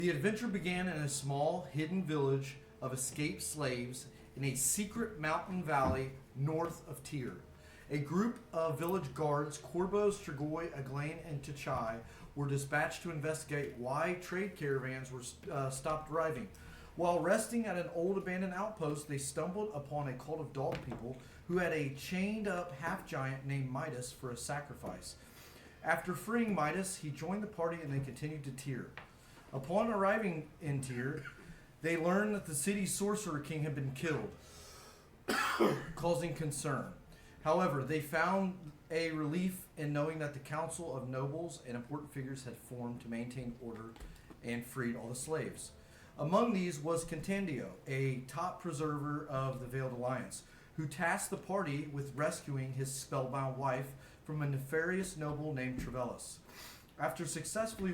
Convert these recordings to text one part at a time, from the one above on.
The adventure began in a small, hidden village of escaped slaves in a secret mountain valley north of Tyr. A group of village guards, Corbo, Strigoi, Aglain, and Tachai, were dispatched to investigate why trade caravans were stopped arriving. While resting at an old abandoned outpost, they stumbled upon a cult of dog people who had a chained-up half-giant named Midas for a sacrifice. After freeing Midas, he joined the party and they continued to Tyr. Upon arriving in Tyr, they learned that the city's sorcerer king had been killed, causing concern. However, they found a relief in knowing that the council of nobles and important figures had formed to maintain order and freed all the slaves. Among these was Contendio, a top preserver of the Veiled Alliance, who tasked the party with rescuing his spellbound wife from a nefarious noble named Trevelus. After successfully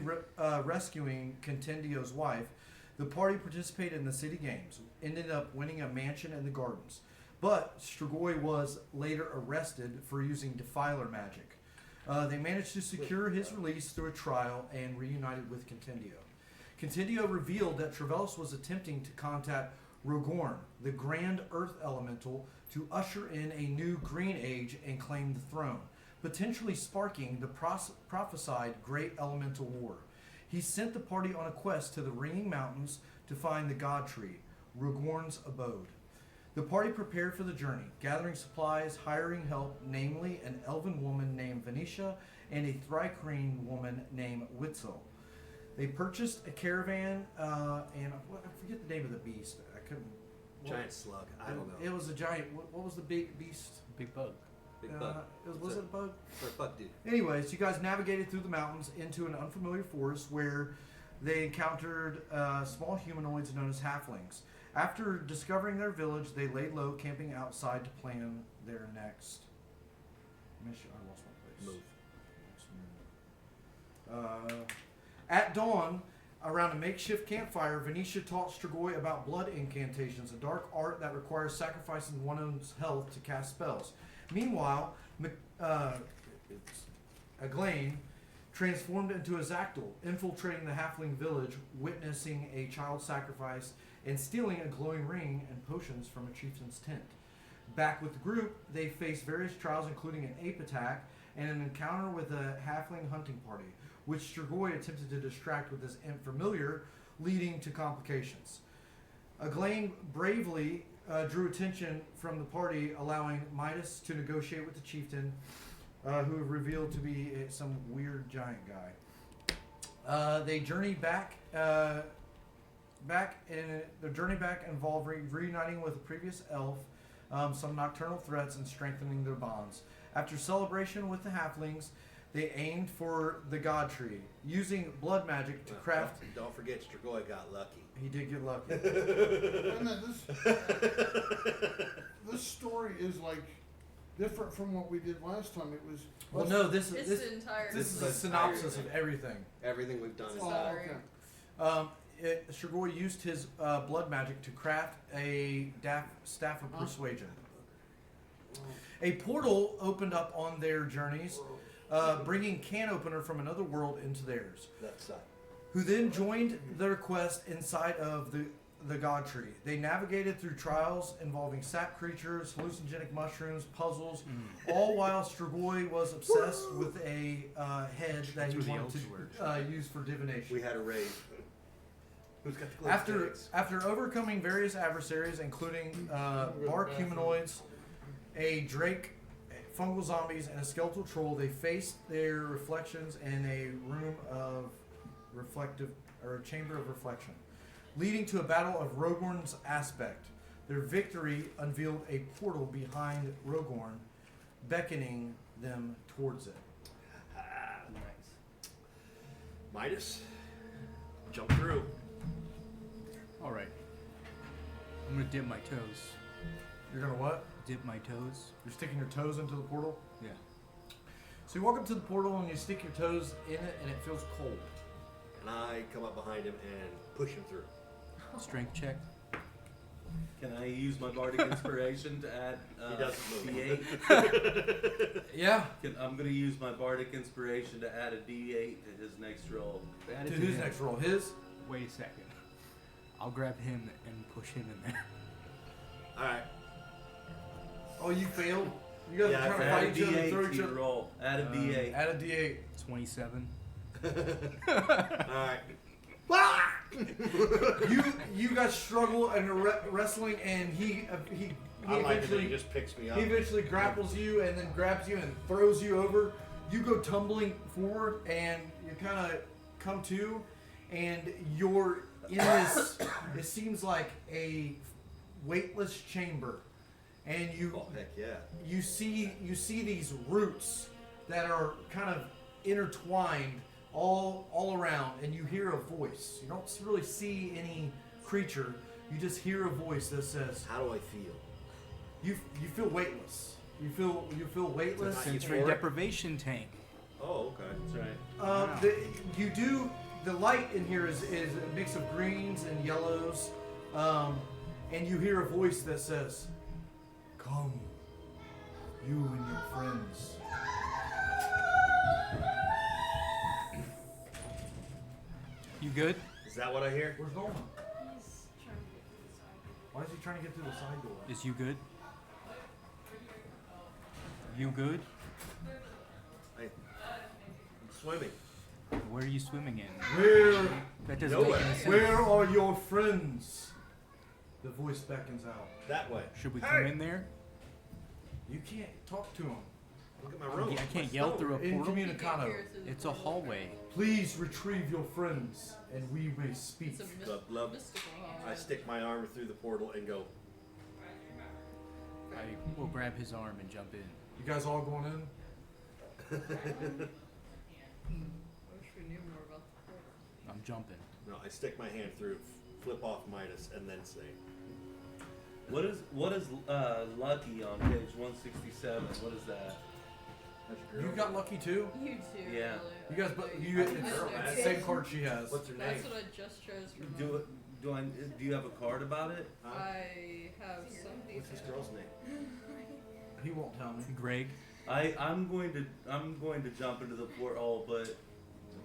rescuing Contendio's wife, the party participated in the city games, ended up winning a mansion in the gardens. But Strigoi was later arrested for using defiler magic. They managed to secure his release through a trial and reunited with Contendio. Contendio revealed that Trevelus was attempting to contact Rogorn, the Grand Earth Elemental, to usher in a new Green Age and claim the throne, potentially sparking the prophesied Great Elemental War. He sent the party on a quest to the Ringing Mountains to find the God Tree, Rogorn's abode. The party prepared for the journey, gathering supplies, hiring help, namely an elven woman named Venetia and a Thrycreen woman named Witzel. They purchased a caravan, and I forget the name of the beast. I couldn't. Giant slug. I don't know. It was a giant. What was the big beast? Big bug. Big bug. Was it a bug? For a bug dude. Anyways, you guys navigated through the mountains into an unfamiliar forest where they encountered small humanoids known as halflings. After discovering their village, they laid low, camping outside to plan their next mission. I lost my place. Move. At dawn, around a makeshift campfire, Venetia taught Strigoi about blood incantations, a dark art that requires sacrificing one's health to cast spells. Meanwhile, Aglain transformed into a Zactyl, infiltrating the halfling village, witnessing a child sacrifice, and stealing a glowing ring and potions from a chieftain's tent. Back with the group, they faced various trials, including an ape attack and an encounter with a halfling hunting party, which Strigoi attempted to distract with his familiar, leading to complications. Aglain bravely drew attention from the party, allowing Midas to negotiate with the chieftain, who revealed to be some weird giant guy. They journeyed back. Their journey back involved reuniting with a previous elf, some nocturnal threats, and strengthening their bonds. After celebration with the halflings, they aimed for the God Tree, using blood magic to craft. Don't forget, Strigoi got lucky. He did get lucky. And then this story is like different from what we did last time. It was. Well, no, this It's is the entire. this is a synopsis of everything. Everything we've done is Oh, that. okay. Strigoi used his blood magic to craft a staff of persuasion. A portal opened up on their journeys, bringing Can Opener from another world into theirs, That side. who then joined their quest inside of the God Tree. They navigated through trials involving sap creatures, hallucinogenic mushrooms, puzzles, all while Strigoi was obsessed with a head that he where the wanted elves to use for divination. We had a raid. Who's got the glove sticks? After overcoming various adversaries, including bark humanoids, a drake, fungal zombies, and a skeletal troll, they faced their reflections in a room of a chamber of reflection, leading to a battle of Rogorn's aspect. Their victory unveiled a portal behind Rogorn, beckoning them towards it. Nice. Midas, jump through. All right. I'm gonna dip my toes. You're gonna what? Dip my toes. You're sticking your toes into the portal? Yeah. So you walk up to the portal and you stick your toes in it and it feels cold. And I come up behind him and push him through. Strength check. Can I use my bardic inspiration to add He doesn't move. D8? Yeah. I'm going to use my bardic inspiration to add a D8 to his next roll. Add To it whose him. next roll? His? Wait a second. I'll grab him and push him in there. Alright. Oh, you failed? You guys Yeah, I are trying to Add a fight each other, D8 throw to each your other. roll. Add a D8. Add a D8. 27. Alright. You guys struggle and are wrestling, and he I like it that eventually he just picks me up. he eventually grapples you and then grabs you and throws you over. You go tumbling forward, and you kind of come to, and you're in this. It seems like a weightless chamber, and Oh, heck yeah. you see these roots that are kind of intertwined all around, and you hear a voice. You don't really see any creature. You just hear a voice that says, How do I feel? "You feel weightless. You feel weightless." Not Sensory euphoric. deprivation tank. Oh, okay. That's right. You do. The light in here is a mix of greens and yellows, and you hear a voice that says, "Come, you and your friends." You good? Is that what I hear? Where's Norman? He's trying to get to the side. Why is he trying to get through the side door? Is you good? You good? I'm swimming. Where are you swimming in? Where That doesn't Nowhere. make any sense. Where are your friends? The voice beckons out. That way. Should we come in there? You can't talk to him. Look at my room. I can't yell through a portal. Incommunicado. It's a hallway. Please retrieve your friends, and we may speak. It's a Love, love. mystical I stick my arm through the portal and go, I will grab his arm and jump in. You guys all going in? I wish we knew more about the portal. I'm jumping. no, I stick my hand through, flip off Midas, and then say, What is Lucky on page 167? What is that? You got lucky too. You too. Yeah. You guys, but you it's girl, man. the same card she has. What's her name? That's what I just chose from. Do you have a card about it? Huh? I have some What's this details. girl's name? He won't tell me. Greg, I'm going to jump into the portal, but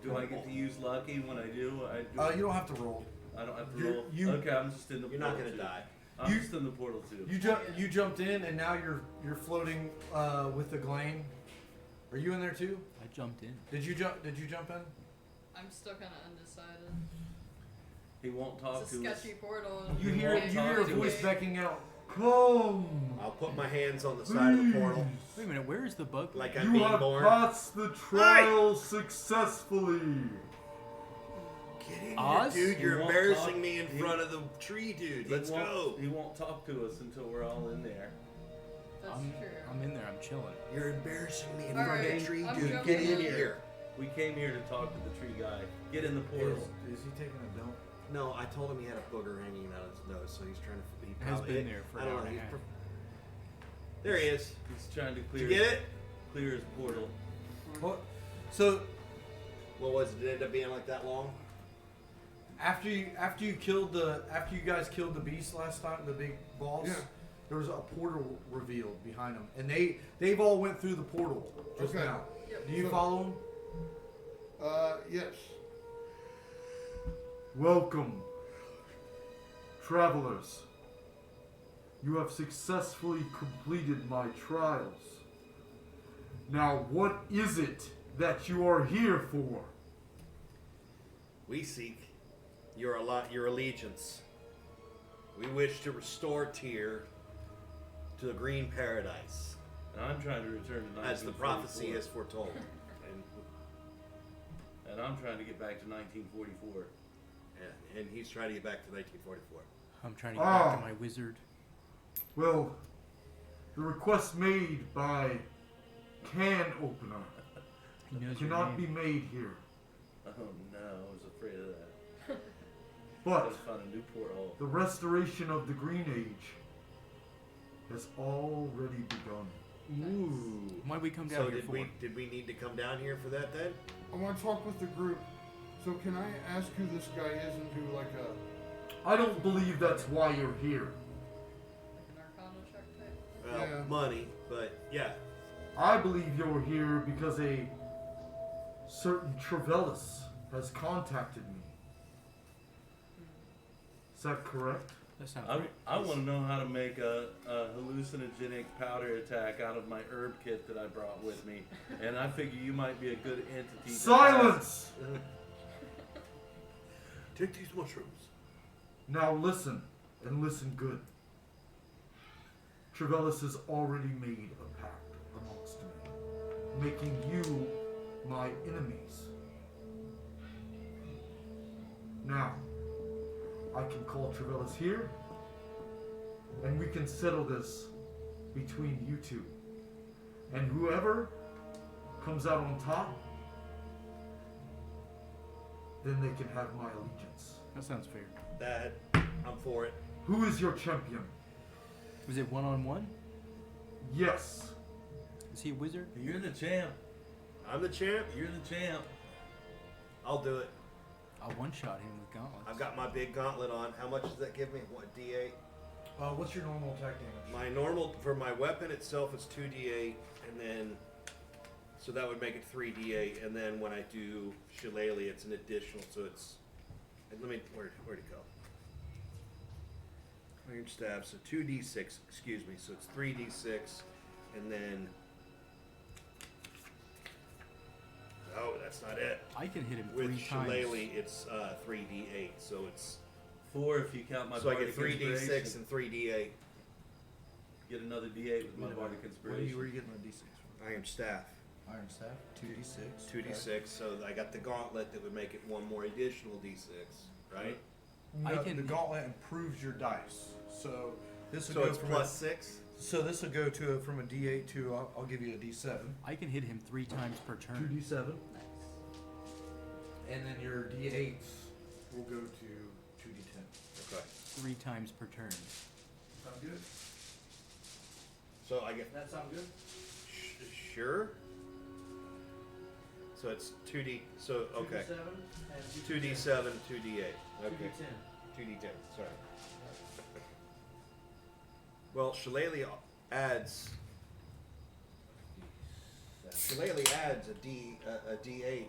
do I get to use Lucky when I do? You don't have to roll. I don't have to you're- roll. you- Okay, I'm just in the You're portal. not gonna too. die. I'm You- just in the portal too. You jumped in, and now you're floating with the Glane. Are you in there too? I jumped in. Did you jump in? I'm still kind of undecided. He won't talk It's a to us. sketchy portal. You You hear won't you hear a talk to voice us. beckoning out. Come. I'll put my hands on the side of the portal, Wait a minute, where is the bug? like I'm being born. passed the trial successfully. Get in Oz? here, dude. You're He won't embarrassing talk- me in he- front of the tree, dude. Let's he won't, go. He won't talk to us until we're all in there. That's I'm true. in there. I'm chilling. You're embarrassing me in All front of right, the tree, I'm dude. jumping Get in in. here. We came here to talk to the tree guy. Get in the portal. Is he taking a dump? No, I told him he had a booger hanging out of his nose, so he's trying to. He Has probably, been there for I an don't hour know. and a He's half. there he is. He's trying to Did clear you get it? clear his portal. What? So What was it? Did it end up being like that long? after you guys killed the beast last time, the big boss, Yeah. there was a portal revealed behind them, and they've all went through the portal just Okay. now. Yep. Do you So- follow them? Yes. Welcome, travelers. You have successfully completed my trials. Now, what is it that you are here for? We seek your allegiance. We wish to restore Tyr to the green paradise, And I'm trying to return to 1944. as the prophecy has foretold. And I'm trying to get back to 1944. And he's trying to get back to 1944. I'm trying to get back Ah. to my wizard. Well, the request made by Can Opener He knows your cannot be name. made here. Oh no, I was afraid of that. But Let's find a new portal. the restoration of the Green Age has already begun. Ooh. Why'd we come down So here did we need to come down here for that then? I want to talk with the group. So can I ask who this guy is and do like a... I don't believe that's why you're here. Like an Arcana check type. Well, Yeah. money, but yeah. I believe you're here because a certain Trevellis has contacted me. Is that correct? That sounds I, right. I want to know how to make a hallucinogenic powder attack out of my herb kit that I brought with me, and I figure you might be a good entity. to Silence! Take these mushrooms. Now listen, and listen good. Trevellis has already made a pact amongst men, making you my enemies. Now, I can call Trevellis here, and we can settle this between you two. And whoever comes out on top, then they can have my allegiance. That sounds fair. That I'm for it. Who is your champion? Was it 1-on-1? Yes. Is he a wizard? pass. You're the champ. I'm the champ. You're the champ. I'll do it. I'll one-shot him with gauntlets. I've got my big gauntlet on. How much does that give me? What, D8? What's your normal attack damage? My normal, for my weapon itself, is 2d8, and then, so that would make it 3d8, and then when I do Shillelagh, it's an additional, so it's, and let me, where'd it go? Iron stab, so 2d6, excuse me, so it's 3d6, and then, oh, that's not it. I can hit him With 3 times. Shillelagh, it's 3d8, so it's, 4 if you count my so I bardic get 3d6 inspiration. and 3d8. Get another D8 with my bardic Where are inspiration. you getting the d6 Iron staff. from? Iron staff, 2d6. 2d6, so I got the gauntlet that would make it one more additional d6, right? I No, can- the gauntlet improves your dice. So this will So go it's from plus 6? so this will go to from a d8 to I'll give you a d7. I can hit him 3 times per turn. 2d7. Nice. And then your d8s will go to 2d10. Okay. 3 times per turn. Sound good? So I get, That sound good? sure? So it's 2d, so, okay. 2d7, 2d8. Okay. 2d10, sorry. Well, Shillelagh adds a d8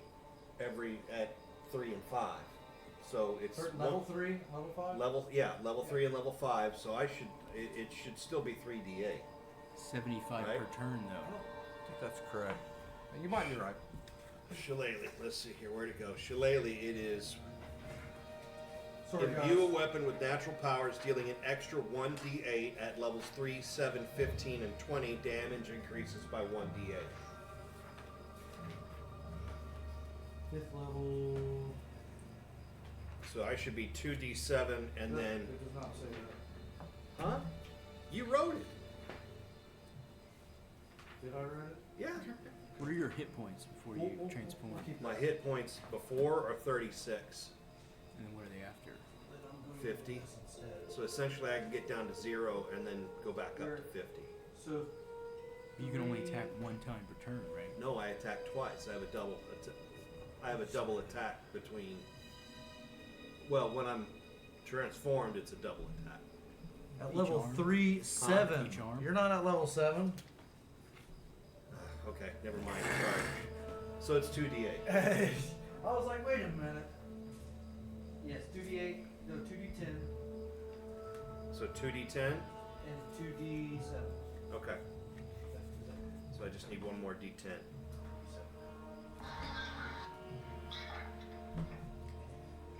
every at 3 and 5. So it's Level 3, level 5? level 3 and level 5. So it should still be 3d8. 75 Right. per turn, though. I think that's correct. You might be right. Shillelagh, let's see here, where'd it go? Shillelagh, it is Sorry, imbue a weapon with natural powers, dealing an extra 1d8 at levels 3, 7, 15, and 20. Damage increases by 1d8. 5th level. So I should be 2d7 and then. It does not say that. Huh? You wrote it. Did I write it? Yeah. What are your hit points before you We'll transform? My hit points before are 36, And then what are they after? 50. So essentially I can get down to 0 and then go back up to 50. So You can only attack 1 time per turn, right? No, I attack twice. I have a double attack between. Well, when I'm transformed, it's a double attack. at Each level arm? 3, 7. Each arm? You're not at level 7. Okay, never mind. Sorry. So it's 2d8. I was like, wait a minute. Yes, 2d8, no, 2d10, So 2d10. and 2d7. Okay. So I just need one more d10.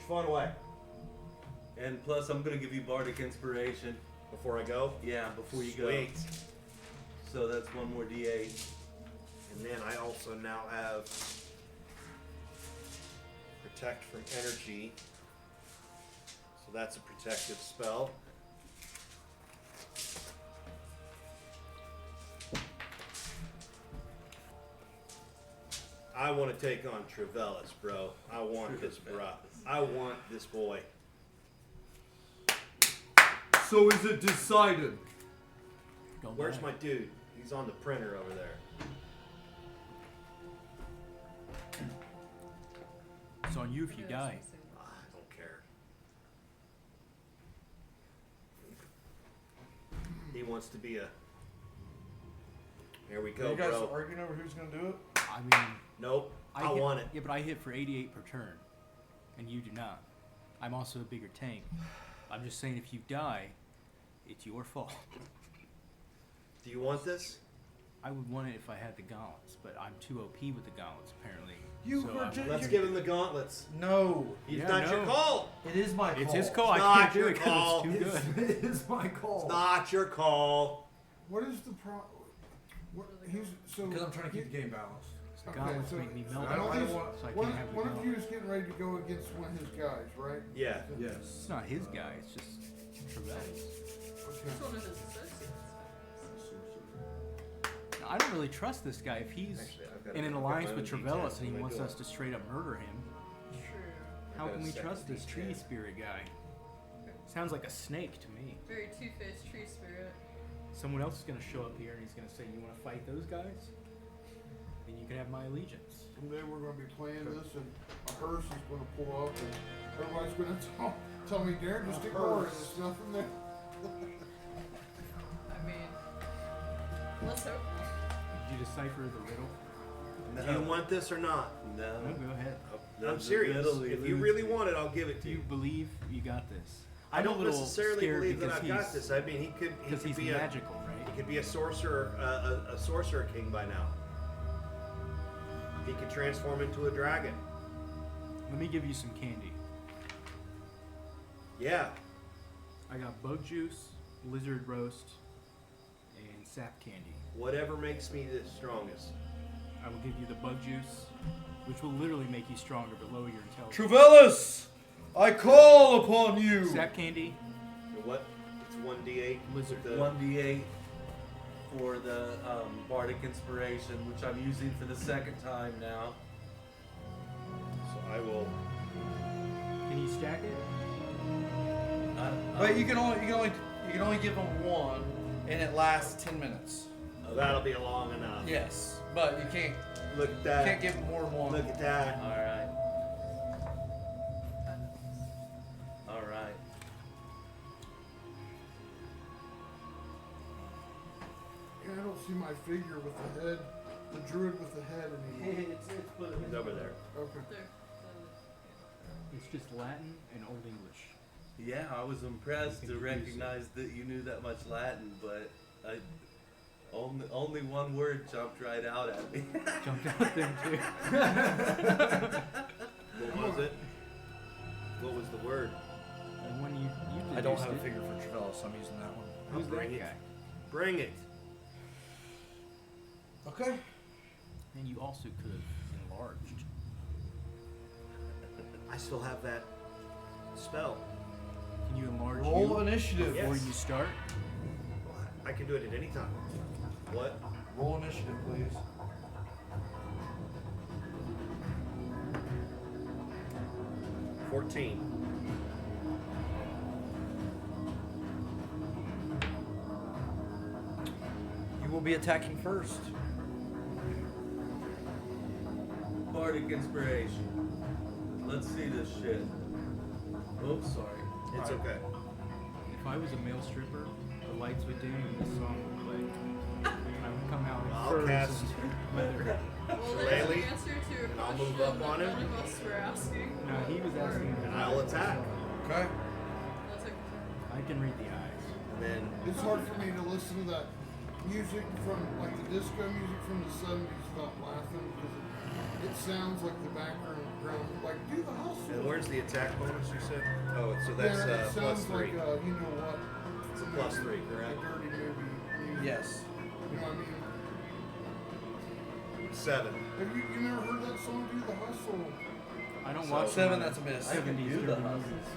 Fun away. And plus, I'm gonna give you bardic inspiration. Before I go. Yeah, before you go. Sweet. So that's one more D8. And then I also now have protect from energy. So that's a protective spell. I want to take on Trevellis, bro. I want this, bro. I want this boy. So is it decided? Don't Where's die. my dude? He's on the printer over there. It's on you if you Yeah, I was die. gonna say that. I don't care. He wants to be a. Here we Are go, you guys bro. arguing over who's gonna do it? I mean, Nope. I hit, want it. Yeah, but I hit for 88 per turn, and you do not. I'm also a bigger tank. I'm just saying, if you die, it's your fault. Do you want this? I would want it if I had the gauntlets, but I'm too OP with the gauntlets, apparently. You so were I'm- ju- Let's you- give him the gauntlets. No, It's Yeah, not your no. call. it is my call. It's his call. It's I can't not do your it because call. it's too good. It is my call. It's not your call. What is the problem? What he's so Because I'm trying to keep the game balanced. The Okay, gauntlets so- make me melt. I don't One of these- want- so I one, can't have the one of you gauntlets. is getting ready to go against one of his guys, right? Yeah. Yes. It's not his guy. It's just Trevelyan's. It's Okay. one of his associates. Now, I don't really trust this guy if he's Actually, I've got in an I've got alliance my with own Trevelus details. and he What am I wants doing? us to straight up murder him. True. How got can a we second trust this tree detail. spirit guy? Sounds like a snake to me. Very two-faced tree spirit. Someone else is gonna show up here and he's gonna say, "You want to fight those guys? Then you can have my allegiance." Someday we're going to be playing this, and a hearse is going to pull up, and everybody's going to tell me, Darren, just ignore it. There's nothing there. I mean, let's hope. Did you decipher the riddle? Do you want this or not? No, No. go ahead. I'm serious. riddle If you eludes really me. want it, I'll give it to Do you you. believe you got this? I I'm a don't little necessarily scared believe that because I've got he's- this. I mean, he could Because he's be magical, he right? could be a sorcerer, a sorcerer king by now. He could transform into a dragon. Let me give you some candy. Yeah. I got bug juice, lizard roast, and sap candy. Whatever makes me the strongest. I will give you the bug juice, which will literally make you stronger but lower your intelligence. Trevelus, I call upon you. Sap candy, And what? It's 1d8. Lizard. The- 1d8 for the bardic inspiration, which I'm using for the second time now. So I will. can you stack it? But you can only give them one, and it lasts 10 minutes. That'll be long enough. Yes, but you can't Look at that. can't give more than one. Look at that. All right. All right. Yeah, I don't see my figure with the head, the druid with the head anymore. He's over there. Okay. There. It's just Latin and Old English. Yeah, I was impressed You to can use it. recognize that you knew that much Latin, but only one word jumped right out at me. Jumped out there too. What was it? What was the word? And when you I don't deduced have a it, figure for Trevelus, so I'm using that one. who's Bring that it. guy? Bring it. Okay. And you also could have enlarged. I still have that spell. Can you enlarge Roll you initiative. before Yes. you start? I can do it at any time. What? Roll initiative, please. $14. You will be attacking first. Bardic inspiration. Let's see this shit. Oops, sorry. It's okay. If I was a male stripper, the lights would dim and the song would play. And I would come out in I'll furs cast- and leather. Well, there's Shillelagh, the answer to a and I'll question move up that on him. none of us were asking. No, he was asking. And I'll attack. Okay. Let's take a I can read the eyes. And then It's hard for me to listen to that music from, like the disco music from the 70s without laughing because it sounds like the background, like, do the hustle. and where's the attack bonus you said? Oh, so Yeah, that's it plus sounds 3. like, you know what? It's a plus 3, A correct? dirty movie music. Yes. You know what I mean? 7. Have you never heard that song, Do the Hustle? I don't So- watch 7, them. that's a miss. I can 70s do the dirty hustles. movies.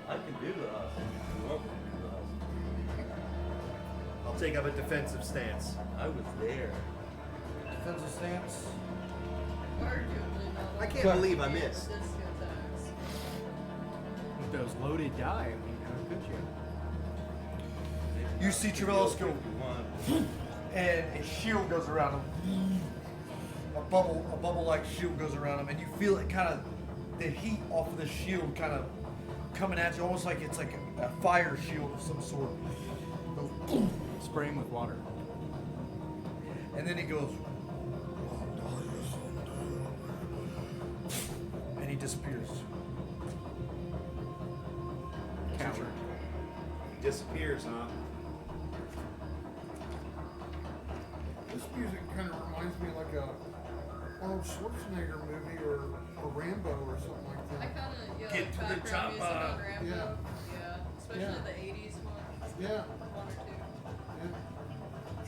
I can do the hustle. You want me to do the hustle? I'll take up a defensive stance. I was there. Defensive stance. arguably not I can't Cut. believe I missed. Disco attacks. With those loaded die, I mean, how could you? You see Trevelus go, 51. and a shield goes around him. A bubble-like shield goes around him, and you feel it kind of, the heat off of the shield kind of coming at you, almost like it's like a fire shield of some sort. Spray him with water. And then he goes, and he disappears. Coward. disappears, huh? This music kind of reminds me like a Arnold Schwarzenegger movie or Rambo or something like I that. kind of, yeah, Get like to the background music chopper. on Rambo. Yeah. Yeah. Especially Yeah. the 80s one. Yeah, One or two. yeah.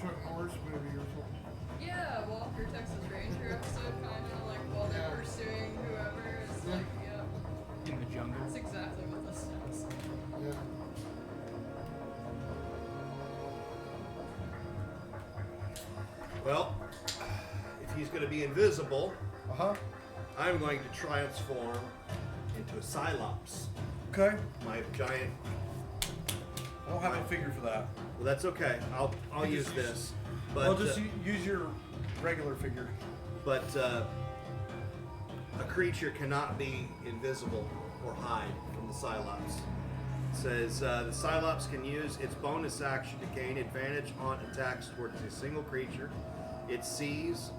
Chuck Norris movie or something. Yeah, Walker, Texas Ranger episode, kind of like while they're Yeah. pursuing whoever. It's Yeah. like, yeah, In the jungle. that's exactly what this is. Yeah. Well, if he's going to be invisible, Uh huh. I'm going to transform into a Cylops. Okay. My giant. I don't have a figure for that. Well, that's okay. I'll You use just this. But Well, just use your regular figure. but a creature cannot be invisible or hide from the Cylops. It says the Cylops can use its bonus action to gain advantage on attacks towards a single creature. It sees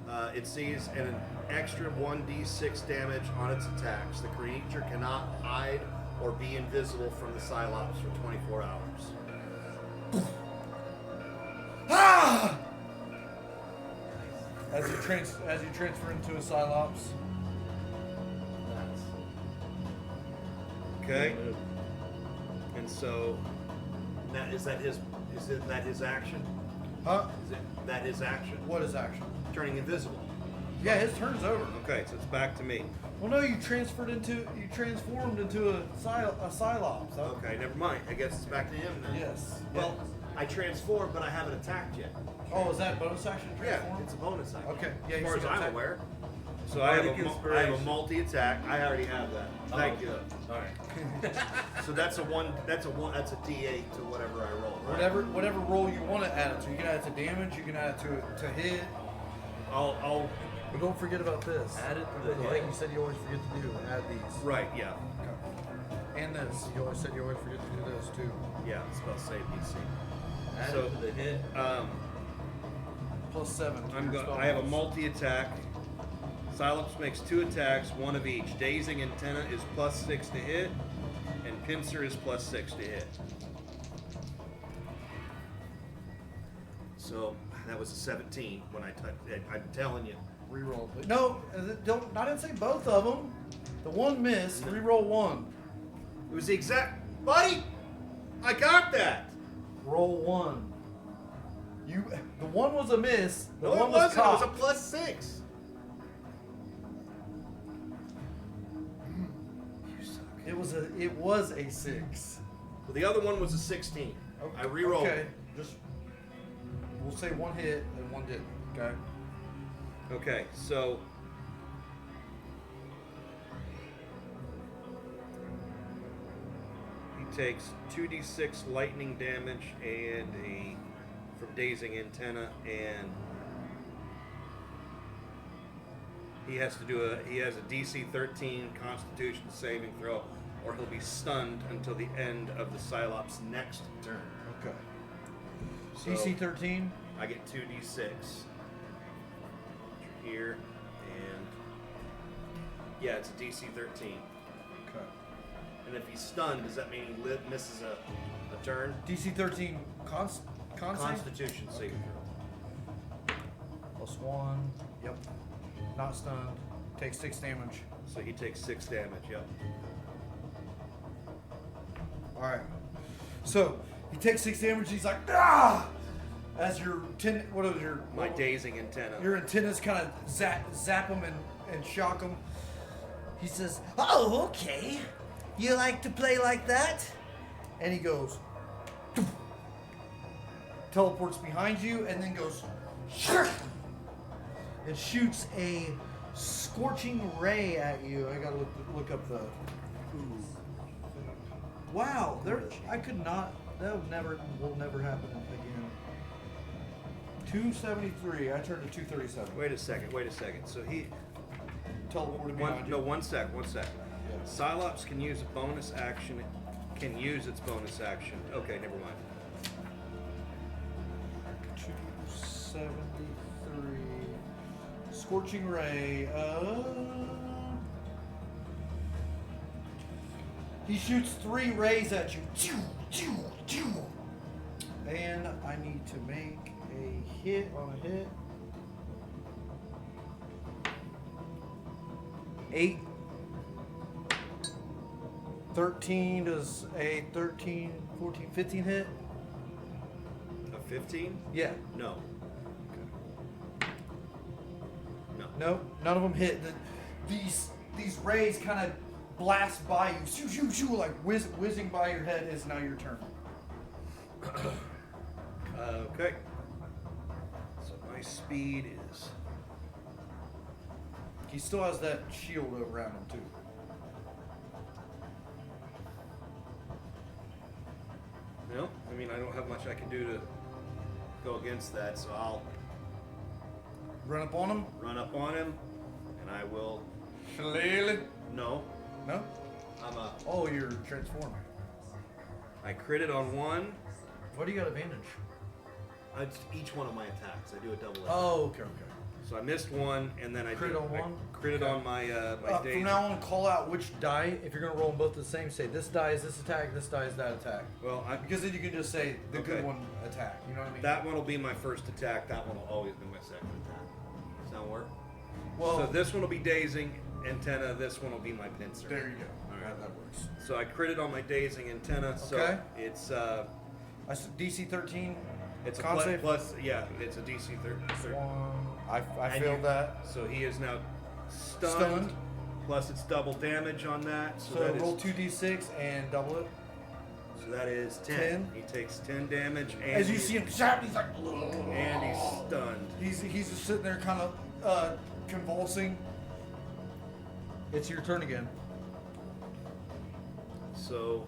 an extra 1d6 damage on its attacks. The creature cannot hide or be invisible from the Cylops for 24 hours. Ah! As you transfer into a Cylops. Okay. And so, is that his action? Huh? Is it that his action? What is action? Turning invisible. Yeah, his turn's over. Okay, so it's back to me. Well, no, you transformed into a Cylops. Okay, never mind. I guess it's back to him then. Yes. Well, I transformed, but I haven't attacked yet. Oh, is that bonus action Yeah, transform? it's a bonus action. Okay, yeah, as you far as still I'm attack. aware. So I have Bardic a inspiration. multi-attack. I already have that. Thank you. Alright. So that's a D8 to whatever I roll. Right? Whatever roll you want to add it to. You can add it to damage. You can add it to hit. I'll But don't forget about this. Add it to the Like hit. you said, you always forget to do. Add these. right. Yeah. Okay. And this. You always said you always forget to do this too. Yeah. Spell save DC. Add So, it to the hit. +7. to I'm your go- spell I have a rolls. multi-attack. Cylops makes 2 attacks, 1 of each. Dazing Antenna is +6 to hit, and Pincer is +6 to hit. So that was a 17 when I touched it. I'm telling you. Reroll. Please. No, don't. I didn't say both of them. The one missed. Reroll one. It was the exact. Buddy! I got that! Roll one. The one was a miss. The No, one it wasn't. It was a cocked. +6. You suck. It was a 6. Well, the other one was a 16. I rerolled. Okay. Just we'll say one hit and one didn't. Okay. Okay, so he takes 2d6 lightning damage and from dazing antenna, and he has a DC 13 Constitution saving throw, or he'll be stunned until the end of the Cylops' next turn. Okay. So DC 13. I get 2d6 here, and yeah, it's a DC 13. Okay. And if he's stunned, does that mean he misses a turn? DC 13. Con save? Constitution saving throw. +1. Yep. Not stunned. Takes 6 damage. So he takes 6 damage. Yep. All right. So he takes 6 damage. He's like, ah! As your My dazing antenna. your antennas kind of zap him and shock him. He says, "Oh, okay. You like to play like that?" And he goes, teleports behind you, and then goes, and shoots a scorching ray at you. I gotta look up the. Wow, I could not. That will never happen again. 273. I turned to 237. Wait a second. So he. Teleported behind you. One sec. Yeah. Cylops can use a bonus action. Can use its bonus action. Okay, never mind. 273. Scorching ray. He shoots 3 rays at you. And I need to make a hit on a hit. 8. 13 does a 13, 14, 15 hit? A 15? Yeah. No. No. Nope, none of them hit. These rays kind of blast by you, shoo, shoo, shoo, like whizzing by your head. Is now your turn. Okay. So my speed is. He still has that shield around him too. No, I mean, I don't have much I can do to go against that, so I'll Run up on him. run up on him, and I will. Shillelagh. No, No. Oh, you're transforming. I critted on one. What do you got advantage? It's each one of my attacks. I do a double attack. Oh, okay. So I missed one, and then I Crit did, on one? I critted on my my From daisy. now on, call out which die. If you're gonna roll them both the same, say this die is this attack, this die is that attack. Well, Because then you can just say the Okay. good one attack. You know what I mean? that one will be my first attack. That one will always be my second attack. Does that work? Well, So this one will be dazing antenna. This one will be my pincer. there you go. All right, that works. So I critted on my dazing antenna. So Okay. it's I said DC 13. it's a Con save? plus yeah, it's a DC 13. I And failed you- that. So he is now stunned. Stunned. Plus it's double damage on that. So, So that roll is 2d6 and double it. so that is 10. 10. He takes 10 damage and As you he's- see him zap, he's like, and he's stunned. he's just sitting there, kind of convulsing. It's your turn again. So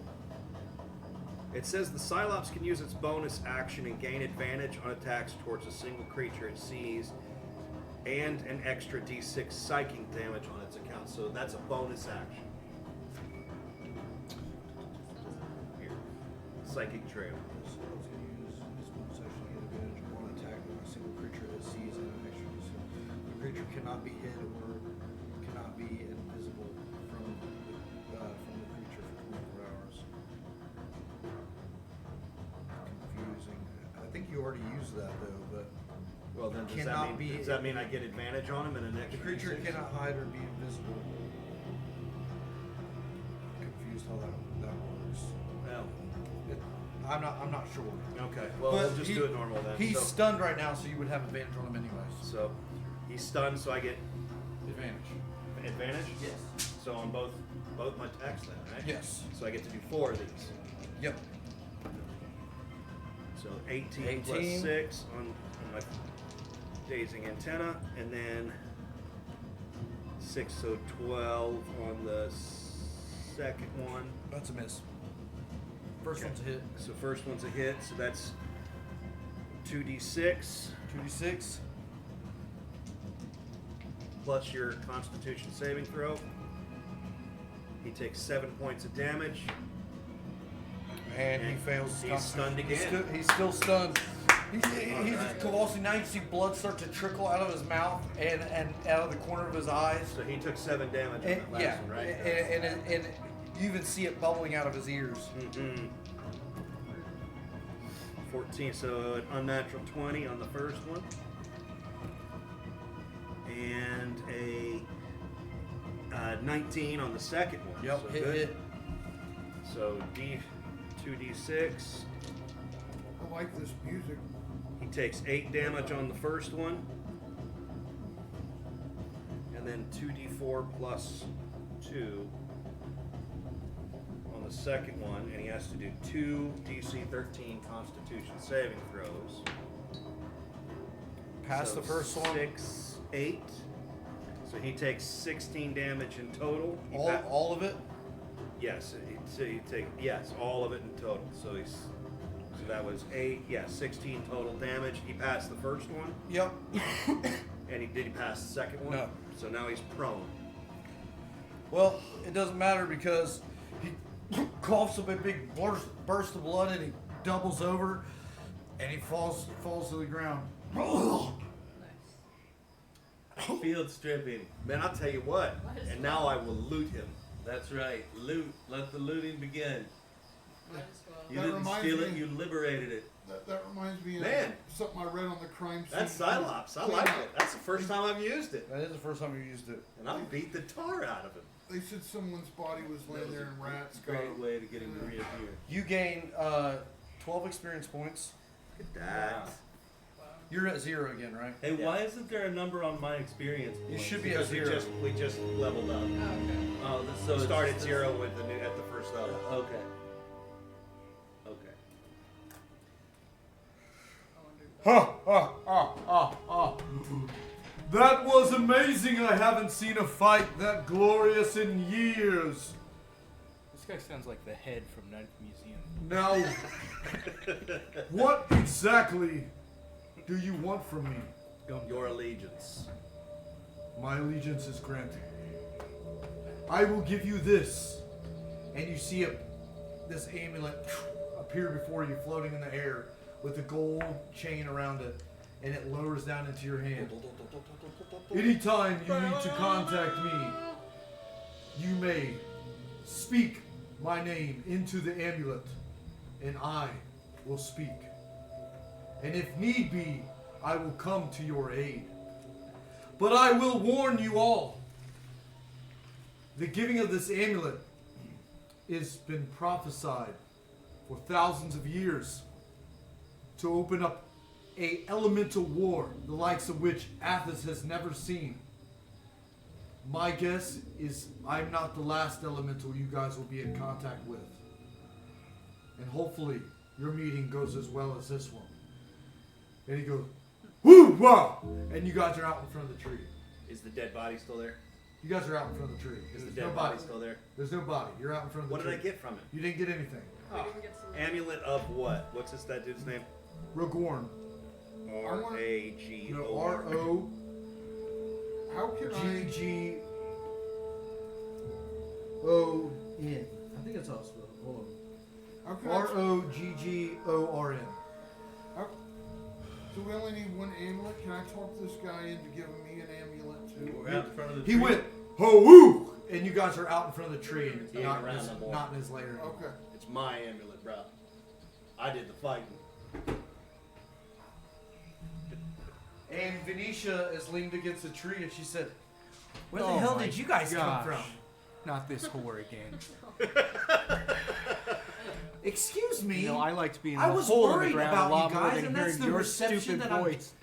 it says the Cylops can use its bonus action and gain advantage on attacks towards a single creature it sees, and an extra d6 psychic damage on its account. So that's a bonus action. Here, psychic trail. The creature cannot be hit or cannot be invisible from the creature for 24 hours. Confusing. I think you already used that though, but Well, then Cannot be- does that mean I get advantage on him and an the extra? creature d6? cannot hide or be invisible. Confused how that works. Well, I'm not sure. okay. Well, But we'll just he- do it normal then. He's so, stunned right now, so you would have advantage on him anyways. so he's stunned, so I get Advantage. advantage. Yes. So on both my attacks then, right? Yes. So I get to do 4 of these. Yep. So 18 plus 18. 6 on my dazing antenna, and then 6, so 12 on the second one. That's a miss. First Okay. one's a hit. So first one's a hit, so that's 2d6 2d6. plus your Constitution saving throw. He takes 7 points of damage. And he And fails. his he's Constitution. stunned again. He's still stunned. He's Alright. convulsing. Now you see blood start to trickle out of his mouth and out of the corner of his eyes. So he took 7 damage on And, that last yeah, one, right? and you even see it bubbling out of his ears. 14, so an unnatural 20 on the first one. And a 19 on the second one. Yep, so hit, good. hit. So 2d6. I like this music. He takes 8 damage on the first one. And then 2d4 plus 2 on the second one. And he has to do 2 DC 13 Constitution saving throws. Pass So the first one. 6, 8. So he takes 16 damage in total. He All of it. Yes, so you take all of it in total. So that was 8, 16 total damage. He passed the first one, Yep. and did he pass the second one? No. So now he's prone. Well, it doesn't matter because he coughs up a big burst of blood and he doubles over and he falls to the ground. Field stripping. Man, I'll tell you what. And now I will loot him. That's right. Loot. Let the looting begin. Might as well. You That didn't reminds steal it. me- You liberated it. That reminds me of Man. something I read on the crime scene. That's Cylops. I like it. That's the first time I've used it. That is the first time you used it. And I beat the tar out of it. They said someone's body was laying there and rats got Great him. way to get him to reappear. You gain 12 experience points. Look at that. Wow. Wow. You're at 0 again, right? Hey, Yeah. why isn't there a number on my experience You points? should be at Because 0. we just leveled up. Oh, okay. Oh, this, so We it's started just- 0 with at the first level. Okay. Okay. I wondered. Ha ha ha ha ha. That was amazing. I haven't seen a fight that glorious in years. This guy sounds like the head from Night at the Museum. Now, what exactly do you want from me? Your allegiance. My allegiance is granted. I will give you this. And you see this amulet appear before you, floating in the air, with a gold chain around it, and it lowers down into your hand. Anytime you need to contact me, you may speak my name into the amulet, and I will speak. And if need be, I will come to your aid. But I will warn you all. The giving of this amulet has been prophesied for thousands of years to open up a elemental war, the likes of which Athos has never seen. My guess is I'm not the last elemental you guys will be in contact with. And hopefully your meeting goes as well as this one. And he goes, whoo, wow! And you guys are out in front of the tree. Is the dead body still there? You guys are out in front of the tree. Is the There's dead no body body. still there? There's no body. You're out in front of the What tree. did I get from it? You didn't get anything. We didn't get some. Amulet of what? What's that dude's name? Rogorn. R-A-G-O-R. No, R-O How can I? G-G-O-N. I think that's how it's spelled. Hold How on. can I? R-O-G-G-O-R-N. How, so we only need one amulet. Can I talk this guy into giving me an amulet too? We're out in front of the He tree. went, ho woo! And you guys are out in front of the tree and He ain't not, in around his, no more. not in his lair. Okay. It's my amulet, bro. I did the fighting. And Venetia is leaned against a tree and she said, where the Oh hell my did you guys come gosh. from? Not this whore again. Excuse me? You know, I like to be in I the was hole in the worried ground about a lot you more guys, than and that's hearing the your reception stupid that I'm- voice.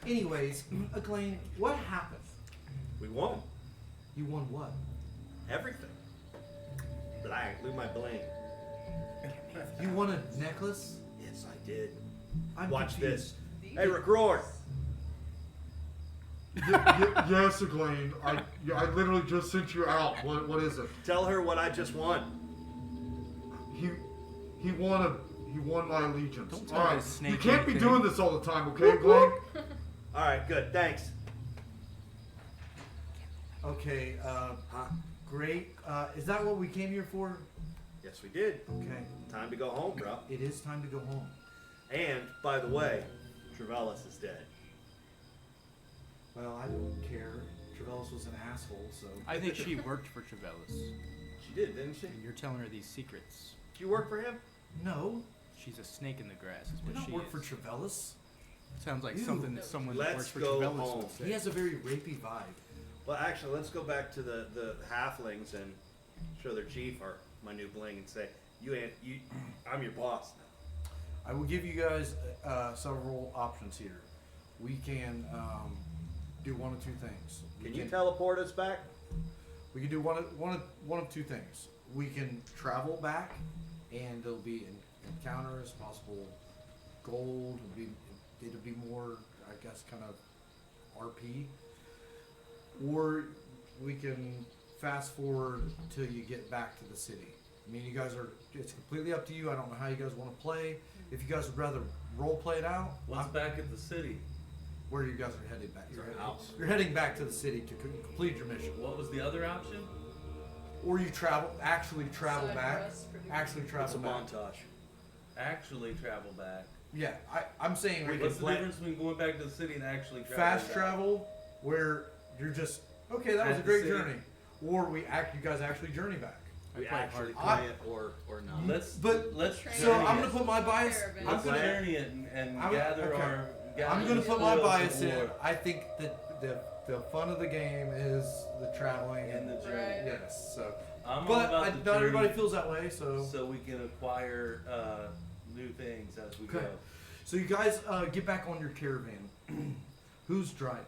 Anyways, Aglain, what happened? We won. You won what? Everything. But I blew my bling. You won a necklace? Yes, I did. I'm Watch confused. this. Hey, Rickroar. Yes, Aglain. I literally just sent you out. What is it? Tell her what I just won. He won my allegiance. Don't tell All me right, to snake you can't be anything. doing this all the time, okay, Aglain? All right, good. Thanks. Okay, Huh? great. Is that what we came here for? Yes, we did. Okay. Time to go home, bro. It is time to go home. And, by the way, Trevellis is dead. Well, I don't care. Trevellis was an asshole, so. I think she worked for Trevellis. She did, didn't she? And you're telling her these secrets. Did you work for him? No, She's a snake in the grass, is did what not she work is. for Trevellis. Sounds like Ew. something that someone that Let's works for go Trevellis home. would say. He has a very rapey vibe. Well, actually, let's go back to the halflings and show their chief or my new bling and say, I'm your boss now. I will give you guys several options here. We can do one of two things. Can you teleport us back? We can do one of two things. We can travel back, and there'll be encounters, possible gold. It'll be more, I guess, kind of RP. Or we can fast forward till you get back to the city. I mean, you guys are. It's completely up to you. I don't know how you guys want to play. If you guys would rather role play it out, What's back at the city? where you guys are headed back. Our house. You're heading back to the city to complete your mission. What was the other option? Or you actually travel Side back. quest for people. Actually It's travel a back. montage. Actually travel back. Yeah, I'm saying we What's can the difference between going back to the city and actually traveling fast back? travel where you're just okay. That was At a the great city. journey. or you guys actually journey back. We play actually hard. play it or not. Let's But Train so journey I'm it. gonna put my bias. Caravan. I'm Let's gonna journey it and I'm- gather okay. our. Gather I'm gonna the put my spoils of bias in. war. I think that the fun of the game is the traveling And the journey. Right. yes. So, I'm all but about the not everybody journey feels that way. So we can acquire new things as we Okay. go. So you guys get back on your caravan. Who's driving?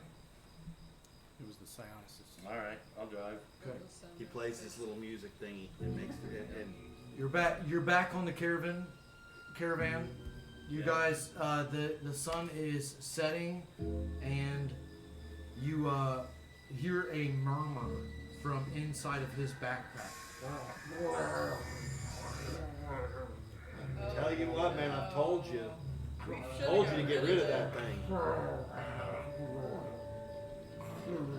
It was the psionicis. All right, I'll drive. Okay. He plays this little music thingy and makes it. And You're back. You're back on the caravan. You Yeah. guys. The sun is setting, and you hear a murmur from inside of his backpack. tell you what, man, I've told you. We I should've told you got to get rid of that thing.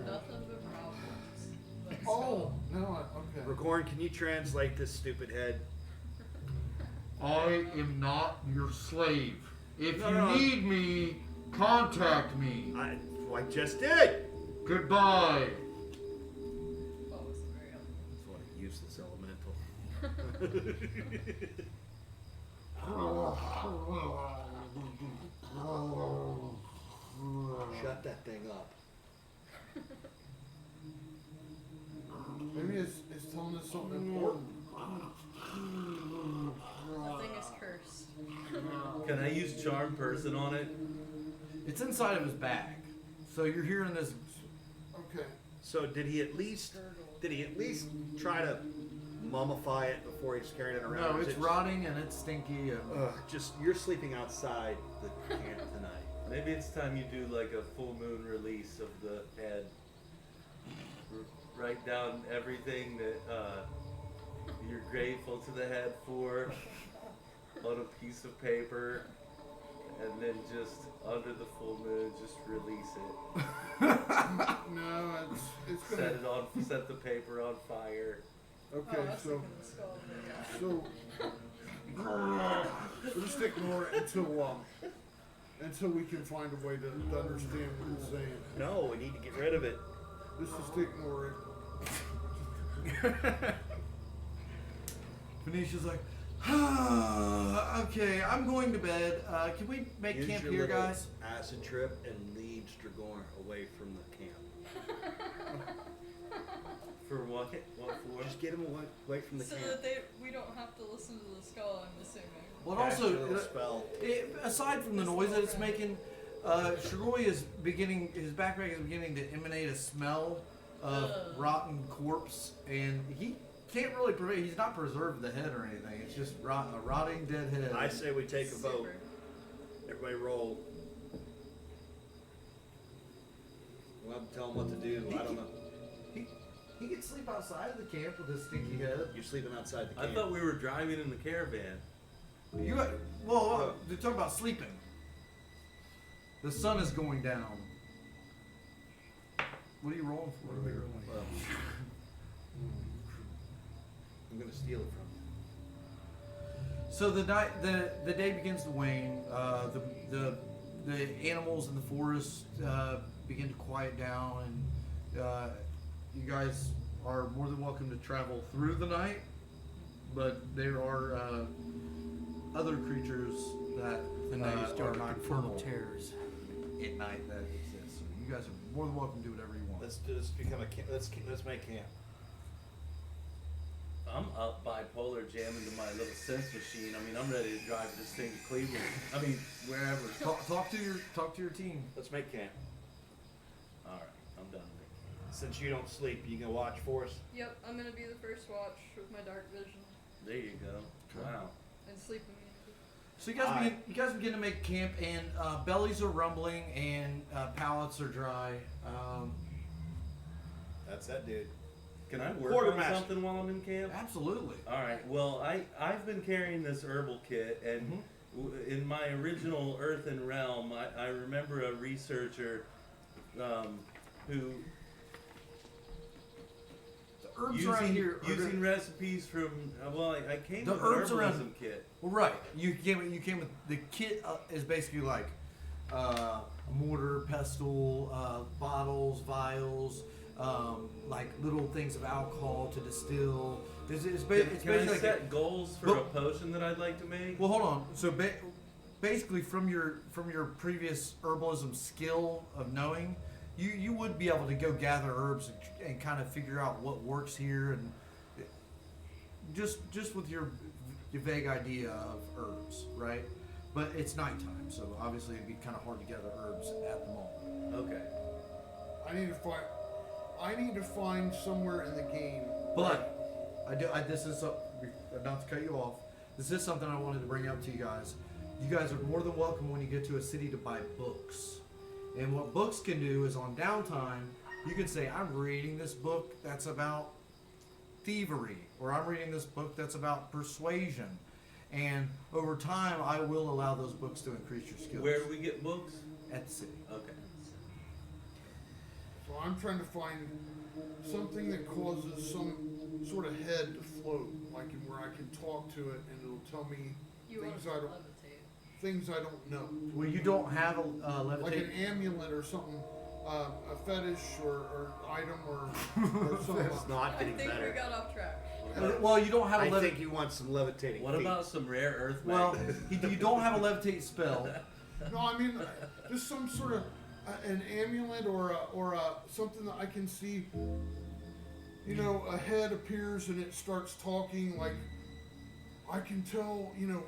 Nothing but problems. Let's Oh, go. no, okay. Ragorn, can you translate this stupid head? I am not your slave. If No, you no. need me, contact me. I just did. Goodbye. Oh, it's very helpful. That's what a useless elemental. Shut that thing up. Maybe it's telling us something important. That thing is cursed. Can I use charm person on it? It's inside of his bag. So you're hearing this. Okay. So did he at least try to mummify it before he's carrying it around? No, Or is it's it- rotting and it's stinky. And, Just you're sleeping outside the camp tonight. Maybe it's time you do like a full moon release of the head. Write down everything that you're grateful to the head for on a piece of paper, and then just under the full moon, just release it. No, it's Set gonna. it on. Set the paper on fire. Oh, Okay, I was so thinking the skull, but yeah. we'll just ignore it until we can find a way to understand what he's saying. No, we need to get rid of it. Let's just ignore it. Venetia's like, okay, I'm going to bed. Can we make Use camp your here, little guys? acid trip and lead Stragorn away from the camp. For what? What for? Just get him away from the So camp. that we don't have to listen to the skull, I'm assuming. Well, it Cast a also, little spell. aside from the noise that it's making, Shiroi is beginning. His backpack is beginning to emanate a smell of Ugh. rotten corpse, and he can't really prevent. He's not preserved the head or anything. It's just a rotting dead head. I say we take a vote. Super. Everybody roll. We'll have to tell him what to do. I don't know. He can sleep outside of the camp with his stinky head. You're sleeping outside the I camp. thought we were driving in the caravan. You got, well, they're talking about sleeping. The sun is going down. What are you rolling for? What are you rolling? Well, I'm gonna steal it from So the night, the day begins to wane. The animals in the forest begin to quiet down, and you guys are more than welcome to travel through the night. But there are other creatures that The night is dark are and full of nocturnal terrors. at night that exist. So you guys are more than welcome to do whatever you want. Let's become a camp. Let's make camp. I'm up bipolar jamming to my little sense machine. I mean, I'm ready to drive this thing to Cleveland. I mean, wherever. Talk to your team. Let's make camp. All right, I'm done. Since you don't sleep, you can watch for us. Yep, I'm gonna be the first watch with my dark vision There you go. Wow. and sleep immunity. So you guys begin to make camp, and bellies are rumbling, and palates are dry. That's that dude. Can I work on Quartermaster. something while I'm in camp? Absolutely. All right. Well, I've been carrying this herbal kit, and in my original Earthen realm, I remember a researcher who The herbs around here. Are using recipes from I came The with herbs an around- herbalism kit. well, right. You came with the kit is basically like a mortar, pestle, bottles, vials, like little things of alcohol to distill. It's Can basically I like set goals for But- a potion that I'd like to make? well, hold on. So basically, from your previous herbalism skill of knowing, you would be able to go gather herbs and kind of figure out what works here, and just with your vague idea of herbs, right? But it's nighttime, so obviously it'd be kind of hard to gather herbs at the moment. Okay. I need to find somewhere in the game. But this is not to cut you off. This is something I wanted to bring up to you guys. You guys are more than welcome when you get to a city to buy books. And what books can do is on downtime, you can say, I'm reading this book that's about thievery, or I'm reading this book that's about persuasion. And over time, I will allow those books to increase your skills. Where do we get books? At the city. Okay. So I'm trying to find something that causes some sort of head to float, like where I can talk to it and it'll tell me You want things to I don't levitate. things I don't know. Well, you don't have a Like levitate. an amulet or something, a fetish or item or something. It's not I getting think we better. got off track. Well, you don't have a I levitate. think you want some levitating. What feet. about some rare earth Well, magnets? you don't have a levitate spell. No, I mean just some sort of an amulet or something that I can see. You know, a head appears and it starts talking. Like I can tell. You know,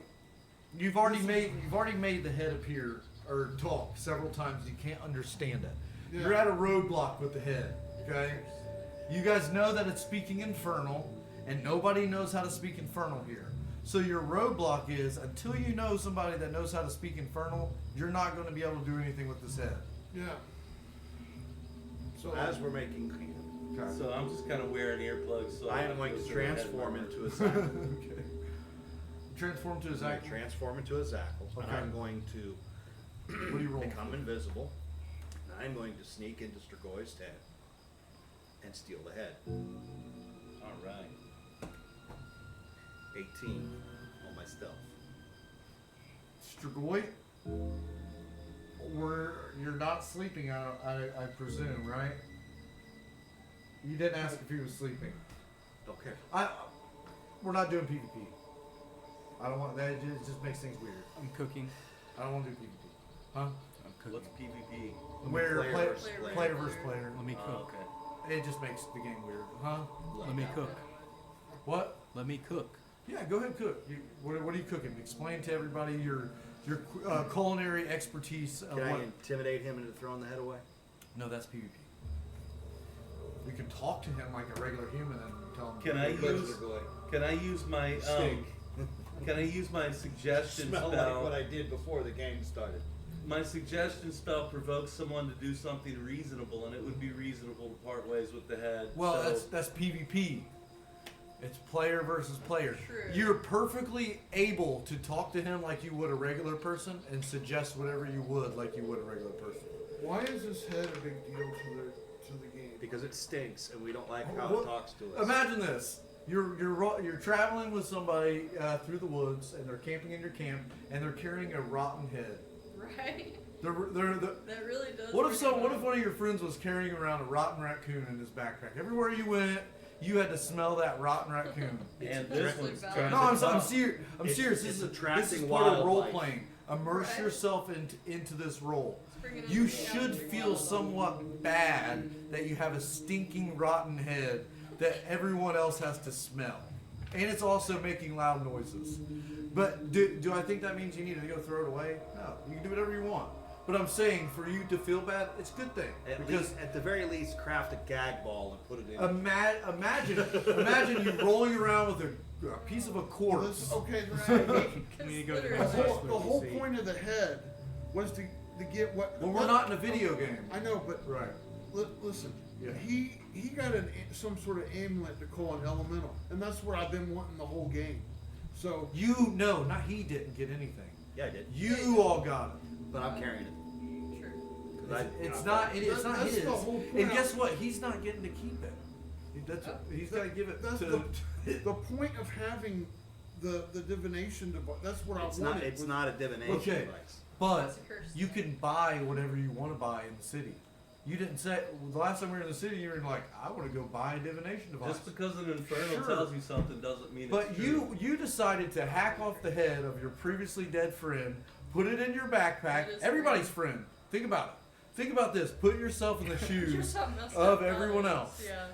You've already made the head appear or talk several times. You can't understand it. Yeah. You're at a roadblock with the head. Okay. You guys know that it's speaking infernal, and nobody knows how to speak infernal here. So your roadblock is until you know somebody that knows how to speak infernal, you're not going to be able to do anything with this head. yeah. So As we're making, Okay. So I'm just kind of wearing earplugs. So I am going to listen head transform murmur. into a Zackle. Okay. Transform to a I'm going Zack. to transform into a Zackle, and Okay. I'm going to What are you rolling? become invisible. And I'm going to sneak into Stragoy's head and steal the head. All right. 18 on my stealth. Strigoi, you're not sleeping, I presume, right? You didn't ask if he was sleeping. Okay. We're not doing PvP. I don't want that. It just makes things weird. I'm cooking. I don't want to do PvP. Huh? I'm cooking. What's PvP? Where player player, versus player. player versus player. Let me Oh, cook. okay. It just makes the game weird. Huh? Let me cook. What? Let me cook. Yeah, go ahead and cook. What are you cooking? Explain to everybody your culinary expertise. Of Can I what? intimidate him into throwing the head away? No, that's PvP. We can talk to him like a regular human and tell him. Can I use? Can I use my Stink. Can I use my suggestion Smell spell? like what I did before the game started. My suggestion spell provokes someone to do something reasonable, and it would be reasonable to part ways with the head. Well, so, that's PvP. It's player versus player. True. You're perfectly able to talk to him like you would a regular person and suggest whatever you would like you would a regular person. why is this head a big deal to the game? Because it stinks and we don't like how Well, it talks to us. Imagine this. You're traveling with somebody through the woods and they're camping in your camp and they're carrying a rotten head. Right? They're That really does. What if bring it what if up. one of your friends was carrying around a rotten raccoon in his backpack? Everywhere you went, you had to smell that rotten raccoon. and It's this like one's valid. kind No, of I'm serious. I'm It's- serious. it's This is attracting part of role wildlife. playing. Immerse Right. yourself into this role. Let's bring it You into should reality. feel somewhat bad that you have a stinking rotten head that everyone else has to smell, and it's also making loud noises. But do I think that means you need to go throw it away? No, you can do whatever you want. But I'm saying for you to feel bad, it's a good thing because At the very least, craft a gag ball and put it in. imagine you rolling around with a piece of a Well, corpse. this, okay, We need to go to the That's whole, what the you whole see. point of the head was to get what. Well, we're not in a video game. I know, but Right. listen, Yeah. he got some sort of amulet to call an elemental, and that's where I've been wanting the whole game. So Not he didn't get anything. Yeah, I did. You all got it. But I'm carrying it. True. 'Cause I- It's not That's his. the whole point. And guess what? He's not getting to keep it. He's got to give it That's to. the point of having the divination device. That's what It's I wanted. not a divination Okay. device. But It's a curse. you can buy whatever you want to buy in the city. You didn't say the last time we were in the city. You were like, I want to go buy a divination device. Just because an infernal Sure. tells you something doesn't mean But it's true. you decided to hack off the head of your previously dead friend, put it in your backpack. That is Everybody's weird. friend. Think about it. Think about this. Put yourself in the shoes Just how messed of up that everyone is. else. Yeah.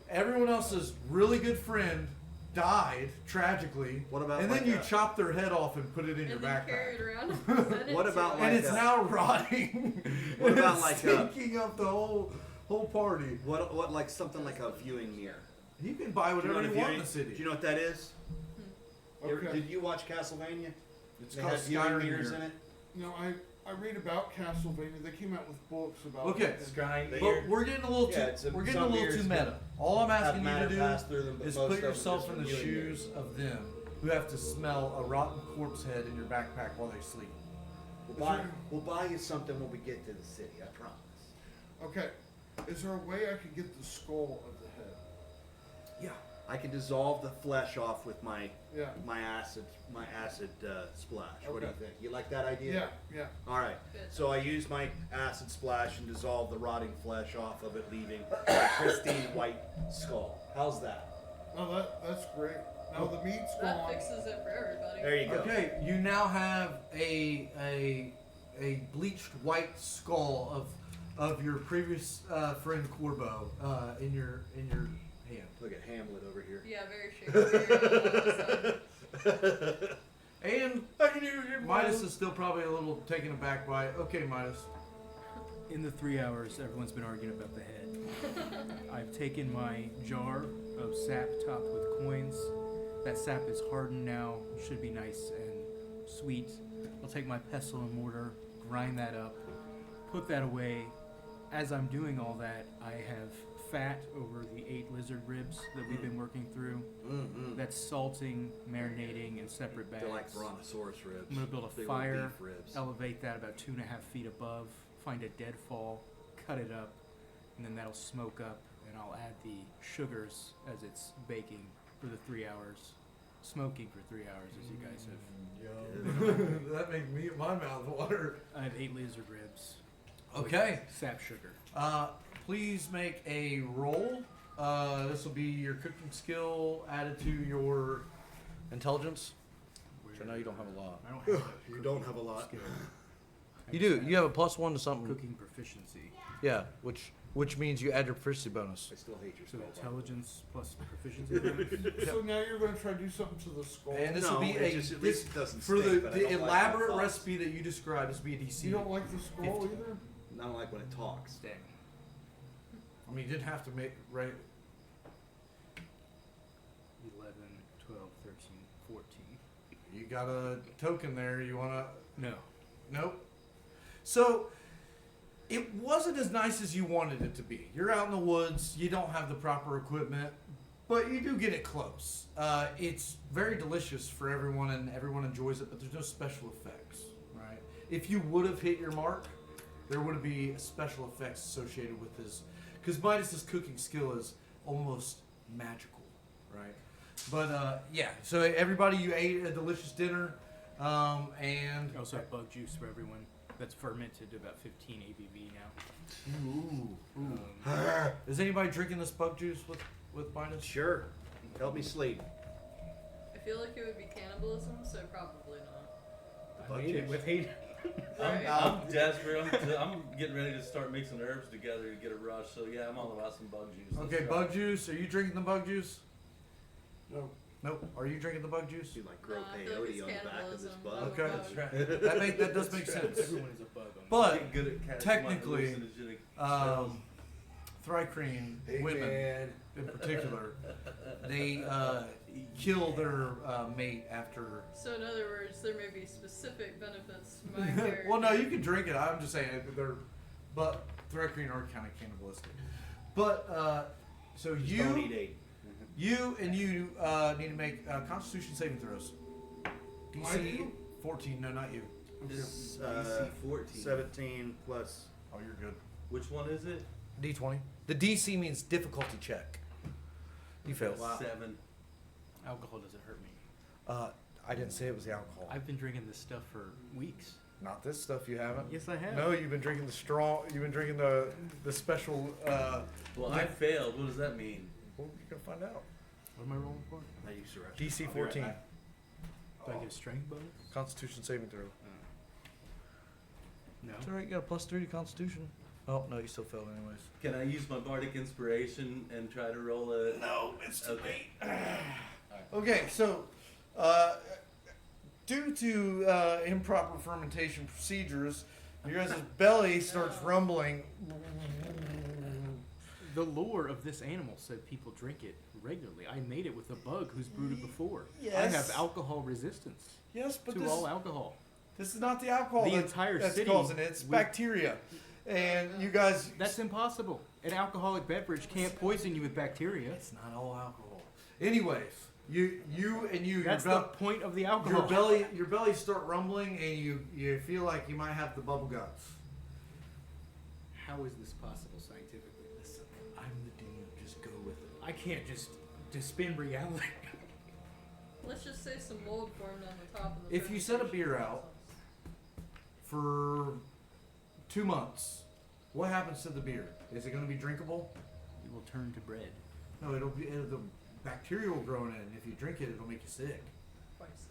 Everyone else's really good friend died tragically. What about and then like you a- chop their head off and put it in your And then carry backpack. it around. and present it What to about him. And like it's that? now rotting. What and about it's like a- taking up the whole party. What like something like a viewing mirror? You can buy Do you know whatever what you a want in viewing- the city. Do you know what that is? Okay. Did you watch Castlevania? It's They called had viewing Skyrim mirrors here. in it. No, I read about Castlevania. They came out with books about Okay. it. Scrying They- But we're getting a little Yeah, it's too. a- We're getting a some little mirrors too can meta. All I'm Have asking you matter to pass do through them, but is most put of them yourself just in are the viewing mirrors. shoes of them who have to smell a rotten corpse head in your backpack while they sleep. We'll buy you something when we get to the city. I promise. Okay. Is there a way I could get the skull of the head? Yeah. I can dissolve the flesh off with my Yeah. acid splash. What do you Okay. think? You like that idea? Yeah. Yeah. All right. Good. So I use my acid splash and dissolve the rotting flesh off of it, leaving a pristine white skull. How's that? No, that's great. Now the meat's That gone. fixes it for everybody. There you go. Okay, you now have a bleached white skull of your previous friend Corbo in your hand. Look at Hamlet over here. Yeah, very Shakespearean. And Midas is still probably a little taken aback by it. Okay, Midas. In the 3 hours, everyone's been arguing about the head. I've taken my jar of sap topped with coins. That sap is hardened now, should be nice and sweet. I'll take my pestle and mortar, grind that up, put that away. As I'm doing all that, I have fat over the 8 lizard ribs that we've been working through. Mm-hmm. That's salting, marinating in separate bags. They're like brontosaurus ribs. I'm gonna build a Big old fire, beef ribs. elevate that about 2.5 feet above, find a deadfall, cut it up, and then that'll smoke up, and I'll add the sugars as it's baking for the 3 hours, smoking for 3 hours, as you guys have. That makes my mouth water. I have 8 lizard ribs. with Okay. Sap sugar. Please make a roll. This will be your cooking skill added to your intelligence. Which I know you don't have a lot. I don't have You don't have a lot. skill. You do. You have a +1 to something. Cooking proficiency. Yeah, which means you add your proficiency bonus. I still hate your So skull. intelligence plus proficiency bonus. So now you're going to try to do something to the skull. And this No, will be it a just- at least it doesn't for stink, but I the don't like elaborate when it talks. recipe that you described. This will be a DC. You don't like the skull 50. either? I don't like when it talks. Dang. I mean, you didn't have to make right. 11, 12, 13, 14. You got a token there. You wanna? No. Nope. So it wasn't as nice as you wanted it to be. You're out in the woods. You don't have the proper equipment, but you do get it close. It's very delicious for everyone, and everyone enjoys it. But there's no special effects, right? If you would have hit your mark, there would be special effects associated with this, because Midas's cooking skill is almost magical, right? But yeah, so everybody, you ate a delicious dinner, and I also have bug juice for everyone. That's fermented to about 15 ABV now. ooh. Is anybody drinking this bug juice with Midas? Sure. Help me sleep. I feel like it would be cannibalism, so probably not. I made it with hate. Right? I'm desperate. I'm getting ready to start mixing herbs together to get a rush. So yeah, I'm all about some bug juice. Let's Okay, try bug juice. Are you drinking the bug juice? No. Nope. Are you drinking the bug juice? Do like grow No, I feel like it's peyote on the back of this cannibalism. bug. Okay. That's right. That does make sense. Everyone is a bug on But Getting good at catching technically, my hallucinogenic smells. Thrycreen Hey, women man. in particular, they kill their mate after. So in other words, there may be specific benefits to my character. Well, no, you can drink it. I'm just saying they're, but Thrycreen are kind of cannibalistic. But so Just you. don't eat 8. You need to make Constitution saving throws. I DC do? 14. No, not you. This DC 14. 17 plus. Oh, you're good. Which one is it? D20. The DC means difficulty check. You failed. 7. Alcohol doesn't hurt me. I didn't say it was the alcohol. I've been drinking this stuff for weeks. Not this stuff. You haven't. Yes, I have. No, you've been drinking the strong. You've been drinking the special. Well, I failed. What does that mean? Well, you're gonna find out. What am I rolling for? I used to rush. DC I'll be right 14. back. Do I get a strength bonus? Constitution saving throw. No. It's alright. You got a +3 to Constitution. Oh no, you still failed anyways. Can I use my bardic inspiration and try to roll a? No, it's too Okay. late. Okay, so due to improper fermentation procedures, your guys' belly starts rumbling. The lore of this animal said people drink it regularly. I made it with a bug who's brewed it before. I Yes. have alcohol resistance Yes, but to this, all alcohol. this is not the alcohol The that- entire that's city causing it. It's we- bacteria. And you guys... That's impossible. An alcoholic beverage can't poison you with bacteria. It's not all alcohol. Anyways, you That's the point of the alcohol. your belly start rumbling and you feel like you might have the bubble guts. How is this possible scientifically? Listen, I'm the DM. Just go with it. I can't just spin reality. Let's just say some mold formed on the top of the If you set a fermentation beer out- process. For 2 months, what happens to the beer? Is it going to be drinkable? It will turn to bread. No, the bacteria will grow in it, and if you drink it, it'll make you sick. Twice.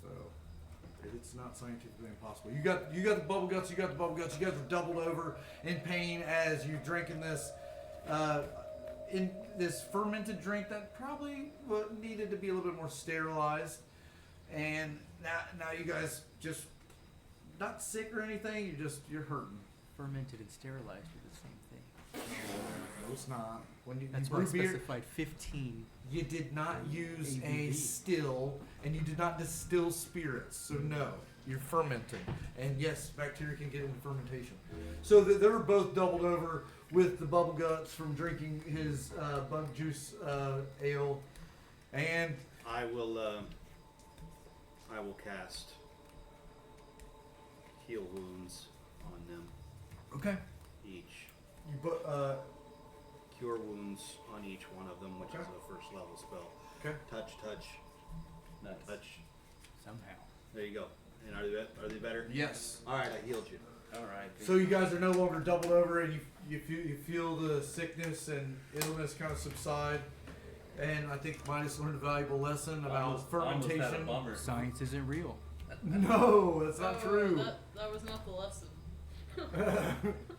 So it's not scientifically impossible. You got the bubble guts. You got the bubble guts. You guys are doubled over in pain as you're drinking this in this fermented drink that probably needed to be a little bit more sterilized. And now you guys just not sick or anything. You're hurting. Fermented and sterilized are the same thing. No, it's not. When you That's why I brew beer, specified 15. you did not use a ABV. still, and you did not distill spirits. So no, you're fermenting, and yes, bacteria can get into fermentation. So they were both doubled over with the bubble guts from drinking his bug juice ale, and I will cast heal wounds on them okay, each. you put Cure wounds on each one of them, which Okay. is a first level spell. okay. Touch. Nice. Somehow. There you go. And are they better? Yes. All right, I healed you. All right. So you guys are no longer doubled over, and you feel the sickness and illness kind of subside. And I think Midas learned a valuable lesson about Almost had a fermentation. bummer. Science isn't real. No, that's not Oh, true. That was not the lesson.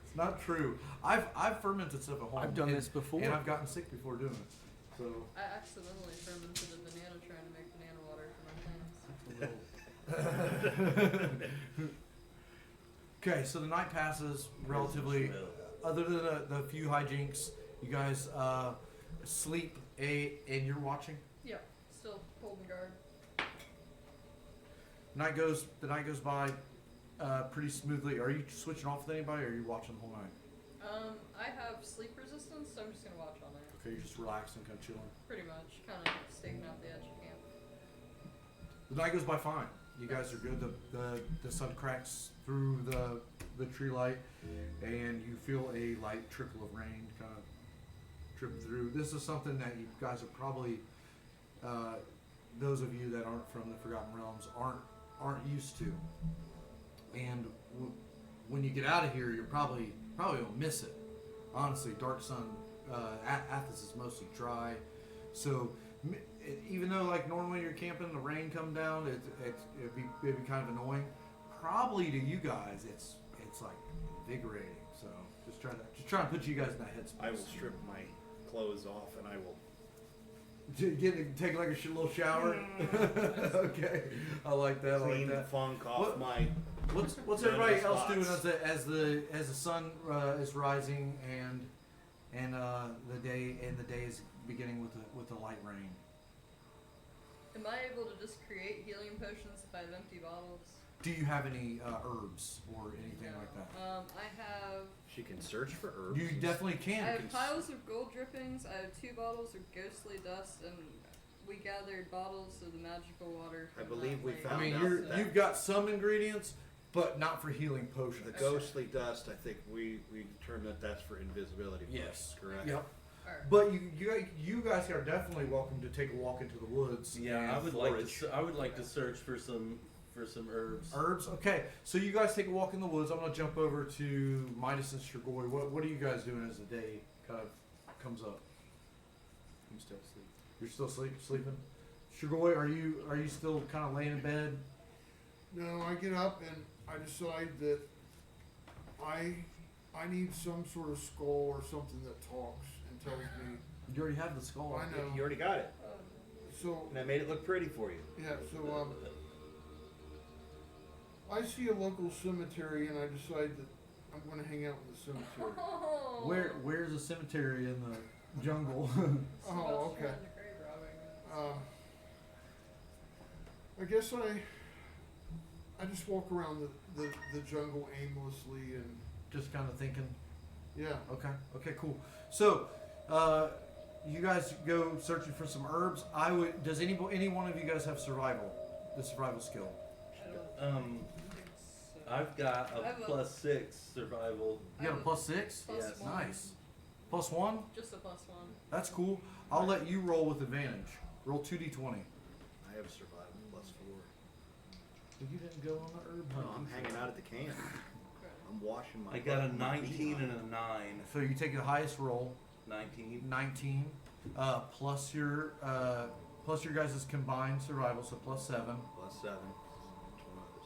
It's not true. I've fermented stuff at home. I've done and- this before. and I've gotten sick before doing it. So I accidentally fermented a banana trying to make banana water for my plants. okay, so the night passes relatively. Other than the few hijinks, you guys sleep and you're watching. Yeah, still holding guard. The night goes by pretty smoothly. Are you switching off with anybody, or are you watching the whole night? I have sleep resistance, so I'm just gonna watch all night. Okay, you're just relaxing, kind of chilling. Pretty much, kind of staking out the edge of camp. The night goes by fine. You guys are good. The sun cracks through the tree light, and you feel a light trickle of rain kind of tripping through. This is something that you guys are probably those of you that aren't from the Forgotten Realms aren't used to. And when you get out of here, you're probably will miss it. Honestly, Dark Sun, Athos is mostly dry, so. Even though, like, normally you're camping, the rain come down, it'd be kind of annoying. Probably to you guys, it's like invigorating. So just trying to put you guys in that headspace. I will strip my clothes off and I will. Take like a little shower. Okay, I like that. I Clean like the that. funk off What- my. What's None everybody of else spots. doing as the sun is rising and the day is beginning with the light rain? Am I able to just create healing potions if I have empty bottles? Do you have any herbs or anything No. like that? I have. She can search for herbs. You definitely can. I have piles of gold drippings. I have 2 bottles of ghostly dust, and we gathered bottles of the magical water. I from believe that we lake. found I mean, out that- you've got some ingredients, but not for healing The potions. ghostly dust. I think we determined that that's for invisibility. Yes. Correct. Yep. Alright. But you guys are definitely welcome to take a walk into the woods. Yeah, and I would like to search for some for some herbs. Herbs. Okay, so you guys take a walk in the woods. I'm gonna jump over to Midas and Strigoi. What are you guys doing as the day kind of comes up? I'm still asleep. You're still sleeping. Strigoi, are you still kind of laying in bed? No, I get up and I decide that I need some sort of skull or something that talks and tells me. You already have the skull. I know. You already got it, So and I made it look pretty for you. yeah, so I see a local cemetery and I decide that I'm going to hang out in the cemetery. Oh. Where's the cemetery in the jungle? Oh, okay. I guess I just walk around the jungle aimlessly and Just kind of thinking. yeah. Okay, cool. So, you guys go searching for some herbs. Does any one of you guys have the survival skill? I've got I have a a- +6 survival. You got a +6? Plus Yes. one. Nice. +1? Just a +1. That's cool. I'll let you roll with advantage. Roll 2d20. I have survival +4. You didn't go on the herb No, hunt. I'm hanging out at the camp. I'm washing my. I got a butt, my 19 behind. and a 9. So you take the highest roll, 19. 19, plus your guys' combined survival, so +7, +7.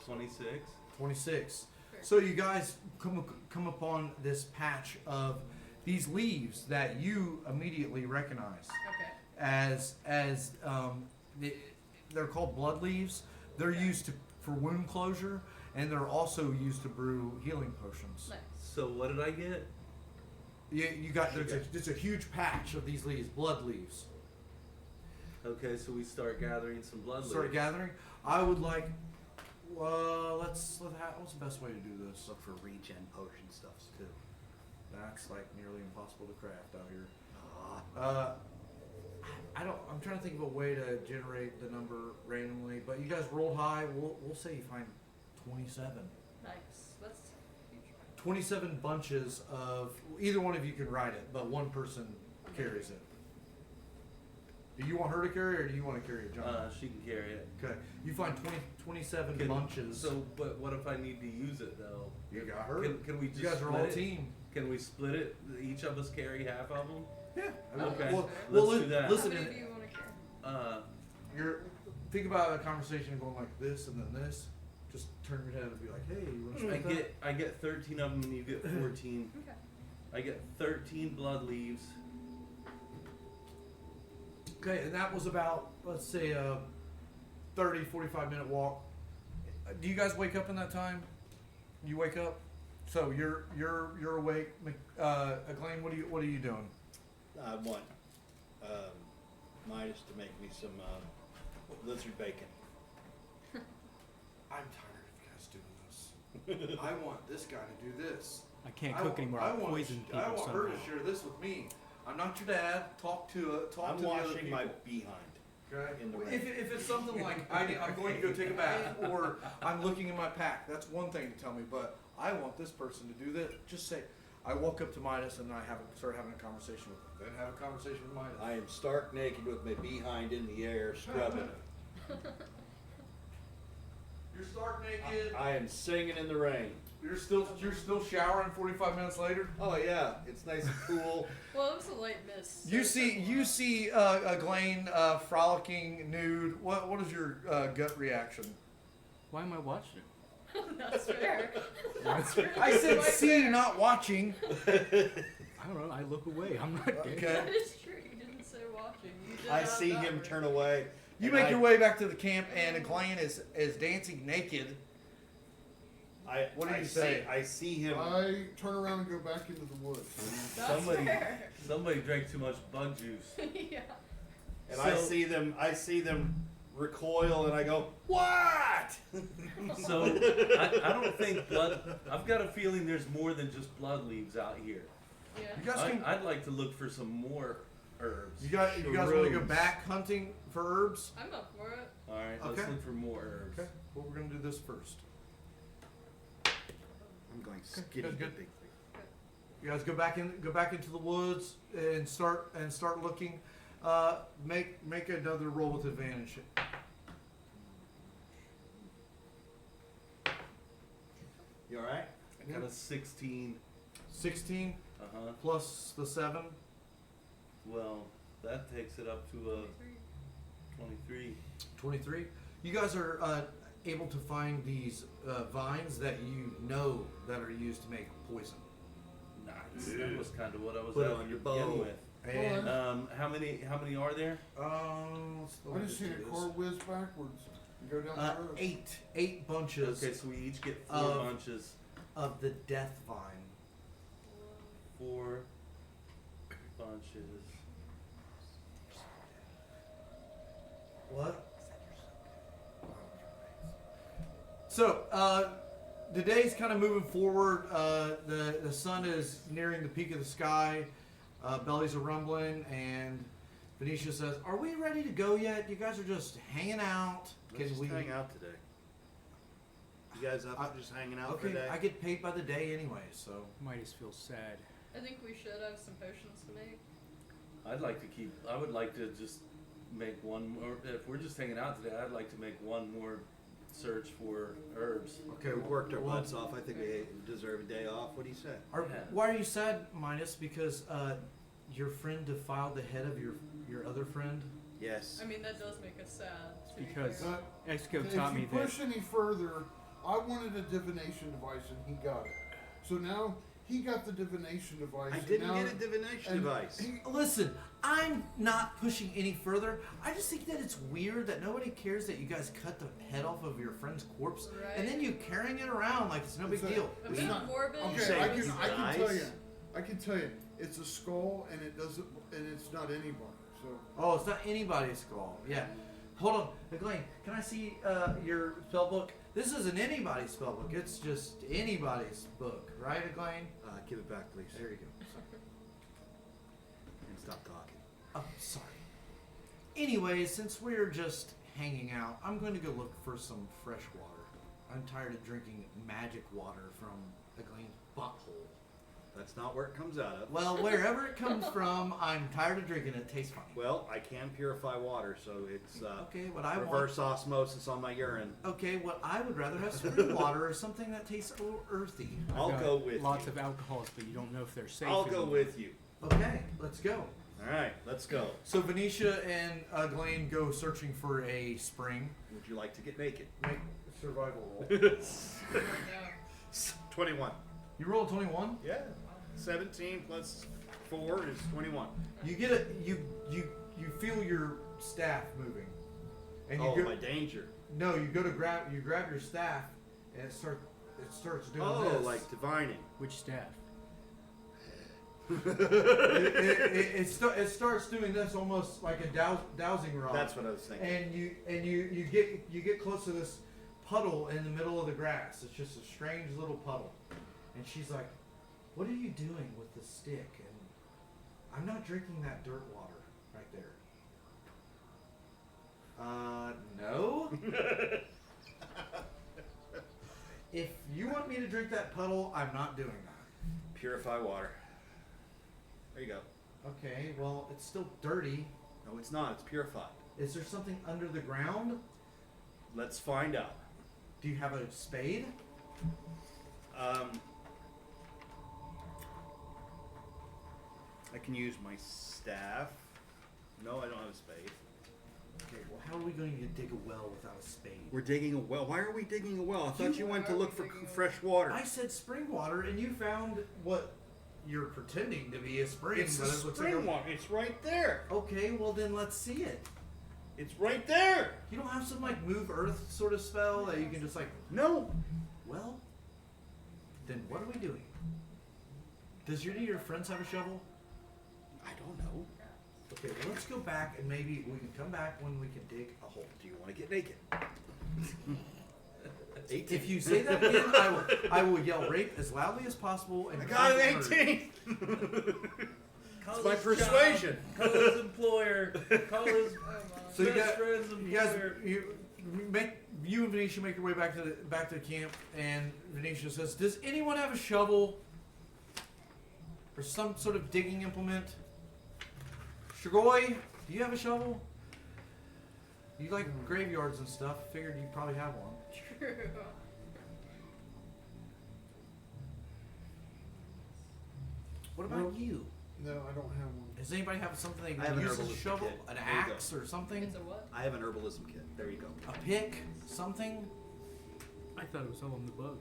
26. 26. So you guys come upon this patch of these leaves that you immediately recognize Okay. as they're called blood leaves. They're used for wound closure, and they're also used to brew healing potions. Nice. So what did I get? You got there's a huge patch of these leaves, blood leaves. Okay, so we start gathering some blood Start leaves. gathering. I would like. What's the best way to do this? Look for regen potion stuffs too. That's like nearly impossible to craft out here. Ah, I'm trying to think of a way to generate the number randomly, but you guys rolled high. We'll say you find 27. Nice. That's huge. 27 bunches of either one of you can ride it, but one person carries it. Do you want her to carry it, or do you want to carry it, John? She can carry it. Okay. You find 27 Can- bunches. So, but what if I need to use it though? You got her. Can we just You guys are split all a it? team. Can we split it? Each of us carry half of them? Yeah. Okay. Well, Let's well, do that. listen. How many do you want to carry? You're think about a conversation going like this and then this. Just turn your head and be like, "Hey, you want to split that?" I get 13 of them, and you get 14. Okay. I get 13 blood leaves. Okay, and that was about, let's say, a 30, 45-minute walk. Do you guys wake up in that time? You wake up? So you're awake. Acclaim, what are you doing? I want Midas to make me some lizard bacon. I'm tired of you guys doing this. I want this guy to do this. I can't cook anymore. I poison people I want her somehow. to share this with me. I'm not your dad. Talk to I'm the other washing people. my behind. Okay. in the rain. If it's something like I'm going to go take a bath or I'm looking in my pack, that's one thing to tell me. But I want this person to do this. Just say, I walk up to Midas and I start having a conversation with him. Then have a conversation with Midas. I am stark naked with my behind in the air, scrubbing. You're stark naked. I am singing in the rain. You're still showering 45 minutes later. Oh yeah, it's nice and cool. Well, it was a light miss. so You it's see not a lot. Glenn frolicking nude. What is your gut reaction? Why am I watching? That's fair. I said Right see, there. not watching. I don't know. I look away. I'm not gay. Okay. That is true. You didn't say watching. You did I have see that him right. turn away. You and make I- your way back to the camp, and Glenn is dancing naked. What do I you see- say? I see him. I turn around and go back into the woods. That's Somebody- fair. Somebody drank too much bug juice. Yeah. And I see them recoil, and I go, "What?" So I don't think blood. I've got a feeling there's more than just blood leaves out here. Yeah. You guys can, I'd like to look for some more herbs. you guys want to go Shrooms. back hunting for herbs? I'm up for it. All right, let's Okay. look for more herbs. Okay. Well, we're gonna do this first. I'm going skinny good. dipping. You guys go back into the woods and start looking. Make another roll with advantage. kind of 16. 16 Uh huh. plus the 7. Well, that takes it up to a 23. 23. You guys are able to find these vines that you know that are used to make poison. Nice. That was kind of what I was Put it after on your to begin bow. with. And How many are there? I just seen a car whiz backwards and go down the road. 8 bunches Okay, so we each get 4 Of- bunches. of the death vine. 4 bunches. What? So, the day's kind of moving forward. The sun is nearing the peak of the sky. Bellies are rumbling, and Venetia says, "Are we ready to go yet? You guys are just hanging out. Let's just hang out today. You guys up for just hanging out for Okay, a day? I get paid by the day anyway, so Midas feels sad. I think we should have some potions to make. I would like to just make one more. If we're just hanging out today, I'd like to make one more search for herbs. okay. We worked our well, butts off. I think we deserve a day off. What do you say? Yeah. Why are you sad, Midas? Because your friend defiled the head of your other friend. Yes. I mean, that does make us sad. to be Because- fair. Exco If taught you me that push any further, I wanted a divination device and he got it. So now he got the divination device. I and didn't now- get a divination and device. Listen, I'm not pushing any further. I just think that it's weird that nobody cares that you guys cut the head off of your friend's corpse Right. and then you carrying it around like it's no big It's a- deal. A it's bit not- morbid. You Okay, say I it's can tell nice? you. I can tell you. It's a skull and it doesn't and it's not anybody. So Oh, it's not anybody's skull. Yeah. Hold on. McLean, can I see your spell book? This isn't anybody's spell book. It's just anybody's book, right, McLean? Give it back, please. There you go. Sorry. And stop talking. Oh, sorry. Anyways, since we're just hanging out, I'm going to go look for some fresh water. I'm tired of drinking magic water from McLean's butthole. That's not where it comes out of. Well, wherever it comes from, I'm tired of drinking it. It tastes funny. Well, I can purify water, so it's Okay, what I want. reverse osmosis on my urine. Okay, what I would rather have spring water or something that tastes a little earthy. I'll got go with lots you. of alcohols, but you don't know if they're safe. I'll go with you. Okay, let's go. All right, let's go. So Venetia and Glenn go searching for a spring. Would you like to get naked? Make a survival roll. Yeah. 21. You roll a 21. Yeah. 17 plus 4 is 21. You get a you feel your staff moving, and you Oh, go, my danger. no, you go to grab your staff, and it starts doing Oh, this. like divining. Which staff? it starts doing this almost like a dowsing rod. That's what I was thinking. And you get close to this puddle in the middle of the grass. It's just a strange little puddle, and she's like, "What are you doing with the stick?" And I'm not drinking that dirt water right there. No. If you want me to drink that puddle, I'm not doing that. Purify water. There you go. Okay, well, it's still dirty. No, it's not. It's purified. Is there something under the ground? Let's find out. Do you have a spade? I can use my staff. No, I don't have a spade. Okay, well, how are we going to dig a well without a spade? We're digging a well. Why are we digging a well? I thought you went to Why are look we for digging a fresh water. I said spring water, and you found what you're pretending to be a spring. It's but the it looks spring like a- water. It's right there. Okay, well then let's see it. It's right there. You don't have some like move earth sort of spell that you can just like, No. well, then what are we doing? Does any of your friends have a shovel? I don't know. Okay, well, let's go back and maybe we can come back when we can dig a hole. Do you want to get naked? 18. If you say that again, I will yell rape as loudly as possible. And I got an murder. 18. Call It's my his persuasion. Job, call his employer. Call his Oh my. So you best got- friend's You guys, employer. you and Venetia make your way back to the camp, and Venetia says, "Does anyone have a shovel or some sort of digging implement?" Shigoi, do you have a shovel? You like graveyards and stuff. Figured you probably have one. True. What about Nope. you? No, I don't have one. Does anybody have something they I have can an use? A herbalism shovel, kit. an There you go. axe, or something? It's a what? I have an herbalism kit. There you go. A pick, something? I thought it was all on the bug.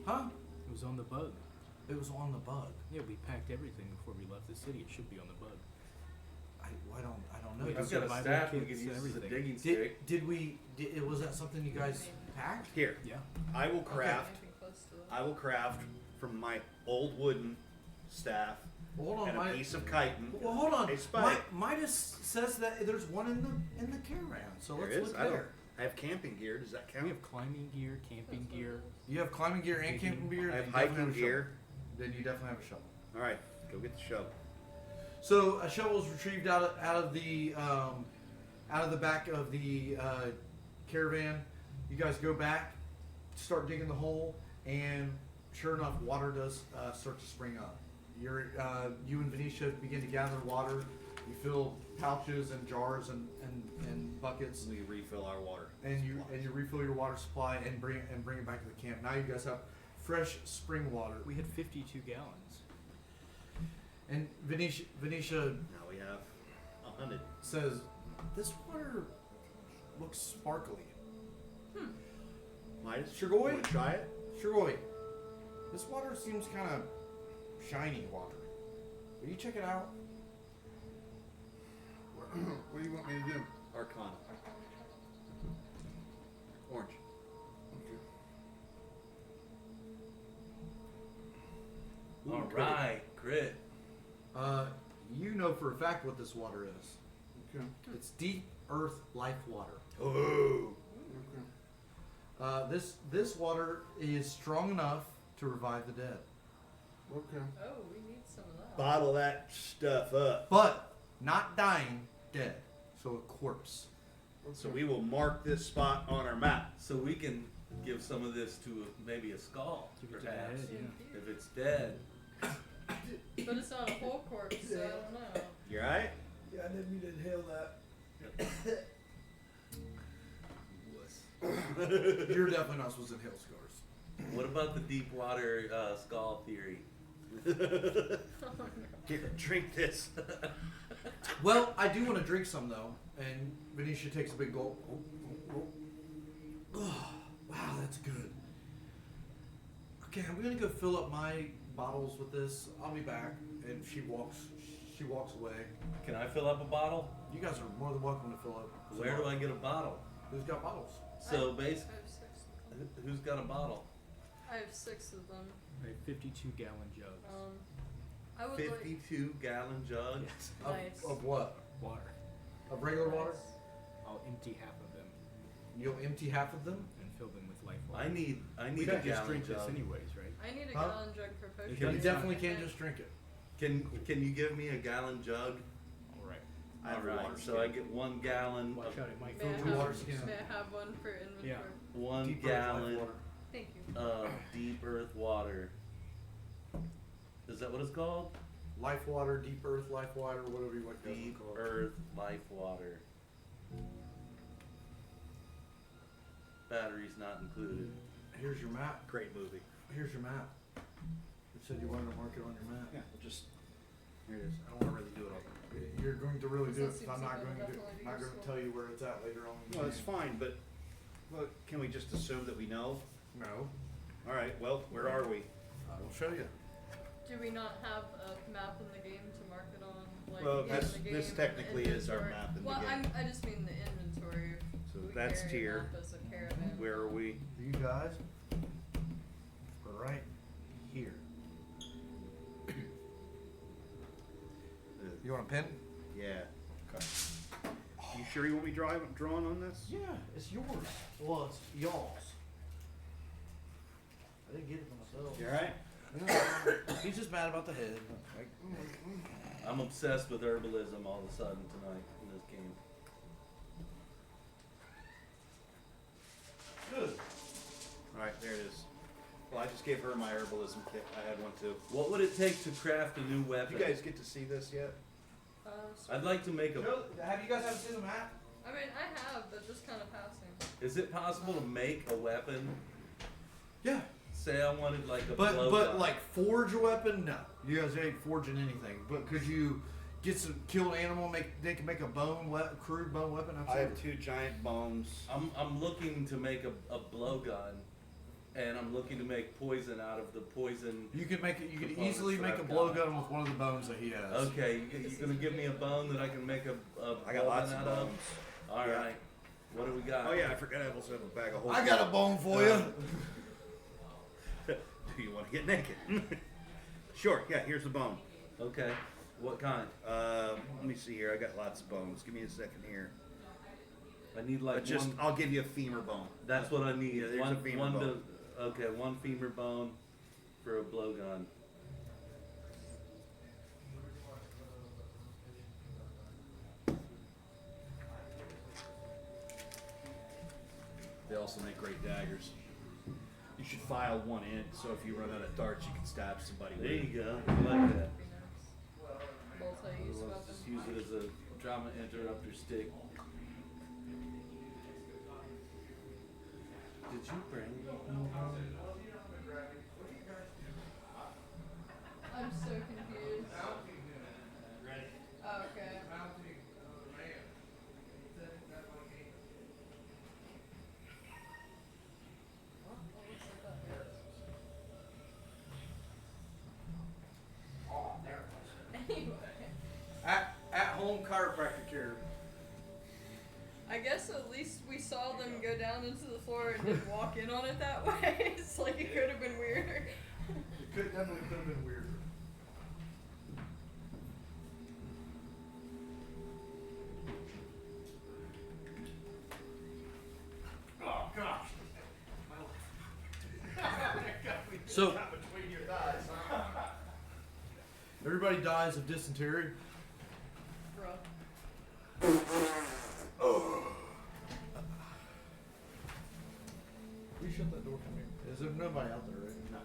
Huh? It was on the bug. It was on the bug. Yeah, we packed everything before we left the city. It should be on the bug. I don't know. We Did- I've got a survival staff we kits could and use as a everything. digging stick. was that something you guys packed? Here, Yeah. I will craft. Anything close to that. I will craft from my old wooden staff Well, hold and on, a piece of chitin. well, hold on. Hey, Spike. Midas says that there's one in the caravan, so There let's is. look I don't. there. I have camping gear. Does that We count? have climbing gear, camping That's what gear. it is. You have climbing gear and camping gear. I then have you definitely hiking a shovel. gear. Then you definitely have a shovel. All right, go get the shovel. So a shovel is retrieved out of the back of the caravan. You guys go back, start digging the hole, and sure enough, water does start to spring up. You and Venetia begin to gather water. You fill pouches and jars and buckets, We refill our water. and you refill your water supply and bring it back to the camp. Now you guys have fresh spring water. We had 52 gallons. And Venetia Now we have 100. says, "This water looks sparkly." Midas, Shigoi? wanna try it? Shiroi, this water seems kind of shiny water. Will you check it out? What do you want me to do? Arcana. Orange. Okay. All right, crit. You know for a fact what this water is. Okay. It's deep earth life water. Oh. Okay. This water is strong enough to revive the dead, Okay. Oh, we need some of that. Bottle that stuff up. but not dying, dead. So a corpse. So we will mark this spot on our map. So we can give some of this to maybe a skull, Give it to the perhaps. head, yeah. If it's dead. But it's not a whole corpse, so I don't know. You alright? Yeah, I didn't mean to inhale that. You're definitely not supposed to inhale scars. What about the deep water skull theory? Here, drink this. Well, I do want to drink some though, and Venetia takes a big gulp. Oh, wow, that's good. Okay, I'm gonna go fill up my bottles with this. I'll be back. And she walks away. Can I fill up a bottle? You guys are more than welcome to fill up. some Where do I bottles. get a bottle? Who's got bottles? So I basically, have 6. who's got a bottle? I have 6 of them. We had 52 gallon jugs. I would like 52-gallon jug. Yes. nice. Of what? Water. Of regular water? Nice. I'll empty half of them You'll empty half of them? and fill them with life water. I need We a can just gallon drink this jug. anyways, right? I need a Huh? gallon jug for potions. You Okay. definitely can't just drink it. Can you give me a gallon jug? All right. I have All a right, water so I get 1 gallon, Watch out, it might May I, Fill your water have, skin. may I have one for inventory? Yeah. 1 Deep earth life gallon water. Thank you. of deep earth water. Is that what it's called? Life water, deep earth life water, whatever you want to Deep call it. earth life water. Batteries not included. Here's your map. Great movie. Here's your map. You said you wanted to mark it on your map. Yeah, we'll just. Here it is. I don't want to really do it all. You're going to really do it That because I'm seems not like going to it'll definitely be not going to useful. tell you where it's at later on. in the Well, it's game. fine, but can we just assume that we know? No, All right. Well, where are we? I will show you. Do we not have a map in the game to mark it on? Like Well, in this- the game this and technically is our inventory? map in the well, game. I just mean the inventory. So We that's carry a tier. map as a caravan. Where are we? You guys, we're right here. You want a pen? Yeah. Okay. You sure you want me drawing on this? Yeah, it's yours. Well, it's y'all's. I didn't get it for myself. You all right? He's just mad about the head. Like, I'm obsessed with herbalism all of a sudden tonight in this game. good. All right, there it is. Well, I just gave her my herbalism kit. I had one too. What would it take to craft a new Did weapon? you guys get to see this yet? I'd like to make a. Have you guys ever seen the map? I mean, I have, but just kind of passing. Is it possible to make a weapon Yeah. say I wanted like a But blowgun. like forge a weapon? No, you guys ain't forging anything. But could you get some killed animal? They can make a crude bone weapon. I Absolutely. have 2 giant bones. I'm looking to make a blowgun, and I'm looking to make poison out of the poison. You could make it. You could components easily that make a I've got. blowgun with one of the bones that he has. Okay, you're gonna give me a bone that I can make a I got lots blowgun of out bones. of? All Yeah. right. What do we got? Oh yeah, I forgot I also have a bag of whole. I got a bone for you. Do you want to get naked? Sure. Yeah. Here's the bone. Okay. What kind? Let me see here. I got lots of bones. Give me a second here. I need like Just, one. I'll give you a femur bone. That's what I need. Yeah, there's one, a femur one bone. okay, one femur bone for a blowgun. They also make great daggers. You should file one end, so if you run out of darts, you can stab somebody with There it. you go. I like that. Multi-use Let's weapon. just use it as a drama interrupter stick. Did you bring? I'm so confused. Oh, okay. Anyway, At home chiropractic care. I guess at least we saw them go down into the floor and didn't walk in on it that way. It's like it could have been weirder. It definitely could have been weirder. Oh gosh. So everybody dies of dysentery. Rough. We shut that door. Come here. Is there nobody out there? Right? No.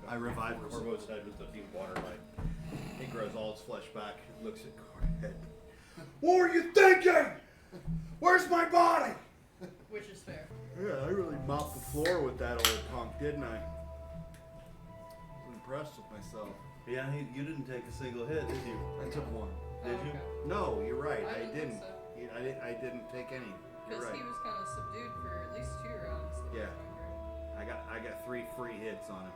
I revived Corvo's head with the deep water light. It grows all its flesh back. It looks at Corvo's head. What were you thinking? Where's my body? Which is fair. Yeah, I really mopped the floor with that old punk, didn't I? I was impressed with myself. Yeah, you didn't take a single hit, did you? I took one. Did Oh, you? okay. No, you're right. I I didn't think didn't. so. I didn't take any. You're Because right. he was kind of subdued for at least 2 rounds. if I Yeah. remember. I got 3 free hits on him.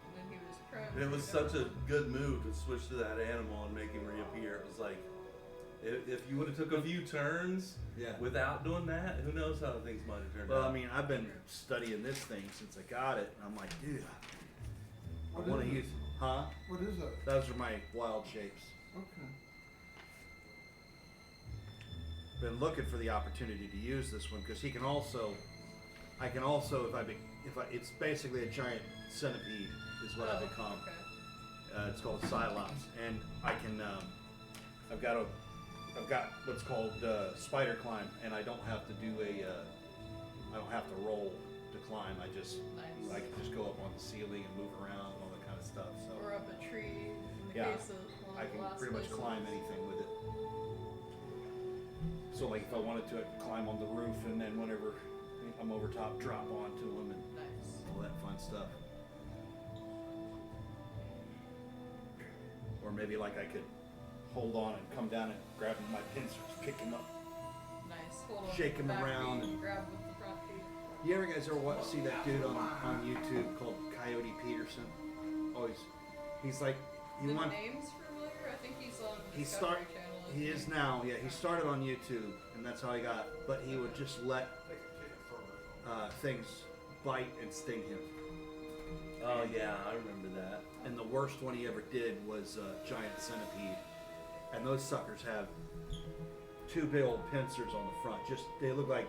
And then he was prone. It was such a good move to switch to that animal and make him reappear. It was like, if you would have took a few turns Yeah. without doing that, who knows how things might have turned Well, out. I mean, I've been studying this thing since I got it, and I'm like, dude, I What want to is it? use. Huh? What is that? Those are my wild shapes. Okay. Been looking for the opportunity to use this one because he can also. I can also, it's basically a giant centipede, is what I've become. Okay. It's called Cylops, and I can. I've got what's called spider climb, and I don't have to do I don't have to roll to climb. I Nice. can just go up on the ceiling and move around and all that kind of stuff. So Or up a tree in the Yeah. case of one I of the can last pretty much places. climb anything with it. So like if I wanted to, I could climb on the roof, and then whenever I'm over top, drop onto them and Nice. all that fun stuff. Or maybe like I could hold on and come down and grab my pincers, pick him up. Nice. Hold on. Shake him Back around feet, and- grab with the front feet. You ever guys ever see that dude on YouTube called Coyote Peterson? Oh, he's like he The won. name's familiar. I think he's on He Discovery start. Channel. He is now. Yeah, he started on YouTube, and that's how he got. But he would just let things bite and sting him. Oh yeah, I remember that. And the worst one he ever did was giant centipede, and those suckers have 2 big old pincers on the front. Just they look like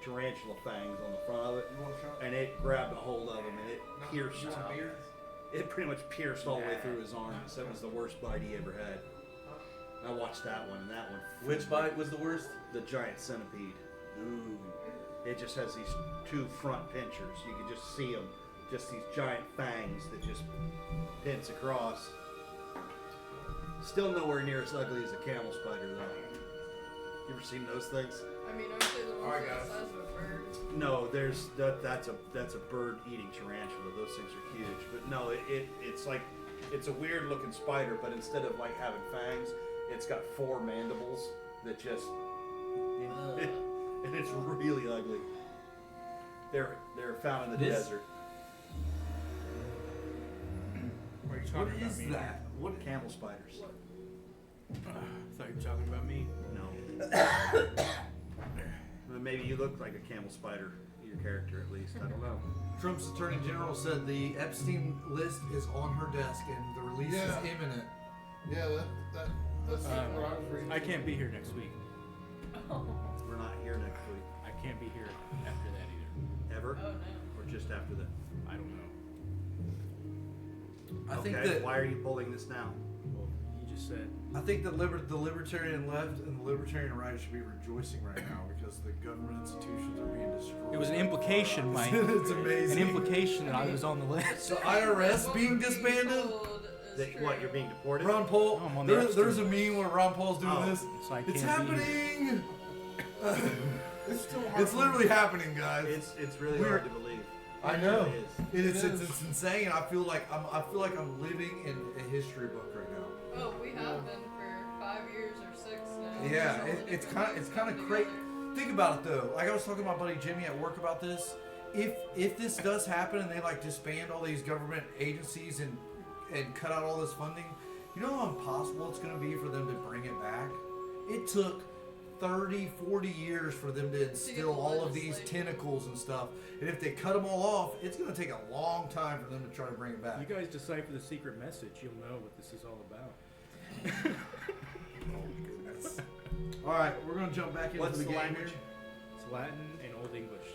tarantula fangs on the front of it, You want a shot? and it grabbed a hold of him and it pierced. You want a beer? It pretty much pierced all the way through his arm. He said it was the worst bite he ever had. I watched that one, and that one. Which bite was the worst? The giant centipede. Ooh. It just has these 2 front pinchers. You can just see them, just these giant fangs that just pinch across. Still nowhere near as ugly as a camel spider, though. You ever seen those things? I mean, aren't they the ones Alright, that guys. the size of a bird? No, that's a bird-eating tarantula. Those things are huge. But no, it's like it's a weird-looking spider, but instead of like having fangs, it's got 4 mandibles that just and it's really ugly. They're found in the This- desert. What are you What talking about is me? that? What? Camel spiders. I thought you were talking about me. No. But maybe you look like a camel spider. Your character, at least. I don't know. Trump's attorney general said the Epstein list is on her desk and the release Yeah. is imminent. Yeah, that's what I was reading. I can't be here next week. Oh, We're not here next week. I can't be here after that either. Ever? oh no. Or just after that? I don't know. I think Okay, that why are you pulling this now? Well, you just said. I think that the libertarian left and the libertarian right should be rejoicing right now because the government institutions are being destroyed. It was an implication, Mike. It's amazing. An implication that I was on the list. The IRS What being we're disbanded. told is That, true. what, you're being deported? Ron Paul, I'm on the there's a Epstein meme where Ron Paul's doing Oh. this. So I It's can't be here. happening. It's still hard. It's literally happening, guys. It's really We're- hard to believe. I It know. really is. It's insane. I feel like I'm living in a history book right now. Oh, we have been for 5 years or 6 now. Yeah, All the it's different kind of things crazy. together. Think about it though. Like I was talking to my buddy Jimmy at work about this. If this does happen and they like disband all these government agencies and cut out all this funding, you know how impossible it's going to be for them to bring it back? It took 30, 40 years for them to instill the all of these legislation. tentacles and stuff. And if they cut them all off, it's going to take a long time for them to try to bring it back. You guys decipher the secret message, you'll know what this is all about. All right, we're going to jump back into What's the the game language? here. It's Latin and Old English.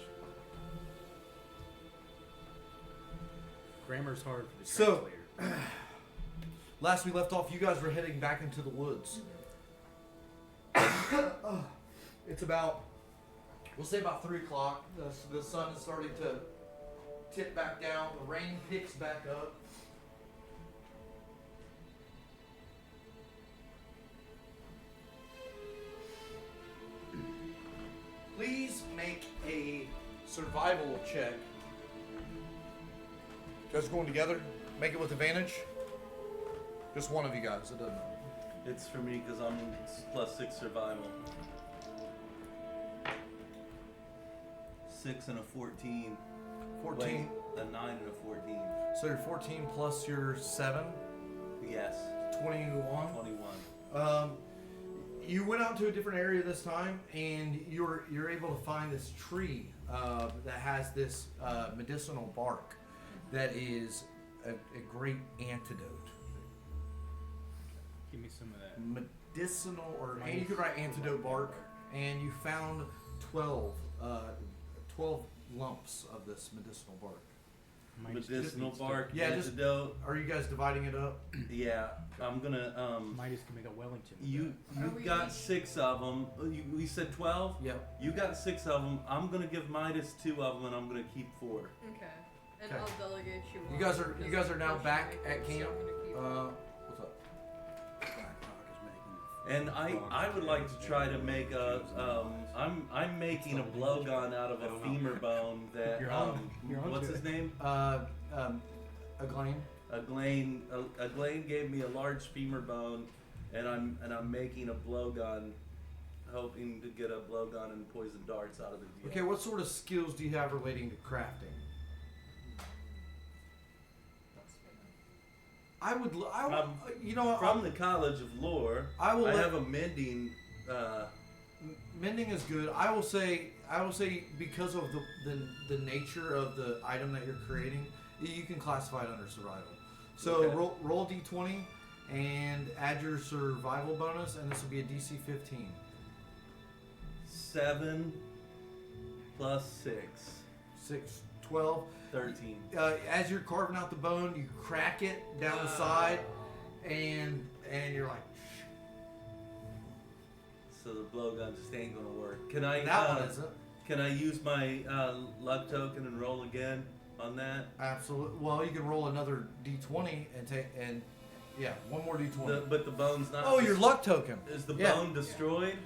Grammar's hard for the So- translator. Last we left off, you guys were heading back into the woods. It's about, we'll say about 3 o'clock. The sun is starting to tip back down. The rain picks back up. Please make a survival check. You guys going together? Make it with advantage. Just one of you guys. It doesn't matter. It's for me because I'm +6 survival. 6 and a 14. 14. Wait, a 9 and a 14. So you're 14 plus your 7, Yes. 21. 21. You went out to a different area this time, and you're able to find this tree that has this medicinal bark that is a great antidote. Give me some of that. Medicinal, and you could write antidote bark, and you found 12 lumps of this medicinal bark. Midas Medicinal can bark, Yeah, just- antidote. Are you guys dividing it up? Yeah, I'm gonna Midas can make a Wellington. with You Are we got each- 6 of them. We said 12. Yep. You got 6 of them. I'm gonna give Midas 2 of them, and I'm gonna keep 4. Okay. And Okay. I'll delegate you one. You guys are because now I'm back pushing at it, camp. so I'm gonna keep it. What's up? And I would like to try to make a I'm making a blowgun out of a femur bone that You're on what's to his it. name? Aglain. Aglain gave me a large femur bone, and I'm making a blowgun, hoping to get a blowgun and poison darts out of it. Okay, what sort of skills do you have relating to crafting? I would, you know, From the College of Lore, I will let- have a mending. mending is good. I will say because of the nature of the item that you're creating, you can classify it under survival. So Okay. roll d20 and add your survival bonus, and this will be a DC 15. 7 plus 6. 6, 12. 13. As you're carving out the bone, you crack it down the side, and you're like, So the blowgun just ain't gonna work. Can I? that one isn't. Can I use my luck token and roll again on that? Absolutely. Well, you can roll another d20 and Yeah, one more d20. But the bone's not. Oh, your luck token. Is the Yeah. bone destroyed?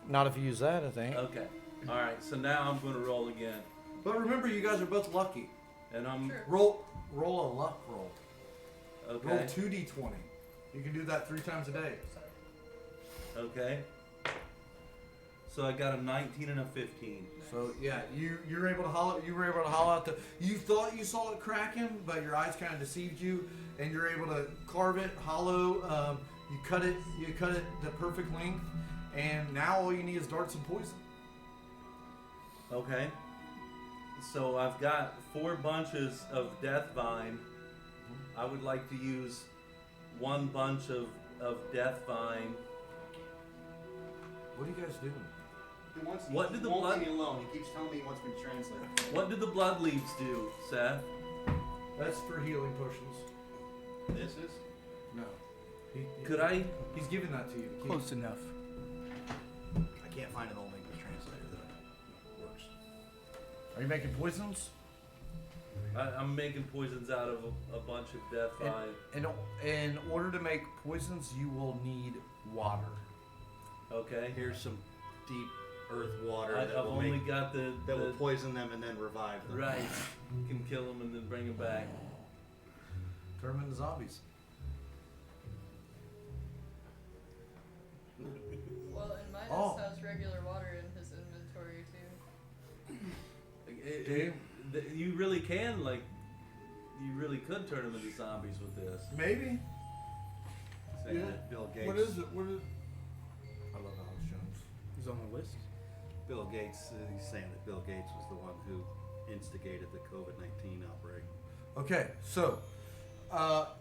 Not if you use that, I think. Okay. All right. So now I'm gonna roll again, But remember, you guys are both lucky. and I'm Sure. Roll a luck roll. okay. Roll 2d20. You can do that 3 times a day. Okay. So I got a 19 and a 15. So yeah, you were able to holler. You were able to holler out the. You thought you saw it cracking, but your eyes kind of deceived you, and you're able to carve it hollow. You cut it. You cut it the perfect length, and now all you need is darts and poison. Okay. So I've got 4 bunches of death vine. I would like to use 1 bunch of death vine. What are you guys doing? What did the won't blood- leave me alone? He keeps telling me he wants me to translate. What did the blood leaves do, Seth? That's for healing potions. This is. No. Could I? He's giving that to you. to keep. Close enough. I can't find an old English translator that works. Are you making poisons? I'm making poisons out of a bunch of death vine. In order to make poisons, you will need water. Okay. Here's some deep earth water I've that will only make, got the that will poison them and then revive them. right. Can kill them and then bring them back. Turn them into zombies. Well, and Midas Oh. has regular water in his inventory too. You really can, like, you really could turn them into zombies with this. Maybe. Saying Yeah. that Bill Gates. What is it? What is? I love Alex Jones. He's on the list. Bill Gates. He's saying that Bill Gates was the one who instigated the COVID-19 outbreak. Okay, so, are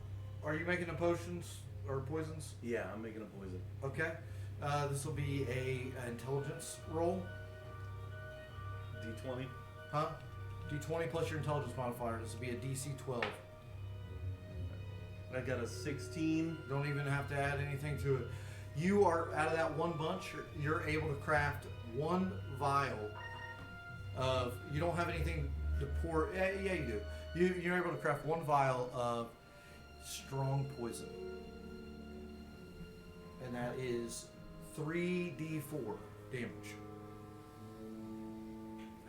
you making the potions or poisons? Yeah, I'm making a poison. Okay. This will be a intelligence roll. D20. Huh? D20 plus your intelligence modifier. This will be a DC 12. I got a 16. Don't even have to add anything to it. You are, out of that one bunch, you're able to craft 1 vial of, you don't have anything to pour, yeah you do. You're able to craft 1 vial of strong poison. And that is 3d4 damage.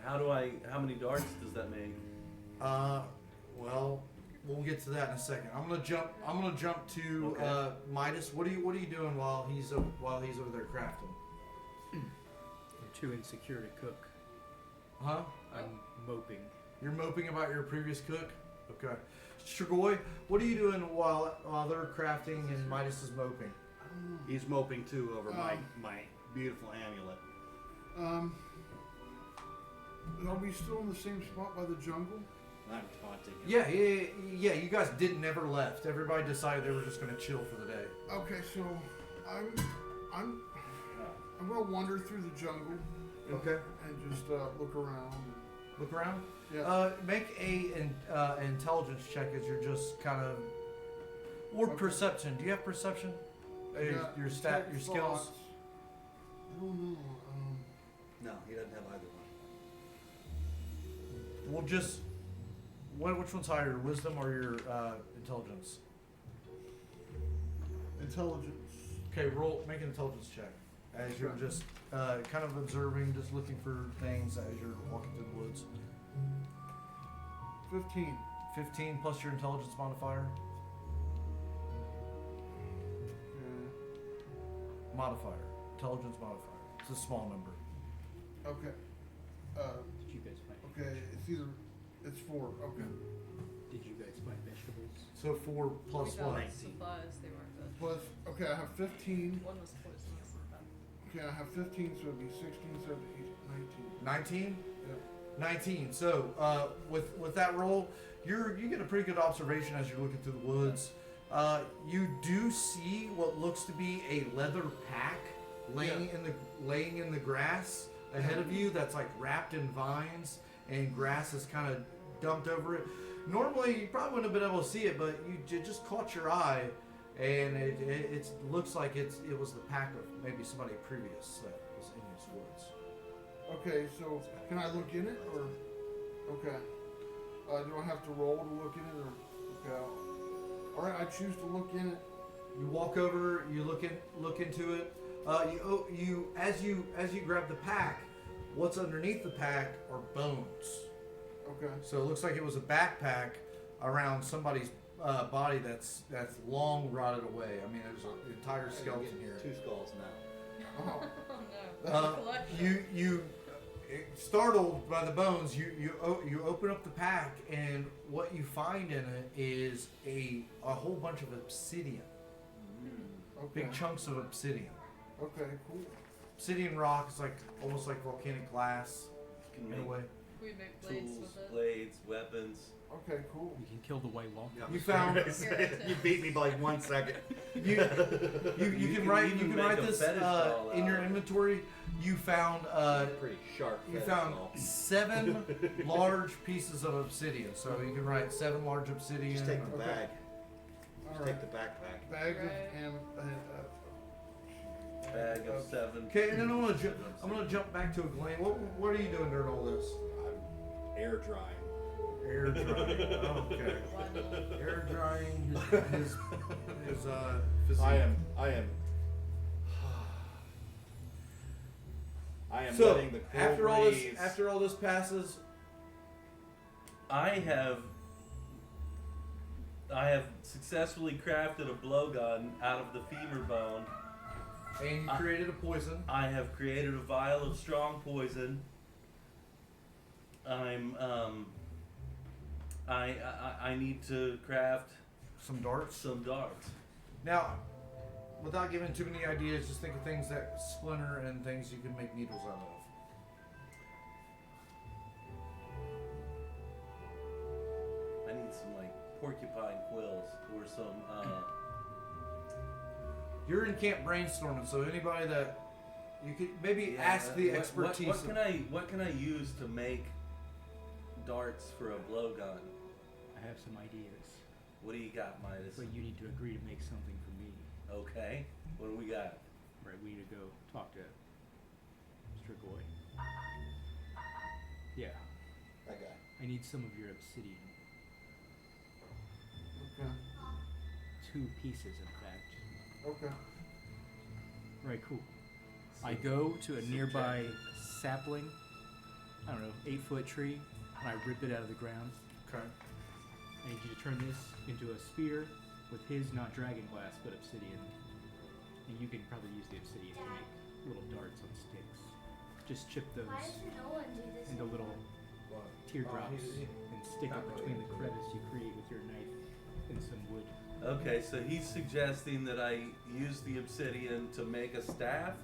How many darts does that make? Well, we'll get to that in a second. I'm gonna jump to Okay. Midas. What are you doing while he's over there crafting? I'm too insecure to cook. Huh? I'm moping. You're moping about your previous cook? Okay. Strigoi, what are you doing while they're crafting and Midas is moping? He's moping too over my Um, beautiful amulet. Are we still in the same spot by the jungle? I'm taunting him. Yeah. You guys never left. Everybody decided they were just gonna chill for the day. Okay, so I'm gonna wander through the jungle. And, Okay. And just look around. Look around. Yeah. Make an intelligence check as you're just kind of, or Okay. perception. Do you have perception? Yeah, Your detect skills. thoughts. I don't know. No, he doesn't have either one. We'll just. Which one's higher, your wisdom or your intelligence? Intelligence. Okay, make an intelligence check as you're Okay. just kind of observing, just looking for things as you're walking through the woods. 15. 15 plus your intelligence modifier. Modifier. Intelligence modifier. It's a small number. Okay. Did you guys find? Okay. It's 4. Okay. Did you guys find vegetables? So 4 plus We got what? 19. supplies, they weren't good. Plus, okay, I have 15. One was poisonous. Okay, I have 15, so it'd be 16, 17, 19. 19? Yep. 19. So with that roll, you get a pretty good observation as you're looking through the woods. You do see what looks to be a leather pack laying in the grass ahead of you. That's like wrapped in vines, and grass is kind of dumped over it. Normally, you probably wouldn't have been able to see it, but you just caught your eye, and it looks like it was the pack of maybe somebody previous that was in these woods. Okay, so can I look in it, or okay? Do I have to roll to look in it, or okay? All right, I choose to look in it. You walk over. You look into it. As you grab the pack, what's underneath the pack are bones. Okay. So it looks like it was a backpack around somebody's body that's long rotted away. I mean, there's an entire skeleton here. 2 skulls now. Oh. Oh no. That's a collection. You startled by the bones, you open up the pack, and what you find in it is a whole bunch of obsidian, Okay. big chunks of obsidian. Okay. Cool. Obsidian rock is like almost like volcanic glass Can in a make way. We make blades tools, with it. blades, weapons. Okay. Cool. You can kill the White Walker. You found You beat me by 1 second. you can write even make a this fetish doll in out your of it. inventory. You found Pretty sharp. you fetish found doll. 7 large pieces of obsidian. So you can write 7 large obsidian. Just take the Okay. bag. All Just right. take the backpack. Bag Right. Bag of 7. Okay, and then I'm gonna jump back to Glenn. What are you doing during all this? I'm air drying. Air drying. Okay. Air drying his physique. I am. I am So letting the cool after all this passes, I have successfully crafted a blowgun out of the femur bone. and you created a poison. I have created a vial of strong poison. I need to craft Some darts. some darts. Now, without giving too many ideas, just think of things that splinter and things you can make needles out of. I need some like porcupine quills or some. You're in camp brainstorming, so anybody that you could maybe ask the expertise. What can I use to make darts for a blowgun? I have some ideas, What do you got, Midas? but you need to agree to make something for me. Okay. What do we got? Right, we need to go talk to Mr. Goy. Yeah, That guy. I need some of your obsidian. Okay. 2 pieces, in fact. Okay. Right, cool. I go to a nearby sapling, I don't know, 8-foot tree, and I rip it out of the ground. Okay. I need you to turn this into a spear with his, not dragon glass, but obsidian. And you can probably use the obsidian to make little darts on sticks. Just chip those Why does no one do this? into little What? teardrops he- and stick it between the crevice you create with your knife and some wood. Okay, so he's suggesting that I use the obsidian to make a staff,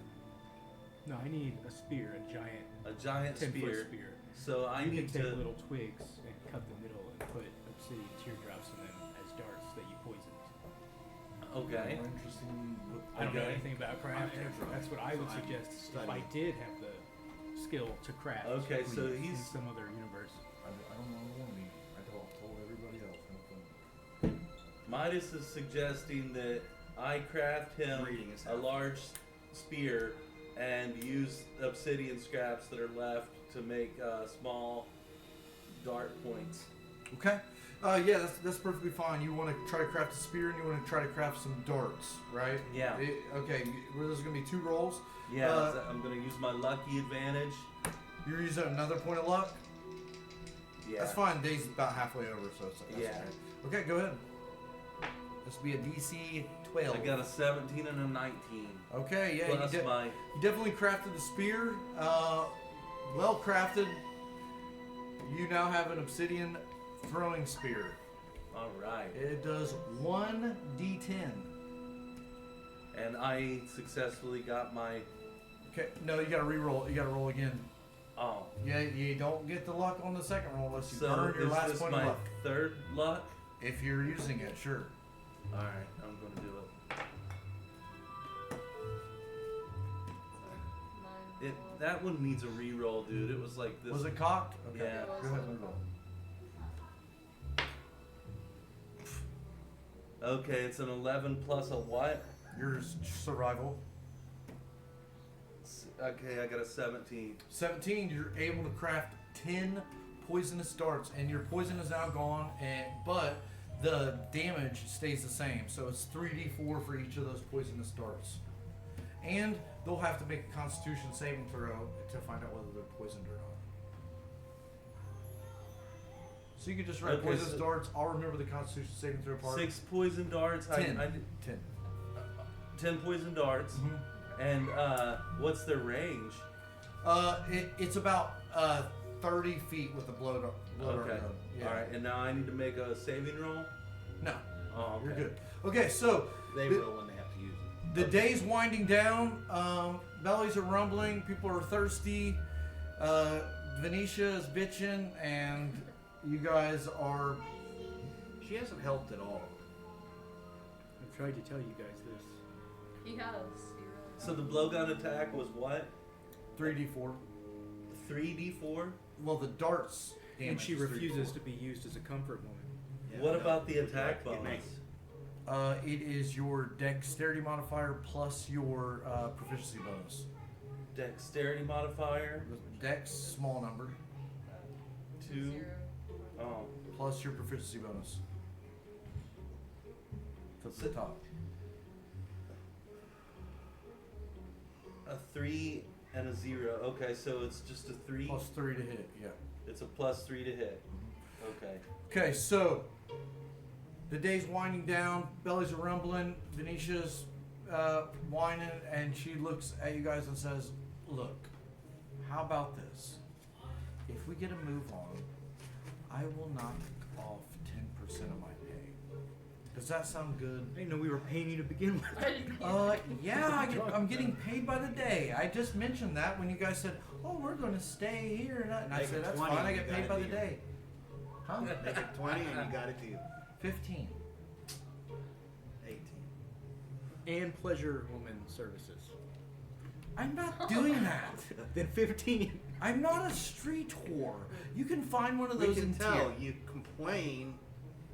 No, I need a spear, a giant 10-foot spear. spear. So I you need can take to. little twigs and cut the middle and put obsidian teardrops in them as darts that you poisoned. Okay. More interesting. I don't know Okay. anything about craft. That's what I would So I'm suggest if I studying. did have the skill to craft. Okay, so in he's- some other universe. I don't know me. I told everybody else. Midas is suggesting that I craft him Reading his a house. large spear and use obsidian scraps that are left to make small dart points. Okay. Yeah, that's perfectly fine. You want to try to craft a spear and you want to try to craft some darts, right? Yeah. Okay. There's going to be 2 rolls. Yeah, I'm gonna use my lucky advantage. You're using another point of luck. Yeah. That's fine. Day's about halfway over, so it's that's Yeah. okay. Okay, go ahead. This will be a DC 12. I got a 17 and a 19. Okay, yeah, Plus my. you definitely crafted the spear. Well crafted. You now have an obsidian throwing spear. All right. It does 1d10. And I successfully got my. Okay, no, you gotta re-roll. You gotta roll again. Oh. Yeah, you don't get the luck on the second roll unless you So burn your is last this point my of luck. third luck? If you're using it, sure. All right, I'm gonna do it. Mine. That one needs a re-roll, dude. It was like this. Was it cocked? Okay. Yeah. Go ahead and roll. Okay, it's an 11 plus a what? Yours survival. Okay, I got a 17. 17. You're able to craft 10 poisonous darts, and your poison is now gone. But the damage stays the same. So it's 3d4 for each of those poisonous darts. And they'll have to make a Constitution saving throw to find out whether they're poisoned or not. So you can just write Okay, poisonous so- darts. I'll remember the Constitution saving throw part. 6 poison darts. 10. 10. 10 poison darts. Mhm. And what's their range? It's about 30 feet with the blow dart. Okay. Yeah. All right. And now I need to make a saving roll. No, Oh, okay. you're good. Okay, so They The- will when they have to use it. the day's winding down. Bellies are rumbling. People are thirsty. Venetia is bitching, and you guys are. She hasn't helped at all. I've tried to tell you guys this. He has. So the blowgun attack was what? 3d4. 3d4. Well, the darts. And damage she is refuses 3d4. to be used as a comfort woman. Yeah, What no, about the we'd attack like to get bonus? made. It is your dexterity modifier plus your proficiency bonus. Dexterity modifier. Dex, small number, 2. 0. Oh. plus your proficiency bonus. To the top. A 3 and a 0. Okay, so it's just a 3. Plus 3 to hit, yeah. It's a +3 to hit. Okay. Okay, so the day's winding down. Bellies are rumbling. Venetia's whining, and she looks at you guys and says, "Look, how about this? If we get a move on, I will knock off 10% of my pay. Does that sound good?" I didn't know we were paying you to begin with. I didn't either. Yeah, I'm getting paid by the day. I just mentioned that when you guys said, "Oh, we're going to stay here," and I Make said, it "That's 20 fine. I and get you paid got by a the deal." day." Huh? Make it 20 and you got it to you. 15. 18. And pleasure woman services. I'm not doing that. Then 15. I'm not a street whore. You can find one of We those can in tell tier. you complain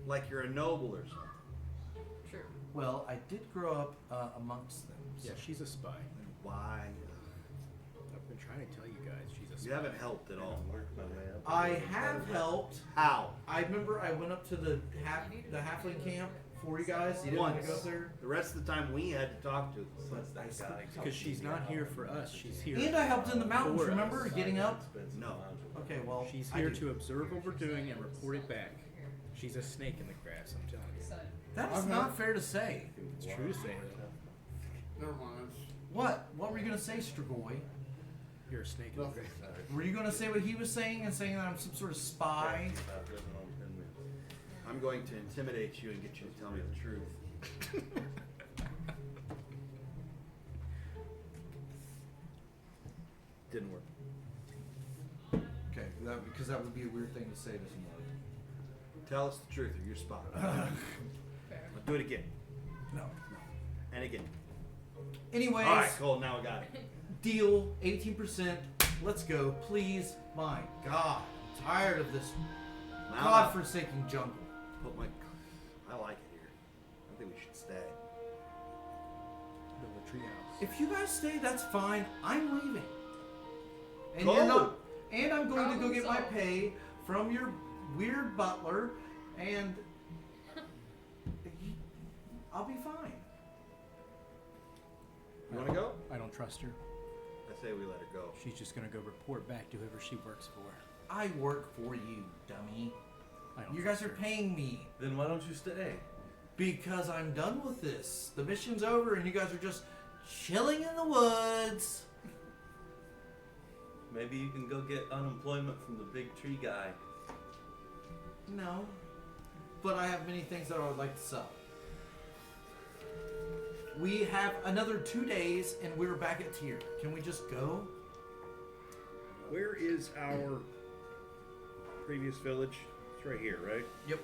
like you're a noble or something. True. Well, I did grow up amongst them. Yeah, she's a spy. And why? I've been trying to tell you guys she's a spy. You haven't helped at all. Work my way up. I have helped. How? I remember I went up to the halfling camp for you guys. You didn't want Once. to go up there. The rest of the time we had to talk to. What's that guy? Because she's not here for us. She's here. And I helped in the mountains. For Remember us. getting up? No. Okay, well, She's I here do. to observe what we're doing and report it back. She's a snake in the grass, I'm telling you. That is I've not had- fair to say. It's true to say that. Never mind. What? What were you gonna say, Strigoi? You're a snake in the Nothing. grass. Were you gonna say what he was saying and saying that I'm some sort of spy? I'm going to intimidate you and get you to tell me the truth. Didn't work. Okay, because that would be a weird thing to say to somebody. Tell us the truth or you're spot. Fair. Do it again. No. And again. Anyways, All right, cool. Now I got it. deal 18%. Let's go, please. My God, I'm tired of this Now godforsaken jungle. put my. I like it here. I think we should stay. Build a treehouse. If you guys stay, that's fine. I'm leaving. And Go. you're not. And I'm going to go Problem get my solved. pay from your weird butler, and I'll be fine. You want to go? I don't trust her. I say we let her go. She's just gonna go report back to whoever she works for. I work for you, dummy. I don't You guys trust are her. paying me Then why don't you stay? because I'm done with this. The mission's over, and you guys are just chilling in the woods. Maybe you can go get unemployment from the big tree guy. No, but I have many things that I would like to sell. We have another 2 days, and we're back at tier. Can we just go? Where is our previous village? It's right here, right? Yep.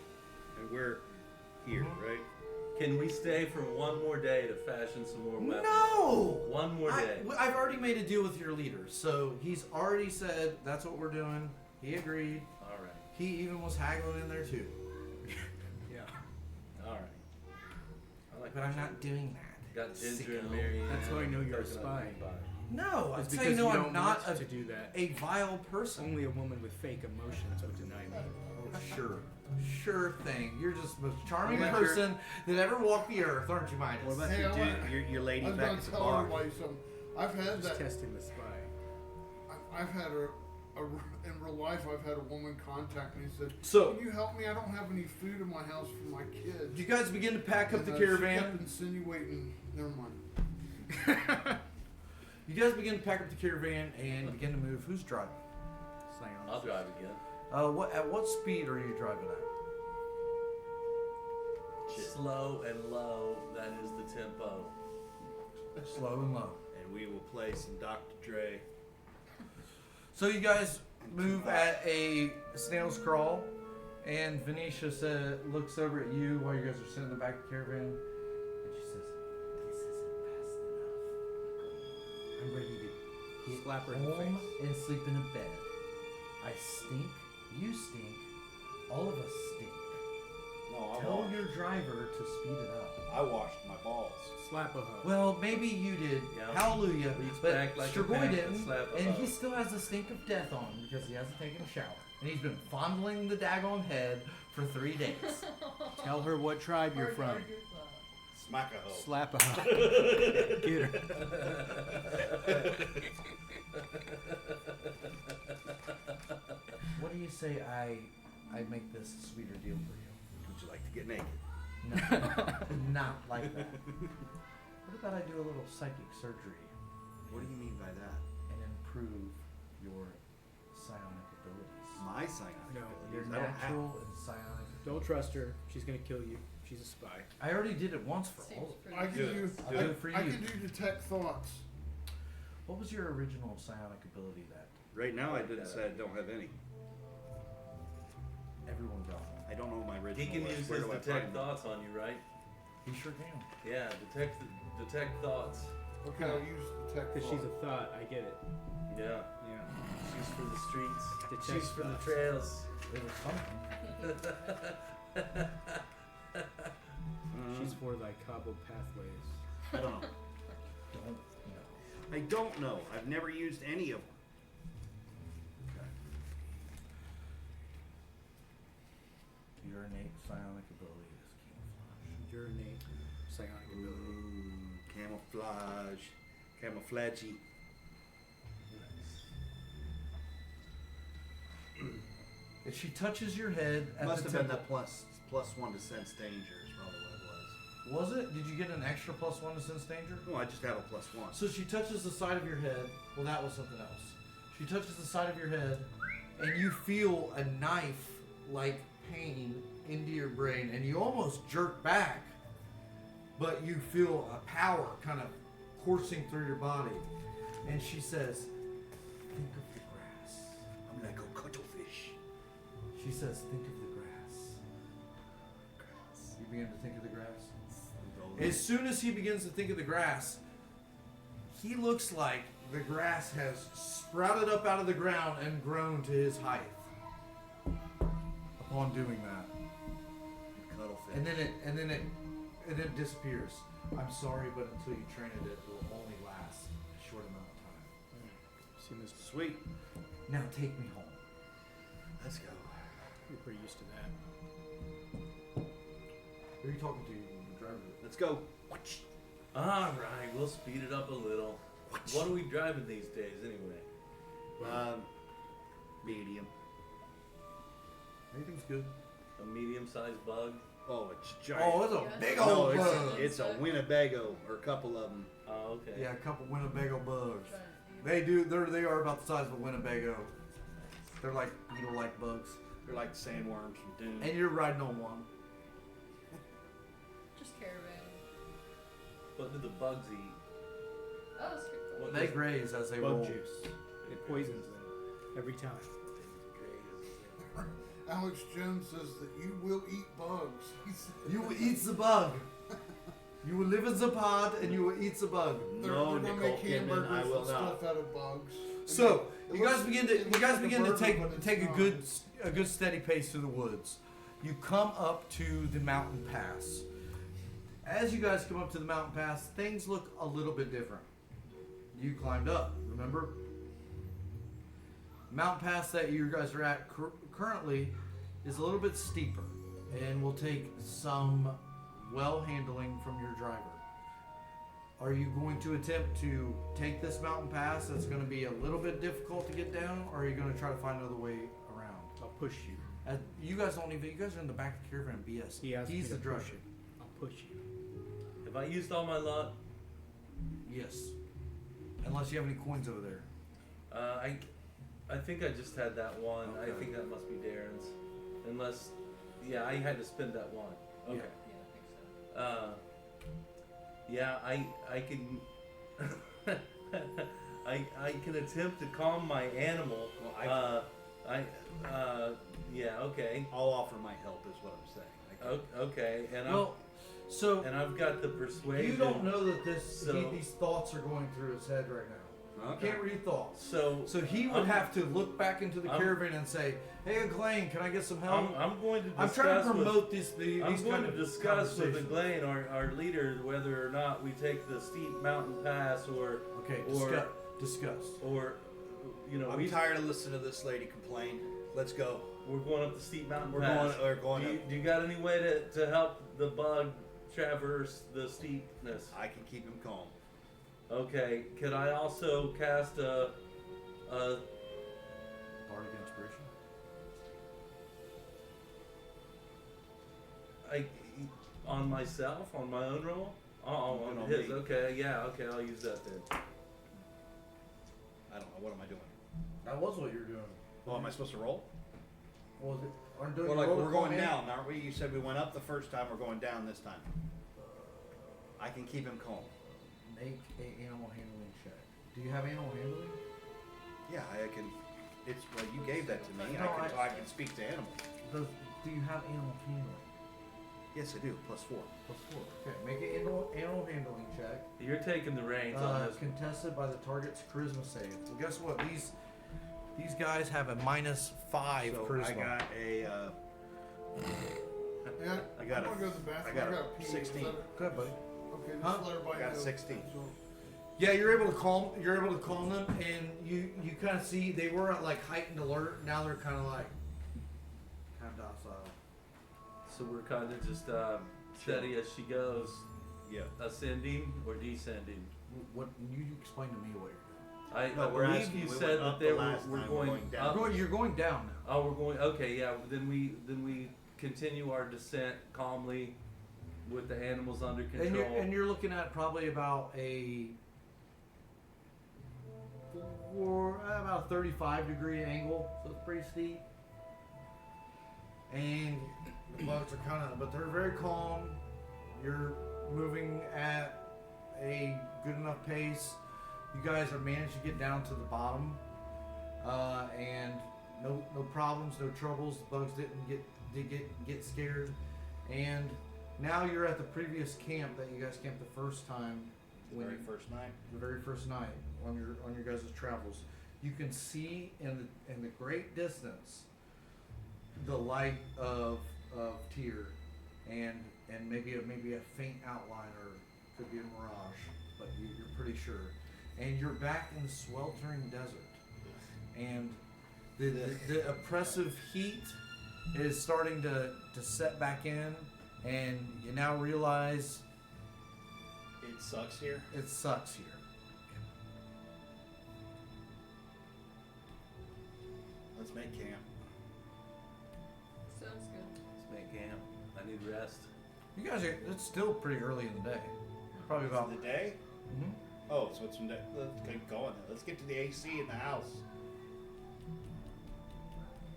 And we're here, right? Can we stay for one more day to fashion some more weapons? No! One more day. I've already made a deal with your leader, so he's already said that's what we're doing. He agreed. All right. He even was haggling in there too. Yeah. All right. I like But I'm not doing that. Got Ginger Sicko. and Mary. That's how I know you're a coconut spy. cream pie. No, I'd It's say because no. you I'm don't not want to do that. a vile person. Only a woman with fake emotions would deny me. Sure thing. You're just the most charming What about your- person that ever walked the earth, aren't you, Midas? What about Hey, your I dude, wanna- your lady I was back gonna at the tell bar? everybody something. I've had Just that. testing the spy. I've had in real life. I've had a woman contact me and said, So- "Can you help me? I don't have any food in my house for my kids." You guys begin to pack up And, the She kept caravan. insinuating. Never mind. You guys begin to pack up the caravan and begin to move. Who's driving? I'll drive again. At what speed are you driving at? Slow and low, that is the tempo. Slow and low. And we will play some Dr. Dre. So you guys move at a snail's crawl, and Venetia looks over at you while you guys are sitting in the back of the caravan, and she says, "This isn't fast enough. I'm ready to get Slap her in the home face. and sleep in a bed. I stink. You stink. All of us stink. No, Tell your driver to speed it up." I washed my balls. Slap a hoe. Well, maybe you did. Yeah. Hallelujah. Reach But back like a Strigoi pack and didn't, slap a and he hoe. still has the stink of death on him because he hasn't taken a shower. And he's been fondling the daggone head for 3 days. Tell her what tribe you're from. Smack a hoe. Slap a hoe. Get her. What do you say I make this a sweeter deal for you? Would you like to get naked? No, not like that. What about I do a little psychic surgery What do you mean by that? and improve your psionic abilities? My psionic No, Your abilities. I don't have. natural and psionic. Don't trust her. She's gonna kill you. She's a spy. I already did it once for Seems all. pretty I can Do it. do. I'll do it for I you. can do detect thoughts. What was your original psionic ability that Right now, I didn't say I don't have any. everyone got? I don't know my original. He can list. use Where his do I detect find them? thoughts on you, right? He sure can. Yeah, detect thoughts. Okay, I'll use detect Because thought. she's a thought. I get it. Yeah, Yeah. she's for the streets. Detect She's for the thoughts. trails. There was something. She's for thy cobbled pathways. I don't know. Don't know. I don't know. I've never used any of them. Okay. Your innate psionic ability is camouflage. Your innate psionic ability. Ooh, camouflage, camouflagey. If she touches your head at Must the have been temple, the +1 to sense danger is probably what it was. was it? Did you get an extra +1 to sense danger? No, I just have a +1. So she touches the side of your head. Well, that was something else. She touches the side of your head, and you feel a knife-like pain into your brain, and you almost jerk back, but you feel a power kind of coursing through your body. And she says, "Think of the grass." I'm like a cuttlefish. She says, "Think of the grass." You begin to think of the grass. As soon as he begins to think of the grass, he looks like the grass has sprouted up out of the ground and grown to his height. Upon doing that, Cuttlefish. and then it disappears. I'm sorry, but until you train it, it will only last a short amount of time. See, Miss, Sweet. Now take me home. Let's go. you're pretty used to that. Who are you talking to? The driver. Let's go. Alright, we'll speed it up a little. What are we driving these days anyway? Medium. Anything's good. A medium-sized bug? Oh, it's giant. Oh, it's a Yeah. big no, old it's bug. it's a Winnebago or a couple of them. Oh, okay. Yeah, a couple Winnebago bugs. They are about the size of a Winnebago. They're like beetle-like bugs. They're like sandworms from Dune. And you're riding on one. Just caravan. What do the bugs eat? Oh, that's pretty cool. What They does- graze as they Bug roll. juice. It poisons them every time. Alex Jones says that you will eat bugs. He said- You will eat the bug. You will live in the pod and you will eat the bug. They're No, gonna Nicole make Kidman, hamburgers I will and not. stuff out of bugs. So It you guys looks- begin it to looks like a burger, but it's take a not. good steady pace through the woods. You come up to the mountain pass. As you guys come up to the mountain pass, things look a little bit different. you climbed up. Remember? Mountain pass that you guys are at currently is a little bit steeper and will take some well handling from your driver. Are you going to attempt to take this mountain pass that's going to be a little bit difficult to get down, or are you going to try to find another way around? I'll push you. You guys don't even. You guys are in the back of the caravan. BS. He asked He's me the to driver. push you. I'll push you. Have I used all my luck? Yes. Unless you have any coins over there. I think I just had that one. I Okay. think that must be Darren's. Unless, yeah, I had to spend that one. Okay. Yeah. Yeah, I think so. I can. I can attempt to calm my animal. Well, yeah, okay. I'll offer my help, is what I'm saying. Okay, and Well, so I've got the persuasion. you don't know that these So- thoughts are going through his head right now. Okay. You can't read thoughts. So he would I'm- have to look back into the I'm- caravan and say, "Hey, Glenn, can I get some help?" I'm going to I'm discuss trying to with- promote these I'm these going kind to of discuss with conversations. Eglaine, our leader, whether or not we take the steep mountain pass or Okay, or discuss. I'm tired of listening to this lady complain. Let's go. we're going up the steep mountain We're pass. going Do you got any way to help the bug traverse the steepness? I can keep him calm. Okay, could I also cast a Bardic inspiration. on myself, on my own roll? Oh, Good on on his. me. Okay, yeah, okay, I'll use that then. I don't know. What am I doing? That was what you were doing. Oh, am I supposed to roll? Was it? Aren't doing Well, your like roll we're to call going in? down, aren't we? You said we went up the first time. We're going down this time. I can keep him calm. Make a animal handling check. Do you have animal handling? Yeah, I can. It's well, you gave that to me. No, I can speak to animals. Do you have animal handling? Yes, I do. +4. +4. Okay, make an animal handling check. You're taking the reins on this. Contested by the target's charisma save. Well, guess what? These guys have a -5 So charisma. I got a. Yeah, I got I'm a- gonna go to the bathroom. I got a gotta pee. Is 16. that- Good, buddy. Okay, just Huh? let everybody I got know. 16. So, Yeah, you're able to calm. You're able to calm them, and you kind of see they were at like heightened alert. Now they're kind of like docile. So we're kind of just steady as she goes, Yeah. ascending or descending. What you explain to me what you're I No, we're believe asking, you we said went that up they the were last we're time, we're going, going down. up. doing. You're going down now. Oh, we're going. Okay, yeah. Then we continue our descent calmly, with the animals under control. And you're looking at probably about about a 35-degree angle, so it's pretty steep. And the bugs are but they're very calm. You're moving at a good enough pace. You guys are managed to get down to the bottom, and no problems, no troubles. The bugs didn't get scared, and now you're at the previous camp that you guys camped the first time. The very first night. The very first night on your guys' travels, you can see in the great distance the light of Tyr, and maybe a faint outline, or could be a mirage, but you're pretty sure. And you're back in the sweltering desert, and the oppressive heat is starting to set back in, and you now realize It sucks here. it sucks here. Let's make camp. Sounds good. Let's make camp. I need rest. You guys are, it's still pretty early in the day. Probably Is about. it the day? Mhm. Oh, so it's from the. Let's get going. Let's get to the AC in the house.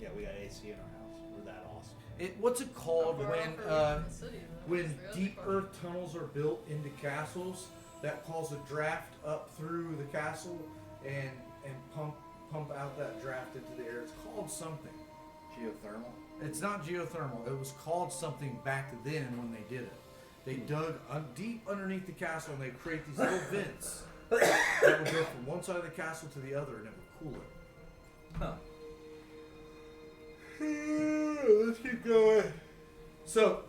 Yeah, we got AC in our house. We're that awesome. What's it called How far when off are we from the city, though? when That's the other deep part. earth tunnels are built into castles that cause a draft up through the castle and pump out that draft into the air? It's called something. Geothermal. It's not geothermal. It was called something back then when they did it. They dug deep underneath the castle and they create these little vents that would go from one side of the castle to the other, and it would cool it. Huh. Let's keep going. So,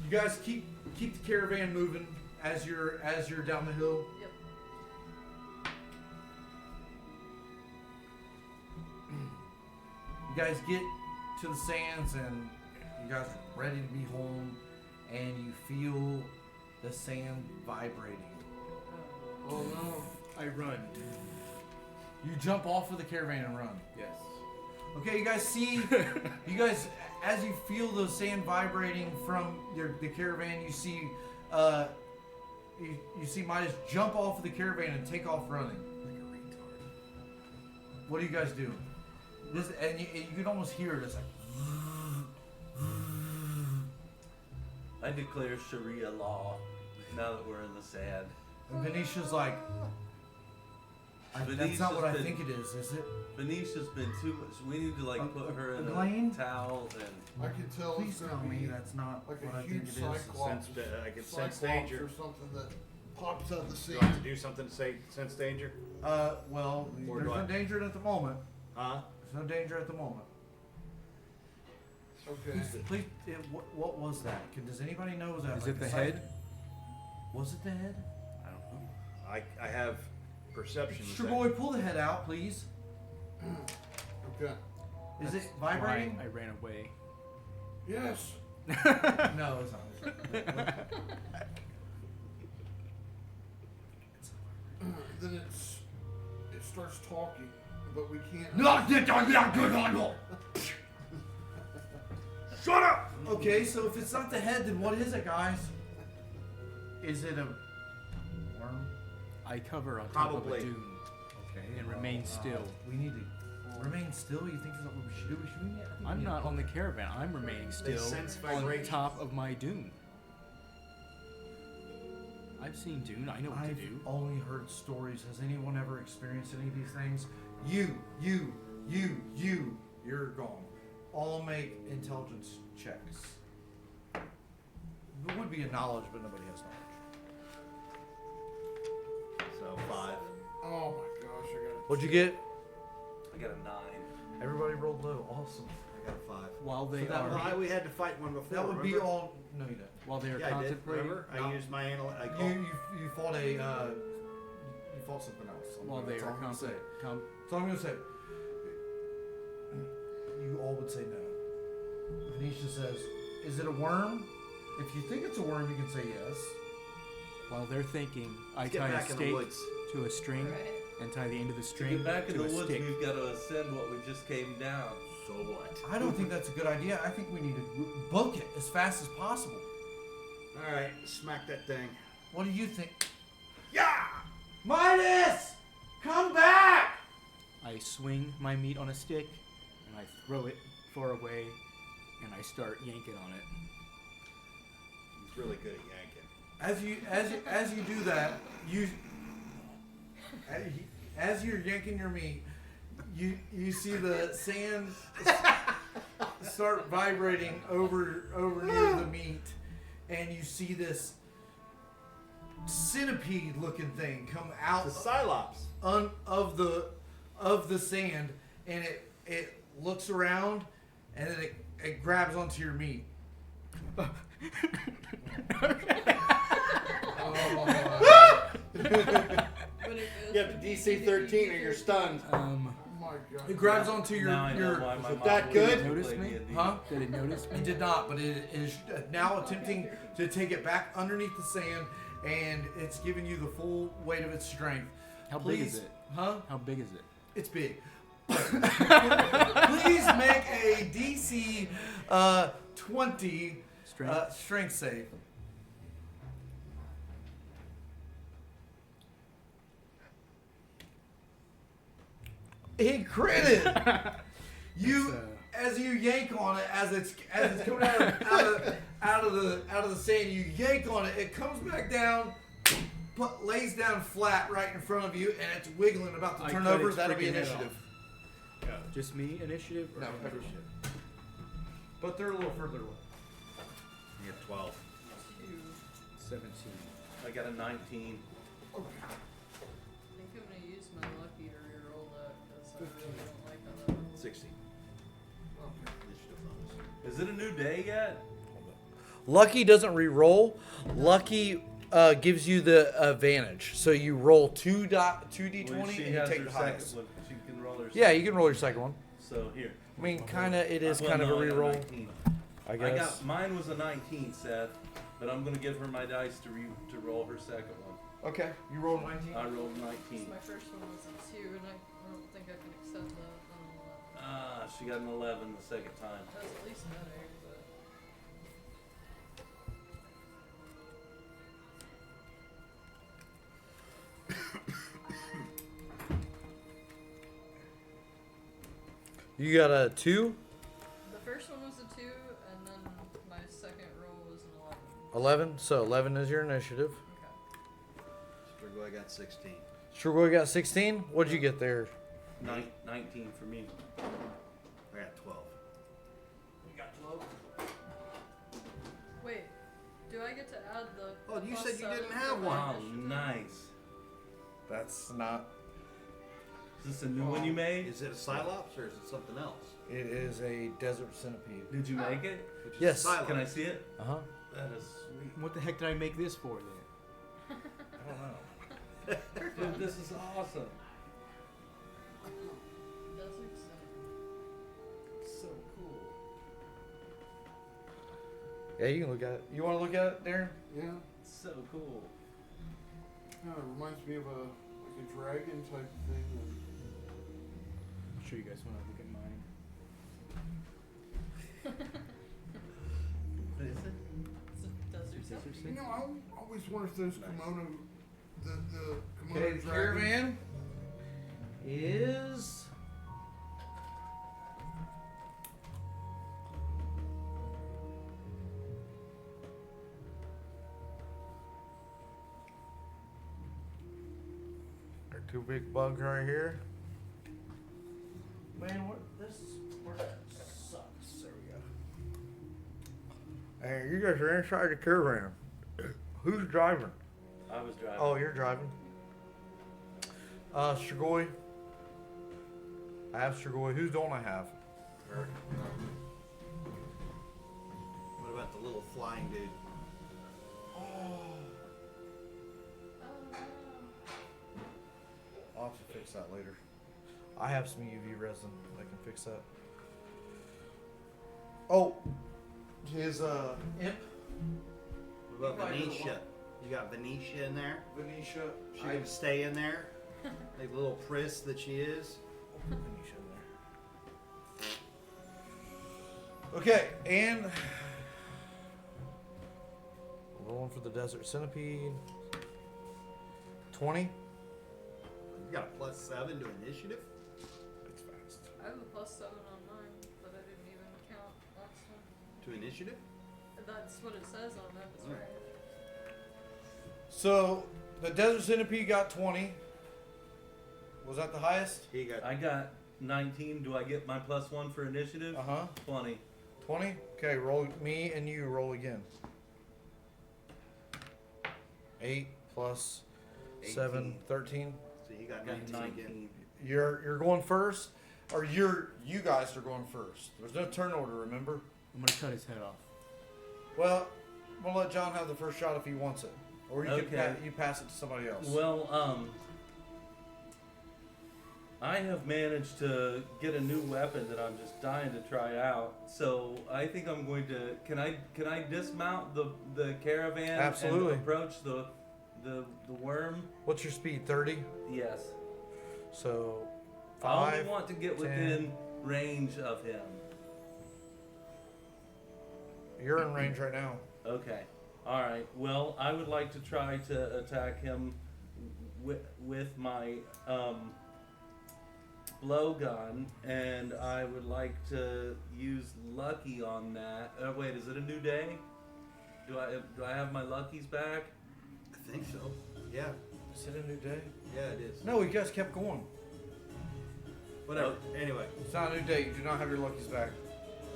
you guys keep the caravan moving as you're down the hill. Yep. You guys get to the sands and you guys are ready to be home, and you feel the sand vibrating. Oh no. I run. You jump off of the caravan and run. Yes. Okay, you guys see, as you feel the sand vibrating from the caravan, you see, you see Midas jump off of the caravan and take off running. Like a retard. What do you guys do? This, and you can almost hear it. It's like. I declare Sharia law now that we're in the sand. And Venetia's like, that's not what I think it is it? Venetia's been too much. We need to like put her in Elaine? a towel and. I can tell Please it's gonna tell me be that's not like what a I think huge it is. cyclops. I can sense Cyclops danger. or something that pops out of the sea. Do I have to do something to sense danger? Well, Or there's do I- no danger at the moment. Huh? There's no danger at the moment. Okay. Please, what was that? Does anybody know? Was that Is like it the a head? sight? Was it the head? I don't know. I have perception. Mr. Boy, pull the head out, please. Okay. Is it Why vibrating? I ran away. Yes. No, it's not. Then it starts talking, but we can't. Shut up! Okay, so if it's not the head, then what is it, guys? Is it a worm? I cover on top of Probably. a dune Okay. and remain still. We need to remain still. You think that's what we should do? I think I'm we not on the caravan. I'm remaining They still sense on vibration. top of my dune. I've seen dune. I know what to I've do. only heard stories. Has anyone ever experienced any of these things? You're gone. All make intelligence checks. It would be a knowledge, but nobody has knowledge. So 5. Oh my gosh, I gotta. What'd you get? I got a 9. Everybody rolled low. Awesome. I got a 5. While they that are, would Well, we had to fight one before. That would be remember? all. No, you didn't. while they are Yeah, I did. contemplating, Remember? No. I used my You fought a. You fought something else. while they That's are all I'm gonna say. com- That's all I'm gonna say. You all would say no. Venetia says, "Is it a worm? If you think it's a worm, you can say yes." while they're thinking, I Get tie a back in the stake woods. to a string Right. and tie the end of the To string get back in to the a woods, stick. we've got to ascend what we just came down. So what? I don't think that's a good idea. I think we need to book it as fast as possible. Alright, smack that thing. What do you think? Yeah! Midas, come back! I swing my meat on a stick and I throw it far away and I start yanking on it. He's really good at yanking. As you do that, as you're yanking your meat, you see the sand start vibrating over near the meat, and you see this centipede-looking thing come out The Cylops. of the sand, and it looks around, and then it grabs onto your meat. But it goes You have to DC 13 or you're stunned. Oh my god. It grabs onto your Now I know your. why my is mom that wouldn't good? play Notice me? D&D. Huh? Did it notice me? It did not, but it is now attempting to take it back underneath the sand, and it's giving you the full weight of its strength. How big Please, is it? Huh? How big is it? It's big. Please make a DC 20 Strength? strength save. It critted. You, as you yank on it, as it's coming out of the sand, you yank on it. It comes back down, lays down flat right in front of you, and it's wiggling about to I turn cut over. its That'll be freaking head initiative. Just me initiative? Or No, everybody? initiative. But they're a little further away. You get 12. 17. I got a 19. I think I'm gonna use my lucky to reroll that because I really don't like how that. 16. Initiative bonus. Is it a new day yet? Lucky doesn't re-roll. Lucky gives you the advantage. So you roll 2d20 When and she you has take her the second highest. one, she can roll roll her? Yeah, you can roll your second one. So here. I mean, kind of. It is Well, kind of no, a I got reroll, 19. I I guess. got mine was a 19, Seth, but I'm gonna give her my dice to roll her second one. Okay, you rolled 19. I rolled 19. So my first one was a 2, and I don't think I can accept that. She got an 11 the second time. That's at least better, but. You got a 2, The first one was a 2, and then my second roll was an 11. So 11 is your initiative. 11. Strigoi got 16. Strigoi got 16. What'd you get there? 19 for me. I got 12. You got 12. Wait, do I get to add the. Oh, you plus said you 7 didn't for have my one. Wow, initiative? nice. That's not. Is this a new one you made? Is it a Cylops or is it something else? It is a desert centipede. Did you make it? Which is Yes. a Cylops. Can I see it? Uh huh. That is sweet. What the heck did I make this for then? I don't know. Dude, this is awesome. Desert Center. So cool. Yeah, you can look at it. You want to look at it, Darren? Yeah. So cool. Yeah, it reminds me of a dragon type thing. I'm sure you guys want to look at mine. What is it? It's a desert center. You know, I always wonder if those kimono, the kimono Okay, the dragon. caravan is. There are two big bugs right here. Man, what this where that sucks. There we go. And you guys are inside the caravan. Who's driving? I was driving. Oh, you're driving. Strigoi. I have Strigoi. Who don't I have? Or, what about the little flying dude? I'll have to fix that later. I have some UV resin that can fix that. Oh, his imp. What about Probably the Venetia? You got Venetia in there? Venetia. She can stay in there? Like the little priss that she is? Venetia in there. Okay, and rolling for the desert centipede. 20. You got a +7 to initiative? It's fast. I have a +7 on mine, but I didn't even count last one. To initiative? That's what it says on that, that's right. So the desert centipede got 20. Was that the highest? He got I got 19. Do I get my +1 for initiative? Uh huh. 20. 20. Okay, roll me and you roll again. 8 plus 7, 18. 13. so he got I got 19 again. 19. You're going first, or you guys are going first. There's no turn order, remember? I'm gonna cut his head off. Well, we'll let John have the first shot if he wants it, or you Okay. can you pass it to somebody else. Well, I have managed to get a new weapon that I'm just dying to try out. So I think I'm going to. Can I dismount the caravan? Absolutely. And approach the worm. What's your speed? 30. Yes. So I 5. only want to get 10. within range of him. You're in range right now. Okay. All right. Well, I would like to try to attack him with my blowgun, and I would like to use lucky on that. Wait, is it a new day? Do I have my luckies back? I think so. Yeah. Is it a new day? Yeah, it is. No, you guys kept going. Whatever. Anyway. It's not a new day. You do not have your luckies back.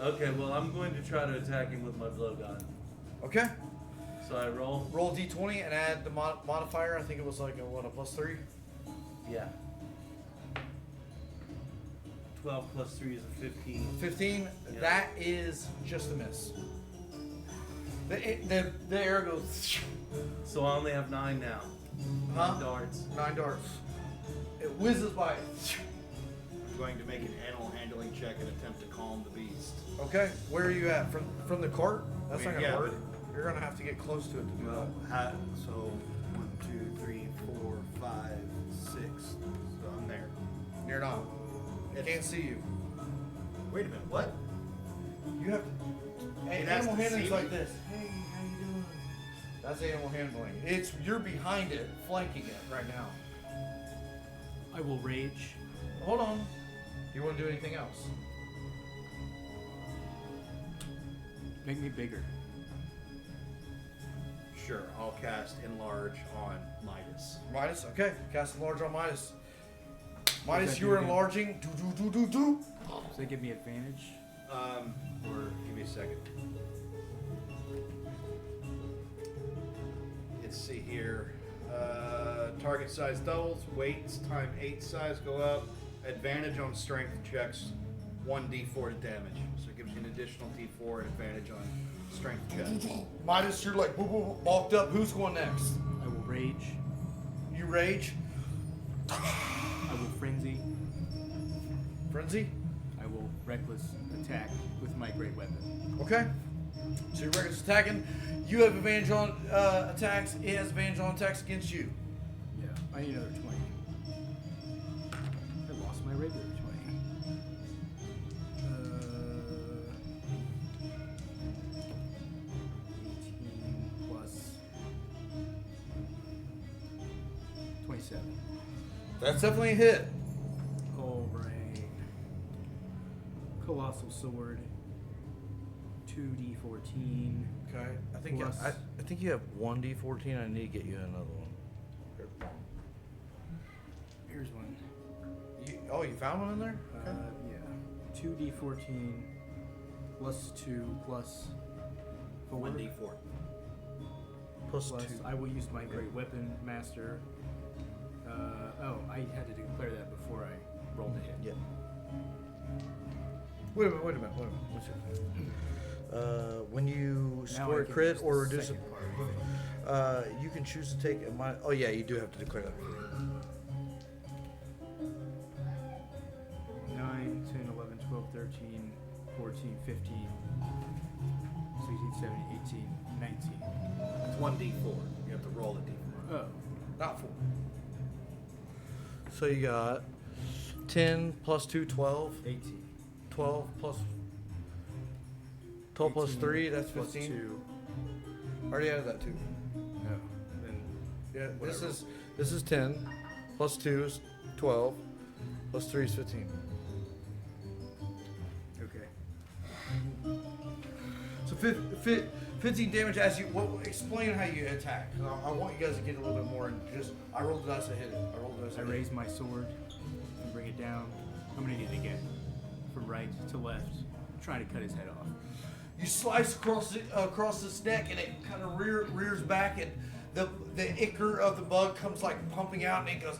Okay. Well, I'm going to try to attack him with my blowgun. Okay. So I roll. Roll d20 and add the modifier. I think it was like a +3. Yeah. 12 plus 3 is a 15. 15. Yeah. That is just a miss. The arrow goes. So I only have 9 now. Huh? 9 darts. 9 darts. It whizzes by. going to make an animal handling check and attempt to calm the beast. Okay, where are you at? From the cart? That's not gonna Yeah, work. You're gonna have to get close to it to do Well, that. so 1, 2, 3, 4, 5, 6. So I'm there. You're not. It can't see you. Wait a minute. What? You have to. It has Animal to handling's see like me? this. Hey, how you doing? That's animal handling. You're behind it, flanking it right now. I will rage. Hold on. Do you want to do anything else? Make me bigger. Sure. I'll cast enlarge on Midas. Midas, okay. Cast enlarge on Midas. Midas, that you do are again? enlarging. Do. Does that give me advantage? Or give me a second. Let's see here. Target size doubles. Weights time 8 size go up. Advantage on strength checks. 1d4 to damage. So it gives you an additional d4 and advantage on strength checks. Midas, you're like bulked up. Who's going next? I will rage. You rage. I will frenzy. Frenzy. I will reckless attack with my great weapon. Okay. So you're reckless attacking. You have advantage on attacks. It has advantage on attacks against you. Yeah, I need another 20. I lost my regular 20. 18 plus 27. That's definitely a hit. All right. Colossal sword. 2d14. Okay. I think Plus- I think you have 1d14. I need to get you another one. Here's one. You found one in there? Okay. Yeah. 2d14 plus 2 plus 4. 1d4. Plus Plus, 2. I will use my great weapon master. I had to declare that before I rolled a hit. Yeah. Wait a minute. What's it? When you Now score I a can crit use or the reduce second part of it. you can choose to take a minus. Oh yeah, you do have to declare that. 9, 10, 11, 12, 13, 14, 15, 16, 17, 18, 19. It's 1d4. You have to roll a d4. Oh, Not 4. So you got 10 plus 2, 12. 18. 12 plus 12 plus 18 3, that's plus 15. 2. Already added that too. No. Then Yeah, Whatever. this is 10 plus 2 is 12 plus 3 is 15. okay. So 15 damage as you. Explain how you attack. I want you guys to get a little bit more. And I rolled the dice, I hit it. I raise my sword and bring it down. I'm gonna hit it again, from right to left, trying to cut his head off. You slice across his neck, and it kind of rears back, and the ichor of the bug comes like pumping out, and it goes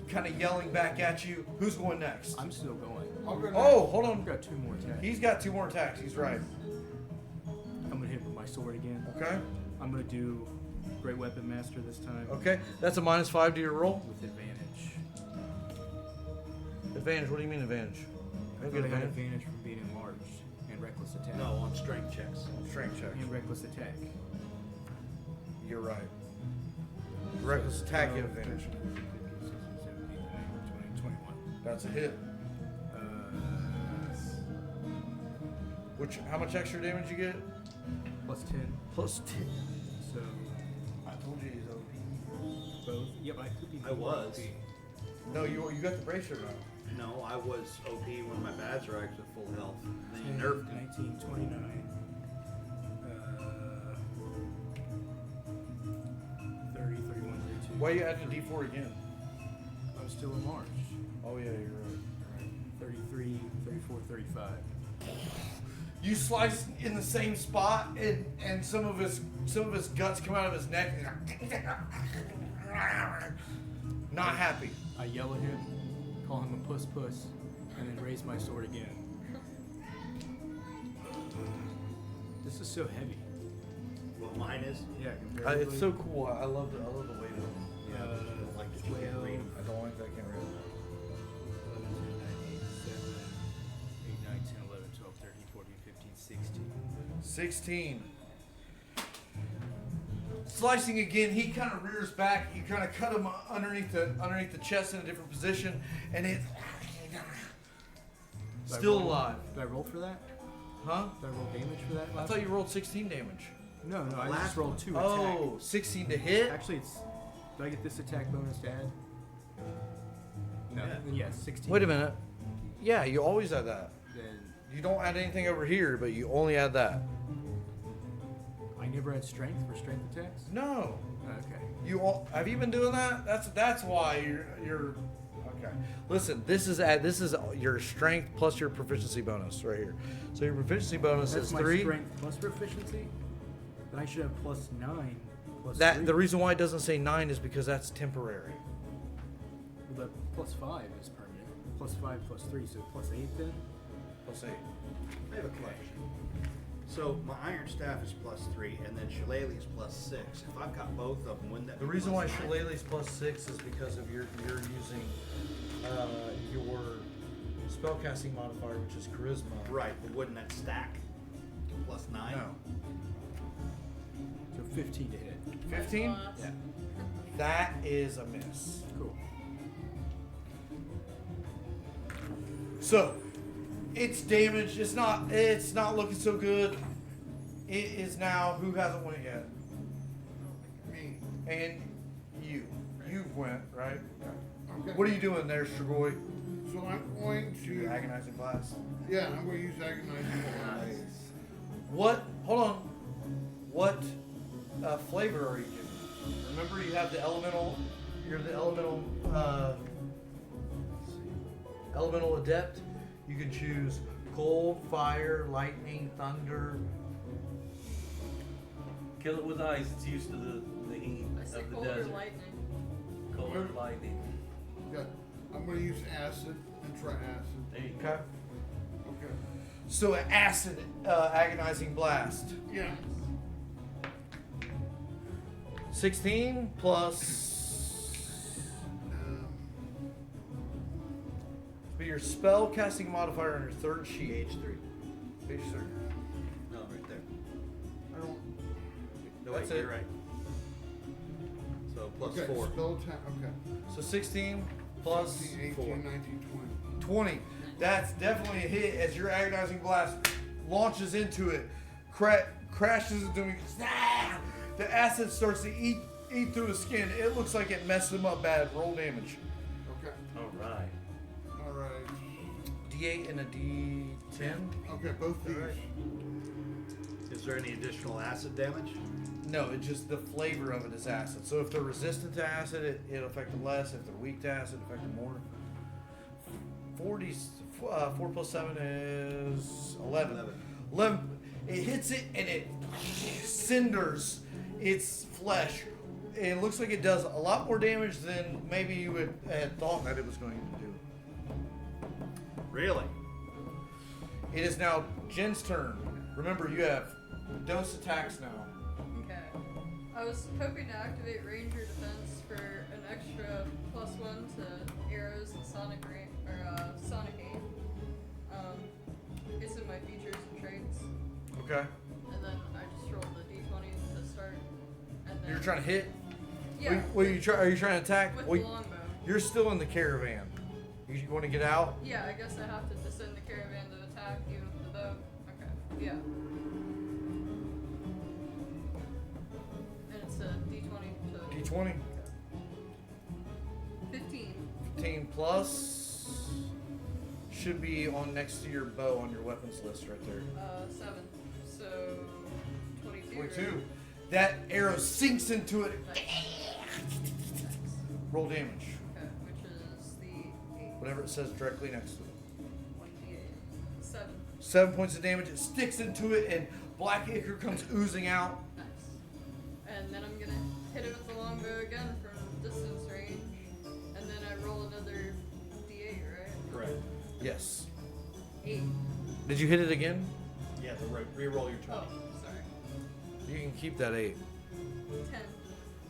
kind of yelling back at you. Who's going next? I'm still going. I'll go Oh, hold I've on. got 2 more attacks. He's got 2 more attacks. He's right. I'm gonna hit with my sword again. Okay. I'm gonna do Great Weapon Master this time. Okay. That's a -5 to your roll. With advantage. Advantage. What do you mean advantage? I You got get advantage. advantage from being enlarged and reckless attack. No, on strength checks. Strength check. And reckless attack. You're right. Reckless attack, you have advantage. 21. That's a hit. How much extra damage you get? Plus 10. Plus 10. So I told you he's OP. both. Yep, I could be. I was. OP. No, you got the bracer now. No, I was OP when my Bazrax was full health. Then you 10, nerfed it. 19, 29. 30, 31, 32. Why are you adding a D4 again? I'm still enlarged. Oh yeah, you're right. 33, 34, 35. You slice in the same spot, and some of his guts come out of his neck. Not happy. I yell at him, call him a puss, and then raise my sword again. This is so heavy. What mine is? Yeah, It's so cool. I love the weight of it. Yeah, I don't like the chicken 12, green. I don't like that kind 16. Slicing again, he kind of rears back. You kind of cut him underneath the chest in a different position, and it's still alive. Do I roll for that? Huh? Do I roll damage for that? I thought you rolled 16 damage. No, I Last just rolled one. 2 attack. Oh, 16 to hit. Actually, it's. Do I get this attack bonus to add? No. Yeah. Then yes, 16. Wait a minute. Yeah, you always add that. Then You don't add anything over here, but you only add that. I never had strength for strength attacks. No. Okay. Have you been doing that? That's why you're okay. Listen, this is your strength plus your proficiency bonus right here. So your proficiency bonus That's is my 3. strength plus proficiency. Then I should have plus 9 plus. That 3. the reason why it doesn't say 9 is because that's temporary. Well, the plus 5 is permanent. Plus 5 plus 3, so plus 8 then. Plus 8. I have a question. So my iron staff is +3, and then Shillelagh's +6. If I've got both of them, wouldn't that The be reason why +9? Shillelagh's plus 6 is because of you're using your spellcasting modifier, which is charisma. Right, but wouldn't that stack to +9? No. So 15 to hit. 15? Yeah. That is a miss. Cool. So, it's damaged. It's not looking so good. It is now. Who hasn't went yet? Me. And you. You've went, right? Okay. What are you doing there, Strigoi? So I'm going Your to. agonizing blast. Yeah, I'm going to use agonizing blast. What? Hold on. What flavor are you giving? Remember, you have the elemental. You're the elemental. Elemental adept. You can choose cold, fire, lightning, thunder. Kill it with ice. It's used to the heat I say of the cold or desert. lightning. Cold or lightning. Yeah, I'm going to use acid and try acid. There you go. Okay. Okay. So an acid agonizing blast. Yeah. 16 plus be your spell casting modifier on your third sheet. Page 3. Page 3. No, right there. I don't. No, That's wait, it. you're right. So Okay, +4. spell attack. Okay. So 16 plus 17, 18, 4. 19, 20. That's definitely a hit as your agonizing blast launches into it, crashes into him. Ah! The acid starts to eat through his skin. It looks like it messed him up bad. Roll damage. 20. Okay. All right. All right. D8 and a D10. Okay, both these. All right. Is there any additional acid damage? No, it's just the flavor of it is acid. So if they're resistant to acid, it'll affect them less. If they're weak to acid, it'll affect them more. 4 plus 7 is 11. 11. It hits it and it cinders its flesh. It looks like it does a lot more damage than maybe you had thought that it was going to do. Really? It is now Jen's turn. Remember, you have dose attacks now. Okay. I was hoping to activate Ranger Defense for an extra +1 to arrows and Sonic Sonic Aim. It's in my features and traits, Okay. and then I just rolled the d20 to start. And then You're trying to hit? Yeah. Are you trying to attack? with Well, the longbow. you're still in the caravan. You want to get out? Yeah, I guess I have to descend the caravan to attack even with the bow. Okay. Yeah. And it's a d20 to D20. 15. 15 plus should be on next to your bow on your weapons list right there. 7. So 22. 22. Right? That arrow sinks into it. Nice. Roll damage. Okay, which is the 8. Whatever it says directly next to it. 1d8. 7. 7 points of damage. It sticks into it, and black ichor comes oozing out. Nice. And then I'm gonna hit it with the longbow again from distance range. And then I roll another d8, right? Correct. Yes. 8. Did you hit it again? Yeah, re-roll your 20. Oh, sorry. You can keep that 8. 10.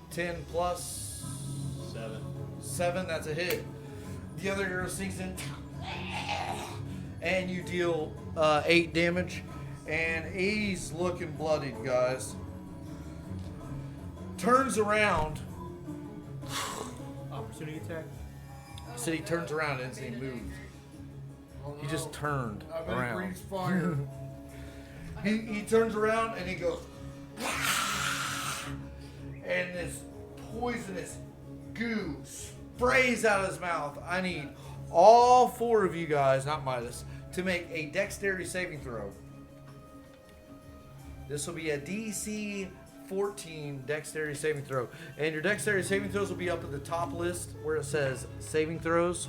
10 plus 7. 7, that's a hit. The other arrow sinks in, and you deal 8 damage. and he's looking bloodied, guys. Turns around. Opportunity attack. Said he turns around and he moved. Oh, He just no. turned I bet it around. breathes fire. He turns around and he goes, and this poisonous goo sprays out of his mouth. I need all 4 of you guys, not Midas, to make a dexterity saving throw. This will be a DC 14 dexterity saving throw. And your dexterity saving throws will be up at the top list where it says saving throws.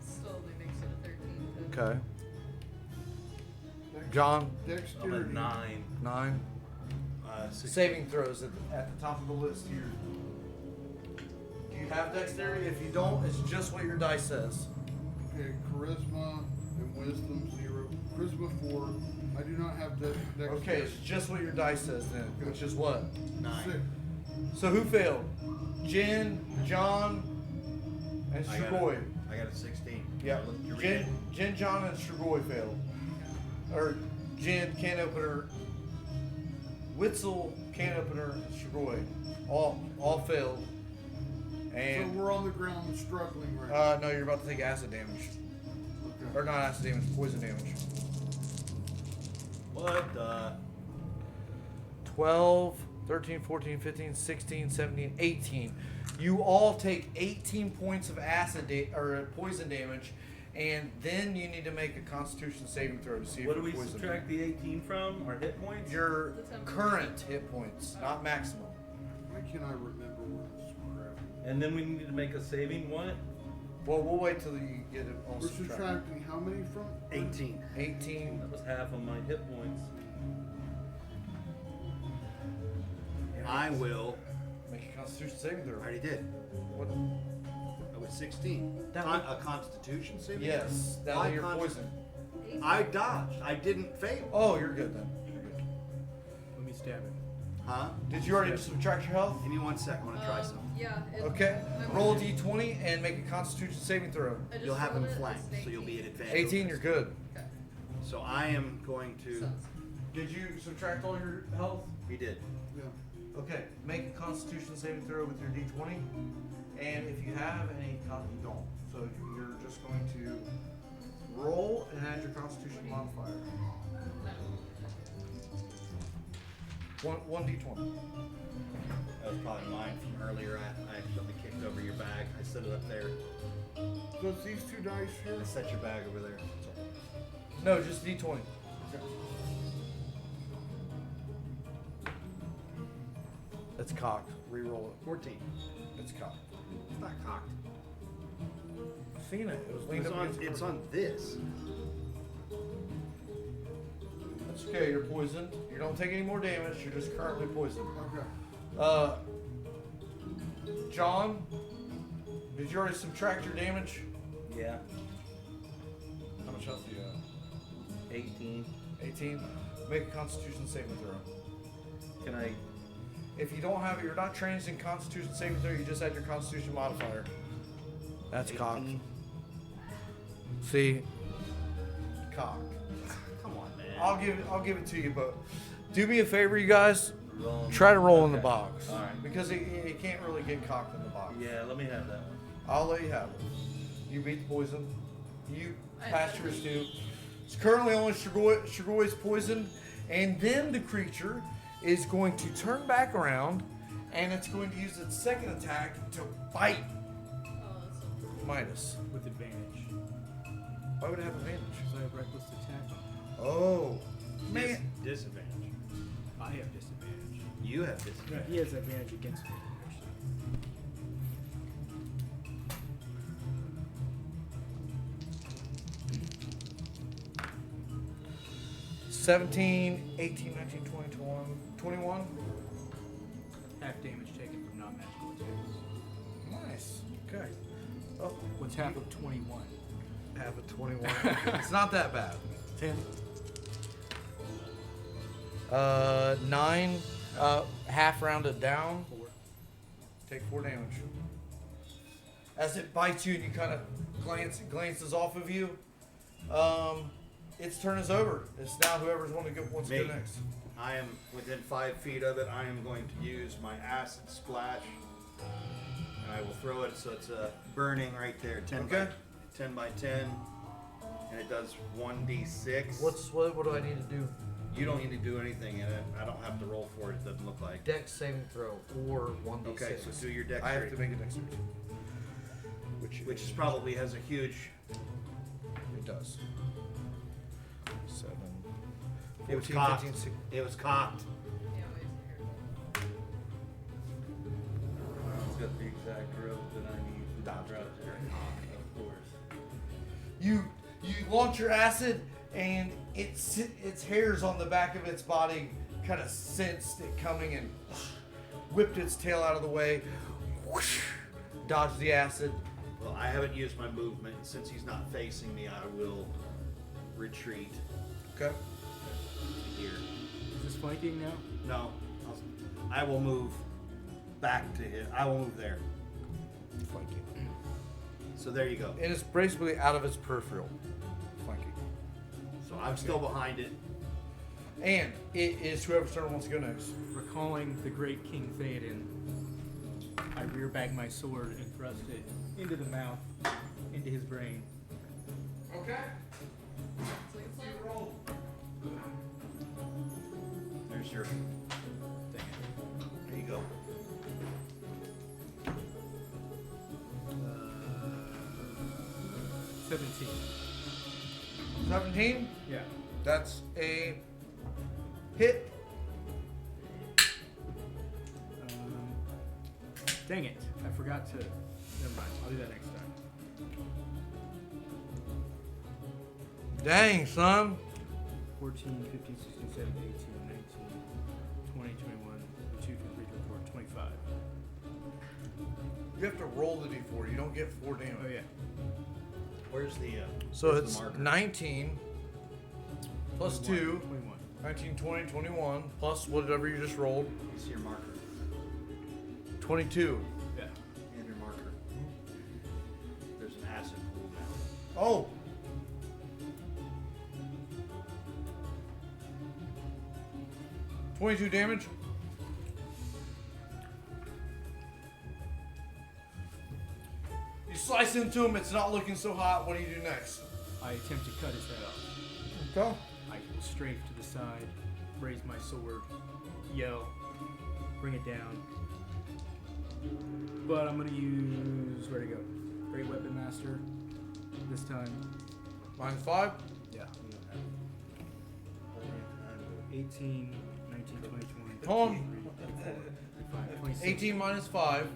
Still only makes it a 13. but- Okay. John, I'm Dexterity. at 9. 9. 16. Saving throws at the top of the list here. Do you have dexterity? If you don't, it's just what your dice says. Okay, charisma and wisdom 0. Charisma 4. I do not have dexterity. Okay, it's just what your dice says then, which is what? 9. 6. So who failed? Jen, John, and I got Strigoi. I got a 16. Yeah, You read it? Jen, John, and Strigoi failed. Or Jen, can opener, Witzel, can opener, and Strigoi. All failed. So And we're on the ground struggling right now. no, you're about to take acid damage. Okay. Or not acid damage, poison damage. What the? 12, 13, 14, 15, 16, 17, 18. You all take 18 points of or poison damage, and then you need to make a Constitution saving throw to see What if do we you're poisoned. subtract the 18 from? Our hit points? Your The 10 current hit points, not maximum. Why can't I remember where this crap? And then we need to make a saving what? Well, we'll wait till you get it all We're subtracted. subtracting how many from? 18. 18. That was half of my hit points. I will. Make a Constitution saving I throw. already did. What? I was 16. That A Constitution saving? Yes, now Why that you're const- poisoned. I dodged. I didn't fail. Oh, you're good then. You're good. Let me stab it. Huh? Did you already subtract your health? Give me 1 second. I want to try something. Yeah. Okay. Roll a d20 and make a Constitution saving throw. I just You'll have rolled him it, flanked, it's so you'll be at 18. advantage. 18, you're good. Okay. So I am going to. Sucks. Did you subtract all your health? He did. Yeah. Okay, make a Constitution saving throw with your d20, and if you have any, you don't. So you're just going to roll and add your Constitution modifier. One d20. That was probably mine from earlier. I accidentally kicked over your bag. I set it up there. So it's these 2 dice here? I set your bag over there. No, just d20. Okay. It's cocked. Reroll it. 14. It's cocked. It's not cocked. Seen it. It was leaned It's up on. against the It's door. on this. That's okay. You're poisoned. You don't take any more damage. You're just currently poisoned. Okay. John, did you already subtract your damage? Yeah. How much health do you have? 18. 18. Make a Constitution saving throw. Can I? If you don't have it, you're not trained in Constitution saving throw. You just add your Constitution modifier. That's cocked. 18? See, cocked. Come on, man. I'll give it to you, but do me a favor, you guys. Roll. Try to roll in the Okay. box. All right. Because it can't really get cocked in the box. Yeah, let me have that one. I'll let you have it. You beat the poison. You I passed had yours it. too. It's currently only Shigoi's poisoned, and then the creature is going to turn back around, and it's going to use its second attack to bite Oh, that's Midas. With advantage. Why would it have advantage? Because I have reckless attack. Oh, man. Disadvantage. I have disadvantage. You have No, disadvantage. he has advantage against me. Actually. 17, 18, 19, 20, 21. Half damage taken from non-magical attacks. Nice. Okay. Oh, What's half of 21? have a 21. It's not that bad. 10. 9, half rounded down. 4. Take 4 damage. As it bites you and you kind of glances off of you, Its turn is over. It's now whoever's wants to Me. go next. I am within 5 feet of it. I am going to use my acid splash, and I will throw it so it's burning right there. 10 Okay. by 10 by 10, and it does 1d6. What do I need to do? You don't need to do anything in it. I don't have to roll for it. It doesn't look like. Dex saving throw or 1d6. Okay, so do your I dexterity. have to make a dexterity. which is probably has a huge. It does. 7. It was 14, cocked. 15, 16. It was cocked. Yeah, wait here. It's got the exact rope that I need for the browser. Of course. You launch your acid, and its hairs on the back of its body kind of sensed it coming and whipped its tail out of the way. Whoosh, dodged the acid. Well, I haven't used my movement. Since he's not facing me, I will retreat Okay. here. Is this flanking now? No, I will move back to him. I will move there. Flanking. So there you go. And it's basically out of its peripheral. Flanking. So I'm still behind it. And it is whoever's turn wants to go next. Recalling the great King Theoden, I rear back my sword and thrust it into the mouth, into his brain. Okay. So you plan? There's your. Dang it. There you go. 17. 17. Yeah. That's a hit. Dang it. I forgot to. Never mind. I'll do that next time. Dang, son. 14, 15, 16, 17, 18, 19, 20, 21, 22, 23, 24, 25. You have to roll the d4. You don't get 4 damage. Oh, yeah. Where's the? So where's it's the marker? 19 plus 2. 21. 19, 20, 21 plus whatever you just rolled. Where's your marker? 22. Yeah. And your marker. There's an acid pool now. Oh. $22 damage. You slice into him, it's not looking so hot. What do you do next? I attempt to cut his head off. Okay. I will strafe to the side, raise my sword, yell, bring it down. But I'm gonna use where to go? Great Weapon Master. This time. Minus 5. Yeah. 18, 19, 20, 20. Hold on. 25, 26, 18 minus 5 is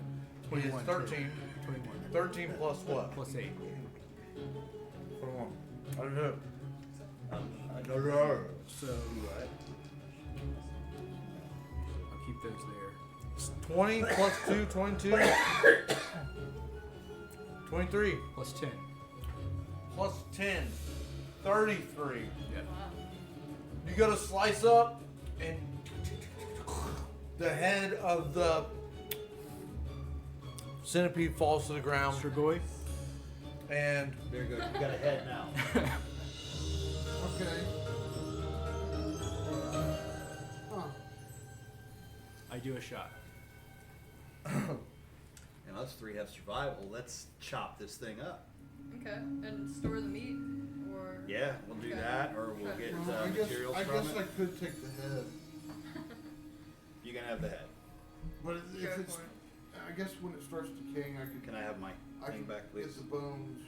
21, 13. 21. 13 plus what? Plus 8. 21. I don't know. So I'll keep those there. 20 plus 2, 22. 23 Plus 10. plus 10, 33. Yeah. You gotta slice up, and the head of the centipede falls to the ground, Strigoi. and There you go. You got a head now. Okay. Huh. I do a shot. And us three have survival. Let's chop this thing up. Okay, and store the meat, or Yeah, we'll do Okay. that, or we'll Okay. get Well, I guess materials I from guess it. I could take the head, You can have the head. but if Go it's, for it. I guess when it starts decaying, I could. Can I have my I thing could back, get please? the bones.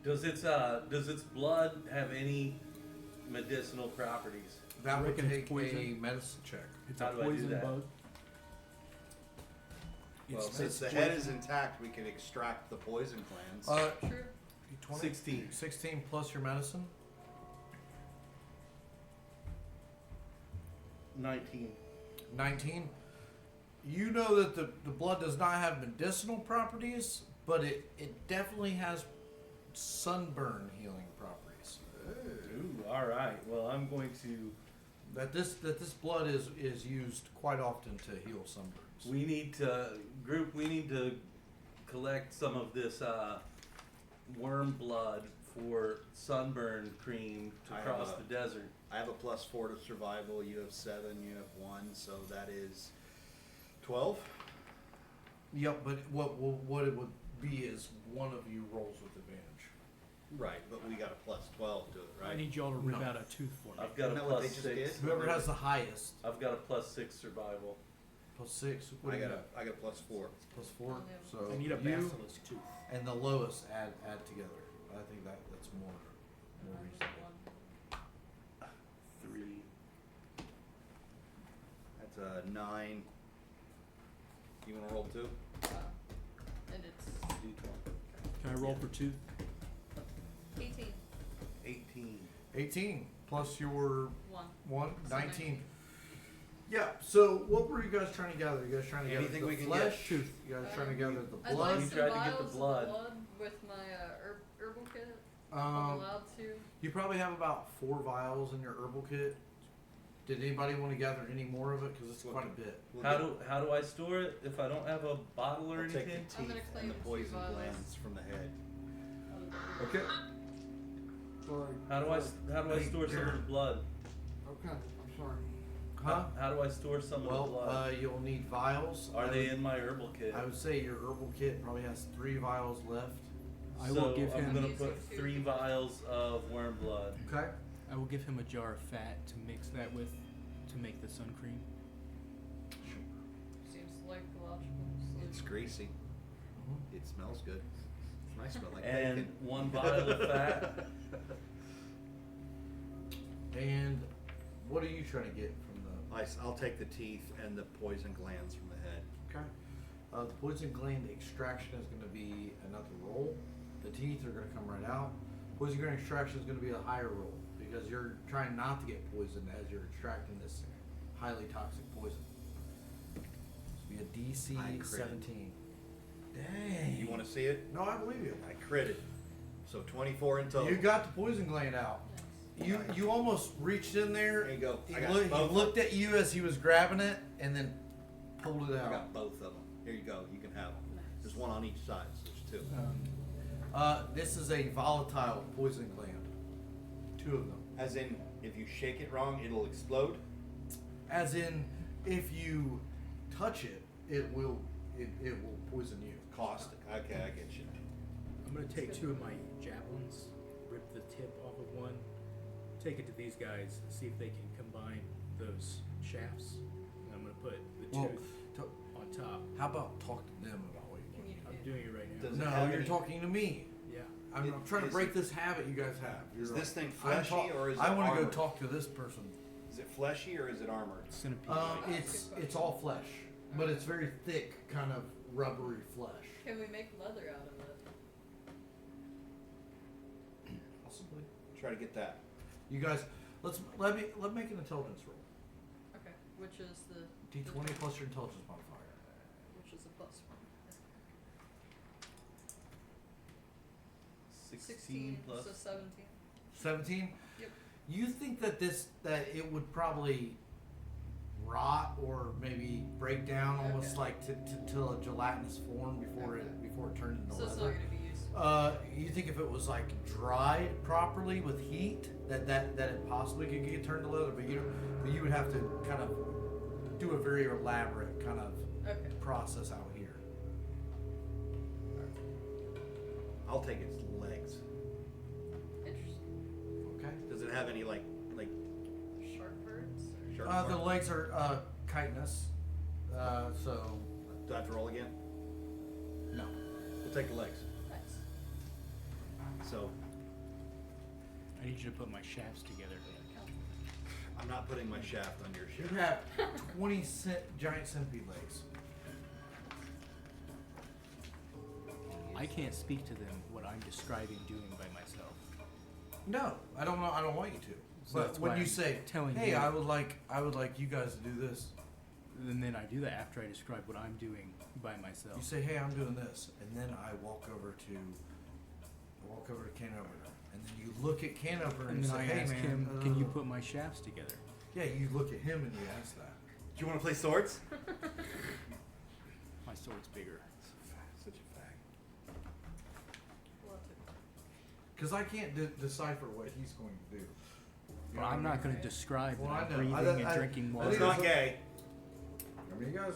Does its blood have any medicinal properties? that would reckon it's take poison? a medicine check. It's How a do I do poison that? bug. Well, It's Since the head is intact, we can extract the poison glands. True. 20? 16. 16 plus your medicine. 19. 19. You know that the blood does not have medicinal properties, but it definitely has sunburn healing properties. Ooh, all right. Well, I'm going to. That this blood is used quite often to heal sunburns. We need to We need to collect some of this worm blood for sunburn cream to I have cross a- the desert. I have a +4 to survival. You have 7. You have 1. So that is 12. Yep, but what it would be is one of you rolls with advantage. Right, but we got a +12 to it, I right? need y'all to rip No. out a tooth for me. I've got Isn't a that what they plus just 6. did? Whoever has the highest I've got a +6 survival. +6. What do I you got a +4. +4. Yeah. So I need a you basilisk tooth. and the lowest add together. I think that's more reasonable. 3. That's a 9. You want to roll 2? And it's D20. Can I roll for tooth? 18. 18. 18 plus your 1. 1, So 19. Yeah. So what were you guys trying to gather? You guys trying to gather Anything the we can flesh? get. You guys trying to gather the I'd blood? like You some tried to get the vials of blood. with my herbal kit. If I'm Um, allowed to. you probably have about 4 vials in your herbal kit. Did anybody want to gather any more of it? Because it's quite a bit. We'll How get- do I store it if I don't have a bottle or I'll take anything? the I'm gonna teeth claim and the two poison vials. glands from the head. Okay. Sorry. How do I store some of the blood? Okay, I'm sorry. Huh? How do I store some of the Well, blood? you'll need vials. Are I they would- in my herbal kit? I would say your herbal kit probably has 3 vials left. I so will give I'm him. gonna Using put 2. 3 vials of worm blood. Okay. I will give him a jar of fat to mix that with, to make the sun cream. Seems like a logical It's solution. greasy. Mhm. It smells good. It might smell like And bacon. 1 vial of fat. And what are you trying to get from the? I'll take the teeth and the poison glands from the head. Okay. The poison gland extraction is going to be another roll. The teeth are going to come right out. Poison gland extraction is going to be a higher roll because you're trying not to get poisoned as you're extracting this highly toxic poison. This will be a DC I critted. 17. Dang. You want to see it? No, I believe you. I critted. So 24 in total. You got the poison gland out. You almost reached in there. There you go. He, I got he both. looked at you as he was grabbing it and then pulled it I out. got both of them. Here you go. You can have them. There's one on each side, so there's 2. This is a volatile poison gland. 2 of them. As in, if you shake it wrong, it'll explode. As in, if you touch it, it will poison you. Caustic. Okay, I get you. I'm gonna take 2 of my javelins, rip the tip off of one, take it to these guys, see if they can combine those shafts. And I'm gonna put the Well, tooth on top. How about talk to them about what you want? I'm doing it right now. Does it No, have you're any- talking to me. Yeah. I'm trying to Is- break this habit you guys have. Is You're this right. thing I'm fleshy or is it I want to go armored? talk to this person. Is it fleshy or is it armored? Centipede. It's all flesh, but it's very thick, kind of rubbery flesh. Can we make leather out of it? Possibly. Try to get that. You guys, let make an intelligence roll. Okay. Which is the D20 plus your intelligence modifier. which is a +1. 16 plus. So 17. 17. Yep. You think that it would probably rot or maybe break down almost Okay. like to a gelatinous form before it turned into So it's not leather. going to be useful. You think if it was like dried properly with heat, that it possibly could get turned to leather, but you would have to kind of do a very elaborate kind of Okay. process out here. I'll take its legs. Interesting. Okay. Does it have any like Shark birds? Or... sharp The marks? legs are chitinous, so Do I have to roll again? no. We'll take the legs. Nice. So I need you to put my shafts together. I'm not putting my shaft on your You shaft. have 20 giant centipede legs. I can't speak to them what I'm describing doing by myself. No, I don't know. I don't want you to. So But that's when why you I'm say, telling "Hey, you." I would like you guys to do this," And then I do that after I describe what I'm doing by myself. you say, "Hey, I'm doing this," and then I walk over to Canoper, and then you look at Canoper and, And you then say, I "Hey, ask man, him, can you put my shafts together? Yeah, you look at him and you ask that. Do you want to play swords? My sword's bigger. Such a fag. We'll have to- because I can't decipher what he's going to do. You But know I'm what I not mean? going to describe Well, that I I'm know. breathing I- and drinking I water. It's think not gay. I mean, you guys,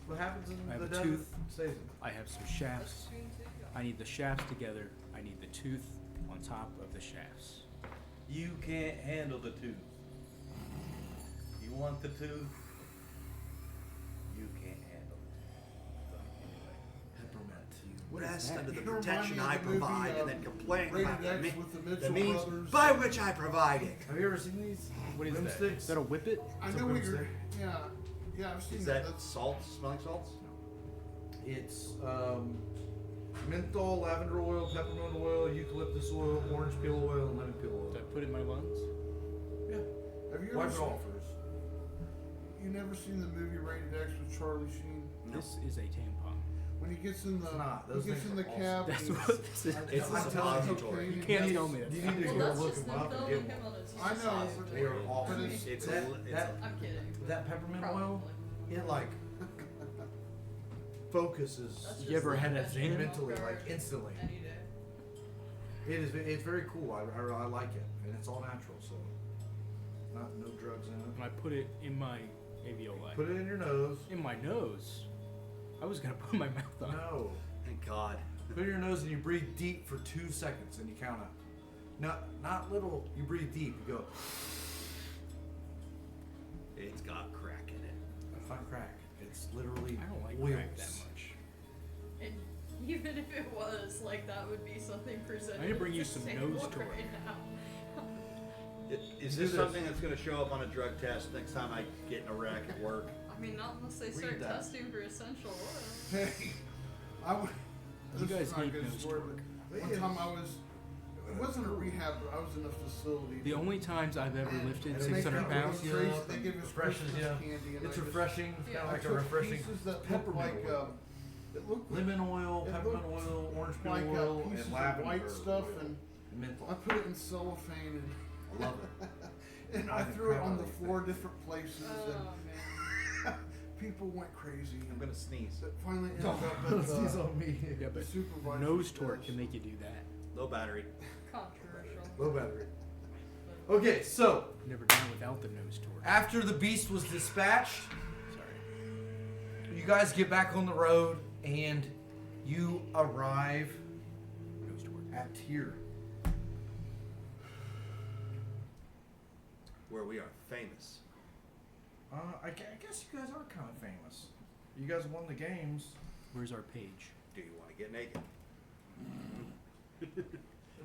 what happens in I have the a desert tooth. stays in. I have some shafts. I need the shafts together. I need the tooth on top of the shafts. You can't handle the tooth. You want the tooth? You can't handle it. Peppermint. Rest that? under the It remind protection me of I the movie, provide, and then complain Rated about X the, with the the Mitchell means brothers. by which I provide it. Have you ever seen these? What is that? Broomsticks? Is that a whippet? I It's a know what you're. broomstick. Yeah, I've seen Is that. that That's salts? Smelling salts? It's menthol, lavender oil, peppermint oil, eucalyptus oil, orange peel oil, and lemon peel oil. Did I put it in my lungs? Yeah. Have you Wipe ever it seen? off first. You never seen the movie Rated X with Charlie Sheen? No. This is a tampon. When he gets in the It's not. Those he gets things in the are cab. That's and what this is. It's I'm a telling you, suppository. You can't tell me that. You need to Well, go that's look just them them up and filming get him one. on his I know. suicide. They are awful. But it's- It's that, a, that, I'm kidding. but that peppermint probably. oil, it like focuses That's You just ever like had a that Xan? mentally, guard like instantly. Any day. It's very cool. I like it, and it's all natural, so no drugs in And it. I put it in my alveoli. Put it in your nose. In my nose. I was gonna put my mouth on. No. thank God. Put it in your nose and you breathe deep for 2 seconds and you count up. Not little. You breathe deep. You go. It's got crack in it. That's not crack. It's literally I don't like oils. crack that much. And even if it was, like, that would be something presented. I need to bring you as some disabled nose torque. right now. Is Do this this. something that's going to show up on a drug test next time I get in a wreck at work? I mean, not unless they Read start that. testing for essential oil. Hey, I would. You this guys is not a need good nose story, torque. but one time I was. It wasn't a rehab, but I was in a facility. The only times I've ever lifted And it makes 600 people pounds. look Crazy, up they and give us refreshes Christmas you. candy, and It's I just- refreshing. It's Yeah. kind of I like a took refreshing pieces that looked peppermint like oil. it looked Lemon oil, it peppermint looked oil, orange peel like oil, pieces and of lavender white stuff, oil. and menthol. I put it in cellophane, I love it. and I I can threw it crap on out the of these floor things. different places, Oh, man. and people went crazy. I'm going to sneeze. It finally ended up Don't at sneeze the on me. Yeah, but supervisor. nose torque can make you do that. Low battery. Controversial. Low battery. Okay, so Never done it without the nose torque. after the beast was dispatched, Sorry. you guys get back on the road and you arrive Nose torque. at Tyr. Where we are famous. I guess you guys are kind of famous. You guys won the games. Where's our page? Do you want to get naked?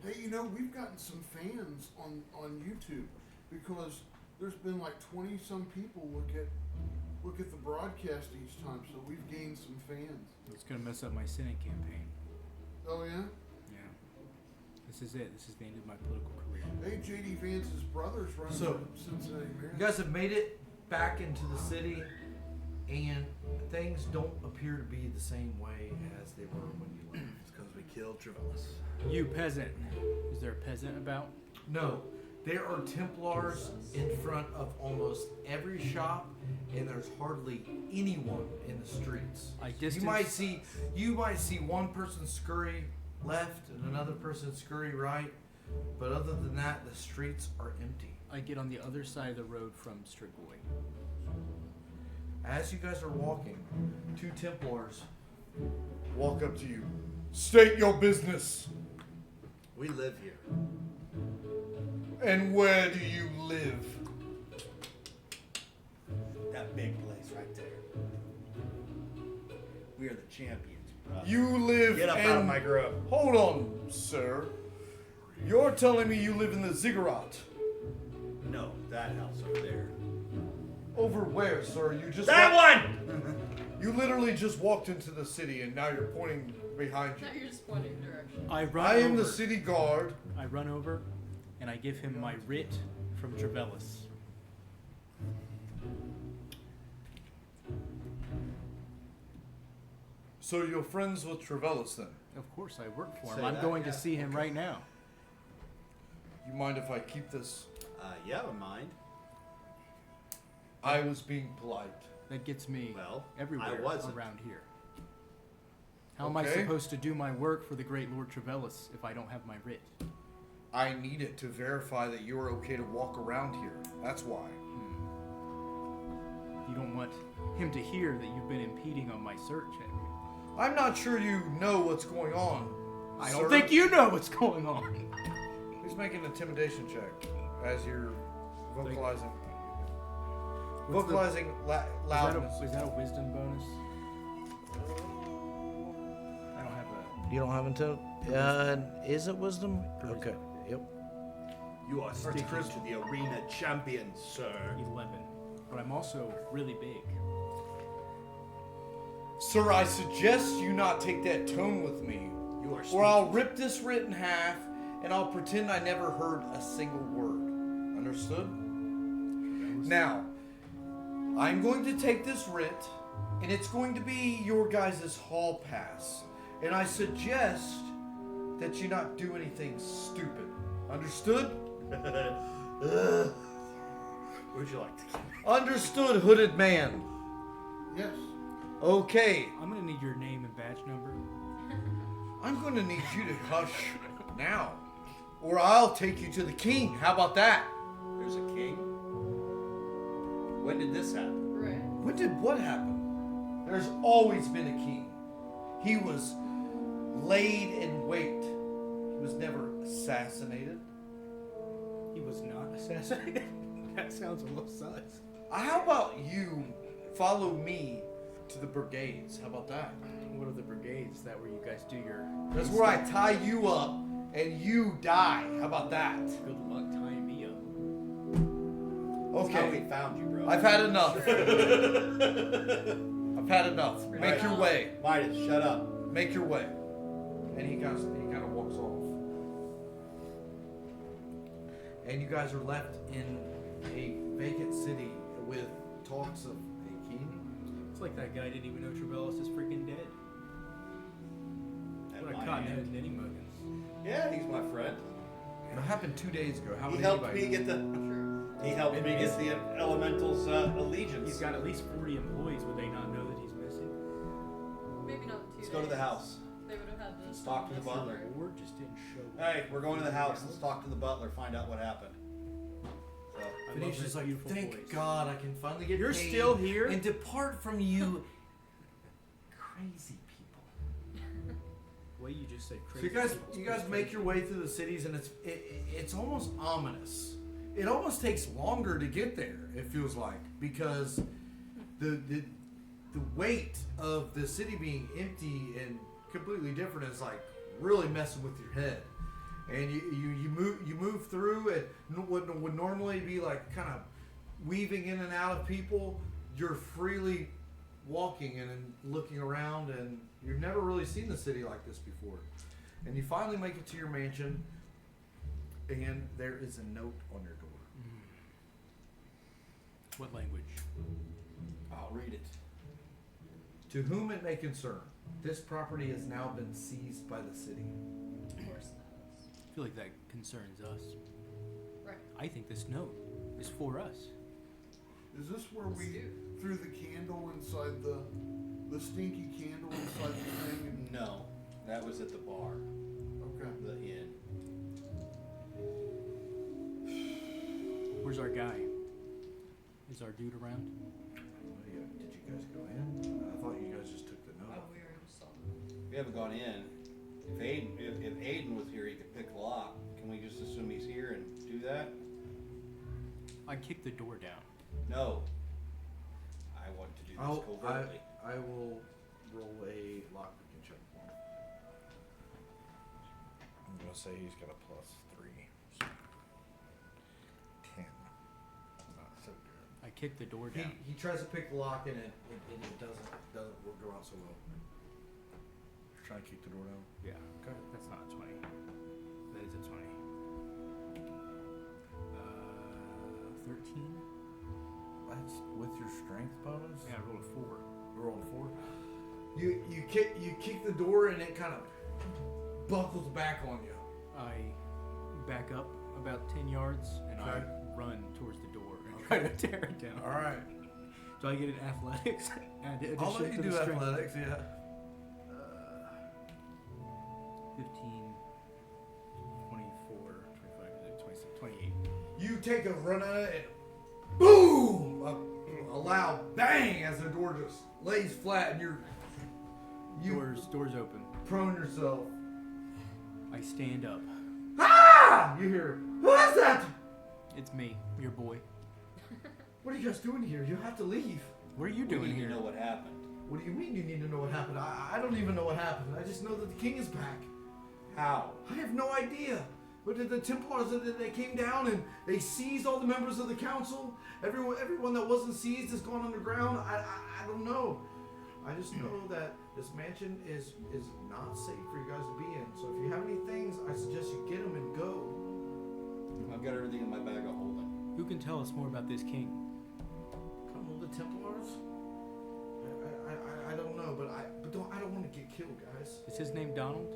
Hey, you know, we've gotten some fans on YouTube because there's been like 20 some people look at the broadcast each time, so we've gained some fans. It's gonna mess up my Senate campaign. Oh yeah? Yeah. This is it. This is the end of my political career. Hey, JD Vance's brother's running So, for Cincinnati mayor. You guys have made it back into the city, and things don't appear to be the same way as they were when you left. It's because we killed Travellis. You peasant. Is there a peasant about? No, there are Templars in front of almost every shop, and there's hardly anyone in the streets. I You distance. might see one person scurry left and another person scurry right, but other than that, the streets are empty. I get on the other side of the road from Strigoi. As you guys are walking, 2 Templars walk up to you. State your business. We live here. And where do you live? That big place right there. We are the champions. brother. You live Get up in... out of my grub. Hold on, sir. You're telling me you live in the ziggurat. No, that house over there. Over where, sir? You just That one! You literally just walked into the city and now you're pointing behind you. Now you're just pointing direction. I run I am over. the city guard. I run over, and I give him my writ from Travellis. So you're friends with Travellis then? Of course, I work for him. Say I'm that, going yeah, to see him right now. You mind if I keep this? Yeah, I don't mind. I was being polite. That gets me Well, everywhere I wasn't. around here. How am I Okay. supposed to do my work for the great Lord Trevellis if I don't have my writ? I need it to verify that you're okay to walk around here. That's why. You don't want him to hear that you've been impeding on my search, have you? I'm not sure you know what's going on. I sir. don't think you know what's going on. Please make an intimidation check as you're vocalizing. What's the- Vocalizing loudness. Is that a wisdom bonus? I don't have a. You don't have intent? Is it wisdom? Okay. Yep. You are sticking charisma. to the arena champion, sir. 11. But I'm also really big. Sir, I suggest you not take that tone with me, You are or I'll rip this writ in half and I'll pretend I never heard a single word. Understood? Now, I'm going to take this writ, and it's going to be your guys' hall pass. And I suggest that you not do anything stupid. Understood? Would you like to? Understood, hooded man. Yes. Okay, I'm gonna need your name and badge number. I'm going to need you to hush now, or I'll take you to the king. How about that? There's a king. When did this happen? Right. When did what happen? There's always been a king. He was laid in wait. He was never assassinated. He was not assassinated. That sounds a little sus. How about you follow me to the brigades? How about that? What are the brigades? Is that where you guys do your? That's where I tie you up and you die. How about that? Good luck tying me up. That's how we Okay, found you, bro. I've had enough. I've had enough. Make your way. Midas, shut up. Make your way. And he kind of walks off. And you guys are left in a vacant city with talks of a king. It's like that guy didn't even know Trevellis is freaking dead. At Would my have caught hand. him any muggins. Yeah, he's my friend. It happened 2 days ago. How He would helped anybody- me get the. True. He helped me get the elementals' allegiance. He's got at least 40 employees. Would they not know that he's missing? Maybe not 2 Let's days. go to the house. They would have had this. Let's talk to the butler. The Lord just didn't show up. Hey, we're going to the house. Let's talk to the butler. Find out what happened. So, I love Phoenicia's his like, beautiful thank voice. God I can finally get You're paid still here? and depart from you crazy people. The way you just said So crazy. you guys make your way through the cities, and it's almost ominous. It almost takes longer to get there. It feels like, because the weight of the city being empty and completely different is like really messing with your head. And you move through it. What would normally be like kind of weaving in and out of people, you're freely walking and looking around, and you've never really seen the city like this before. And you finally make it to your mansion, and there is a note on your door. What language? I'll read it. To whom it may concern, this property has now been seized by the city. Of course it has. I feel like that concerns us. Right. I think this note is for us. Is this where we threw the candle inside the stinky candle inside the thing? And, no, that was at the bar, okay. the inn. Where's our guy? Is our dude around? Did you guys go in? I thought you guys just took the Oh, note. we were just on. We haven't gone in. If Aiden was here, he could pick the lock. Can we just assume he's here and do that? I kicked the door down. No. I want to do this covertly. I will roll a lockpicking check for him. I'm gonna say he's got a +3. So 10. Not so good. I kicked the door down. He tries to pick the lock and it doesn't go out so well. Trying to kick the door down. Yeah. Okay. That's not a 20. That is a 20. 13? That's with your strength bonus. Yeah, I rolled a 4. You rolled a 4. You kick the door and it kind of buckles back on you. I back up about 10 yards and Okay. I run towards the door and try to tear it down. All right. Do I get an athletics? I'll let you do athletics. Yeah. 15, 24, 25, 26, 28. You take a run at it and boom! A loud bang as the door just lays flat and you Doors open. prone yourself. I stand up. Ah! You hear, who is that? It's me, your boy. What are you guys doing here? You have to leave. What are you We doing need here? to know what happened. What do you mean you need to know what happened? I don't even know what happened. I just know that the king is back. How? I have no idea. But the Templars, they came down and they seized all the members of the council. Everyone that wasn't seized has gone underground. I don't know. I just know that this mansion is not safe for you guys to be in. So if you have any things, I suggest you get them and go. I've got everything in my bag of holding. Who can tell us more about this king? I don't know, the Templars? I don't know, but I don't want to get killed, guys. Is his name Donald?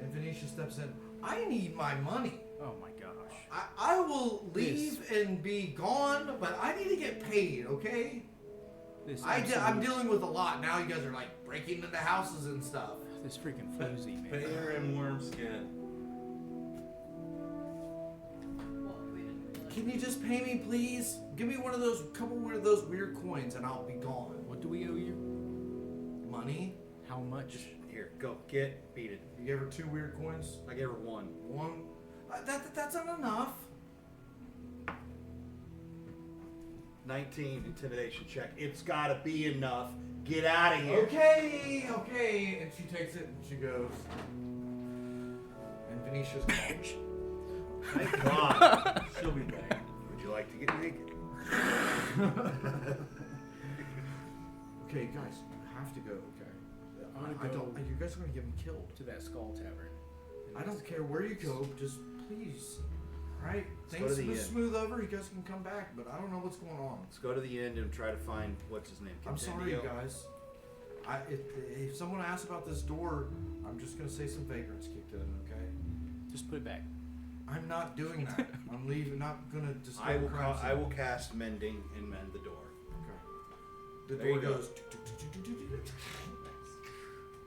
And Venetia steps in. I need my money. Oh my gosh. I will leave and be gone, but I need to get paid, okay? This I'm absolute- dealing with a lot. Now you guys are like breaking into houses and stuff. This freaking floozy, man. Bear and Wormskin. Well, we didn't really. Can you just pay me, please? Give me couple of those weird coins and I'll be gone. What do we owe you? Money? How much? Here, go. Beat it. You gave her 2 weird coins? I gave her 1. One? That's not enough. 19 intimidation check. It's gotta be enough. Get out of here. Okay. And she takes it and she goes. And Venetia's gone. Thank God. She'll be back. Would you like to get naked? Okay, guys, you have to go, okay? I'm gonna I go- don't. You guys are gonna get me killed. To that Skull Tavern. I don't care where you go, just please. Alright? go Things to the will inn. smooth over, you guys can come back, but I don't know what's going on. Let's go to the end and try to find what's his name. I'm sorry, you Contendio? guys. If someone asks about this door, I'm just gonna say some vagrants kicked in, okay? Just put it back. I'm not doing that. I'm leaving. Not gonna disturb I will. crime I scene. will cast mending and mend the door. Okay. The There door you go. goes.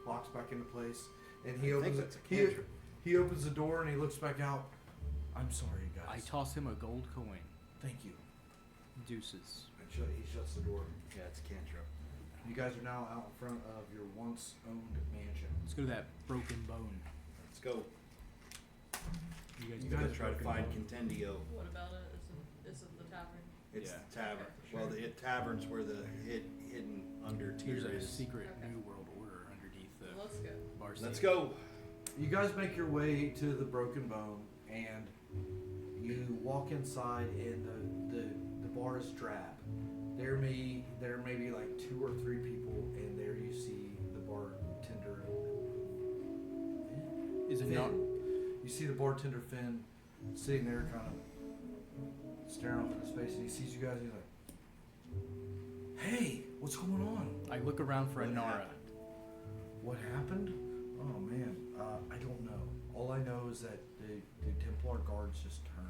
Locks back into place, and he I think opens that's it. a cantrip. He opens the door and he looks back out. I'm sorry, I guys. toss him a gold coin. Thank you. Deuces. And he shuts the door. Yeah, it's a cantrip. You guys are now out in front of your once owned mansion. Let's go to that broken bone. Let's go. You guys You go guys to Try to Broken find Bone. Contendio. What about it? Is it the tavern? It's Yeah. the tavern. Well, the tavern's where the hidden under tier There's a is. secret Okay. New World Order underneath the Let's go. bar scene. Let's go. You guys make your way to the Broken Bone, and you walk inside, and the bar is drab. There may be like 2 or 3 people, and there you see the bartender. Is it Finn. not? You see the bartender Finn sitting there, kind of staring off into space, and he sees you guys. And he's like, "Hey, what's going on? I look around for What Anara. happened? What happened? Oh man, I don't know. All I know is that the Templar guards just turned,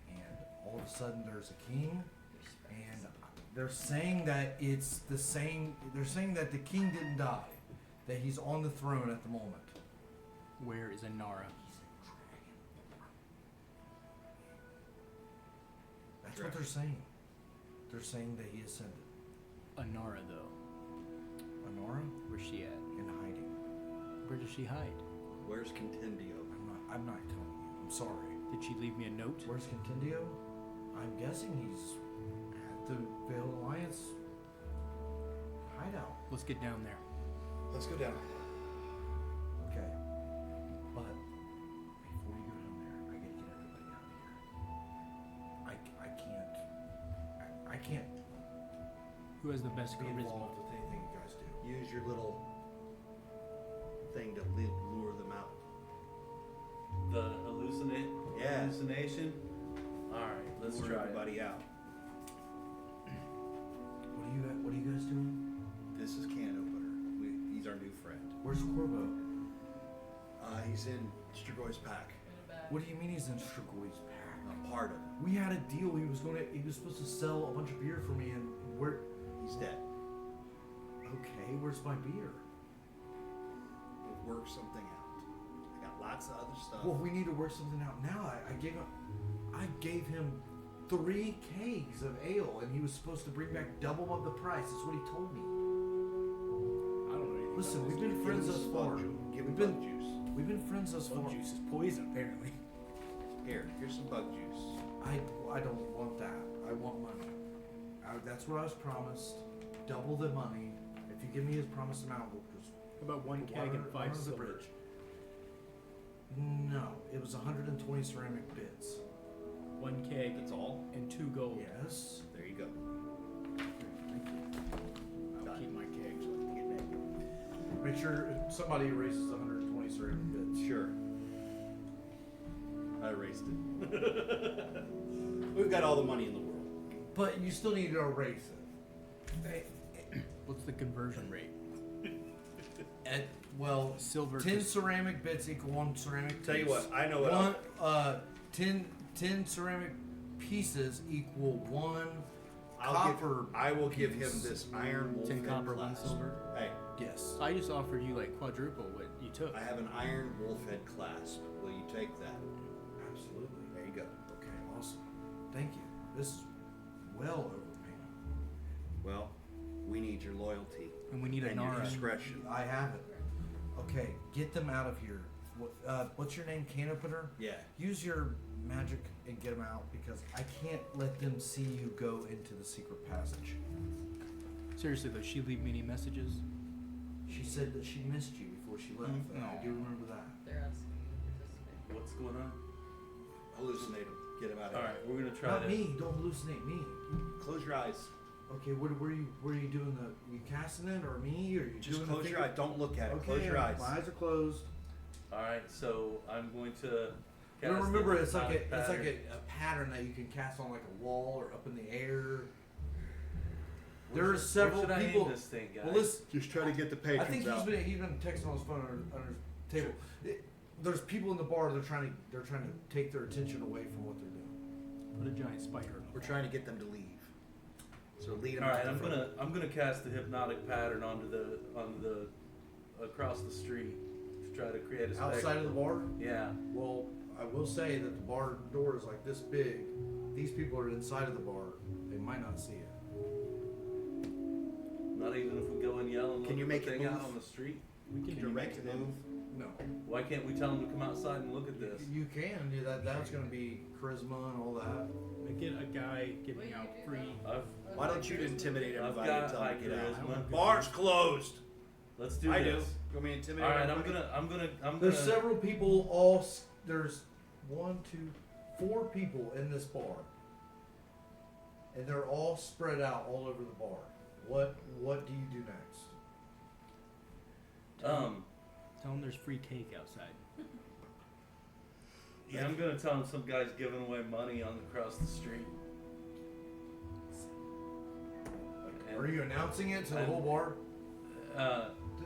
and all of a sudden there's a king, and they're saying that it's the same. They're saying that the king didn't die, that he's on the throne at the moment. Where is Anara? That's what they're saying. They're saying that he ascended. Anara, though. Honora Where's she at? in hiding. Where does she hide? Where's Contendio? I'm not telling you. I'm sorry. Did she leave me a note? Where's Contendio? I'm guessing he's at the Veil Alliance hideout. Let's get down there. Let's go down. Okay. But before you go down there, I gotta get everybody out of here. I can't Who has the best be charisma? involved with anything you guys do. Use your little thing to lure them out. The Yeah. hallucination? Alright, let's Lure try it. everybody out. What are you guys doing? This is can opener. He's our new friend. Where's Corbo? He's in Stragoy's pack. In a bag. What do you mean he's in Stragoy's pack? A part of it. We had a deal. He was supposed to sell a bunch of beer for me, and where? He's dead. Okay, where's my beer? We'll work something out. lots of other stuff. Well, we need to work something out now. I gave him 3 kegs of ale, and he was supposed to bring back double of the price. That's what he told me. I don't know anything Listen, about we've this. been friends thus far. Give We've him been bug juice. we've been friends thus far. Bug juice is poison, apparently. Here's some bug juice. I don't want that. I want money. That's what I was promised. Double the money. If you give me his promised amount, we'll just How about 1 keg and 5 water the silver? bridge. No, it was 120 ceramic bits. 1 keg That's all. and 2 gold. Yes. There you go. I'll keep my keg so I can get back. Make sure somebody erases 120 ceramic bits. Sure. I erased it. We've got all the money in the world. But you still need to erase it. What's the conversion rate? Well, Silver 10 to- ceramic bits equal 1 ceramic Tell you piece. what, I know what. One, 10 ceramic pieces equal 1 copper. I will give him piece. this iron wolf 10 head copper, 1 clasp. silver. Hey, Yes. I just offered you like quadruple what you took. I have an iron wolf head clasp. Will you take that? Absolutely. There you go. Okay, awesome. Thank you. This is well overpayment. Well, we need your loyalty And we need a and your Nara. discretion. I have it. Okay, get them out of here. What's your name, Canopiter? Yeah. Use your magic and get them out because I can't let them see you go into the secret passage. Seriously though, she leave me any messages? She said that she missed you before she left. Mm, and I do remember that. They're asking you to participate. What's going on? Hallucinate him. Get him out of All here. right, we're gonna try Not to. me. Don't hallucinate me. Close your eyes. Okay, what are you doing? You casting it or me? Or you Just doing close the your finger- eyes. Don't look at it. Okay, Close your eyes. My eyes are closed. All right, so I'm going to. You know, cast remember, the it's like hypnotic a pattern. pattern that you can cast on like a wall or up in the air. Where There are should- several where should I people. aim this thing, guys? Well, listen. Just try to get the patrons I think out. he's been texting on his phone under his table. There's people in the bar. They're trying to take their attention away from what they're doing. Put a giant spider in the We're wall. trying to get them to leave. So lead them. All right, to the front. I'm gonna cast the hypnotic pattern onto the across the street to try to create a Outside of the bar. Yeah. Well, I will say that the bar door is like this big. These people are inside of the bar. They might not see it. Not even if we go and yell and Can you look make the it thing out move? on the street. We can Can you direct make it them. move? No. Why can't we tell them to come outside and look at this? You can do that. That's going to be charisma and all that. Make it a guy Will giving you out do free. I've, Why don't you intimidate I've everybody got and tell high them to get out? charisma. Bar's closed. Let's do I this. do. You want me to intimidate All right, everybody? I'm There's gonna. several people. There's 1, 2, 4 people in this bar, and they're all spread out all over the bar. What do you do next? Tell them there's free cake outside. Yeah, I'm gonna tell them some guy's giving away money on across the street. And, Are you announcing it to the and- whole bar?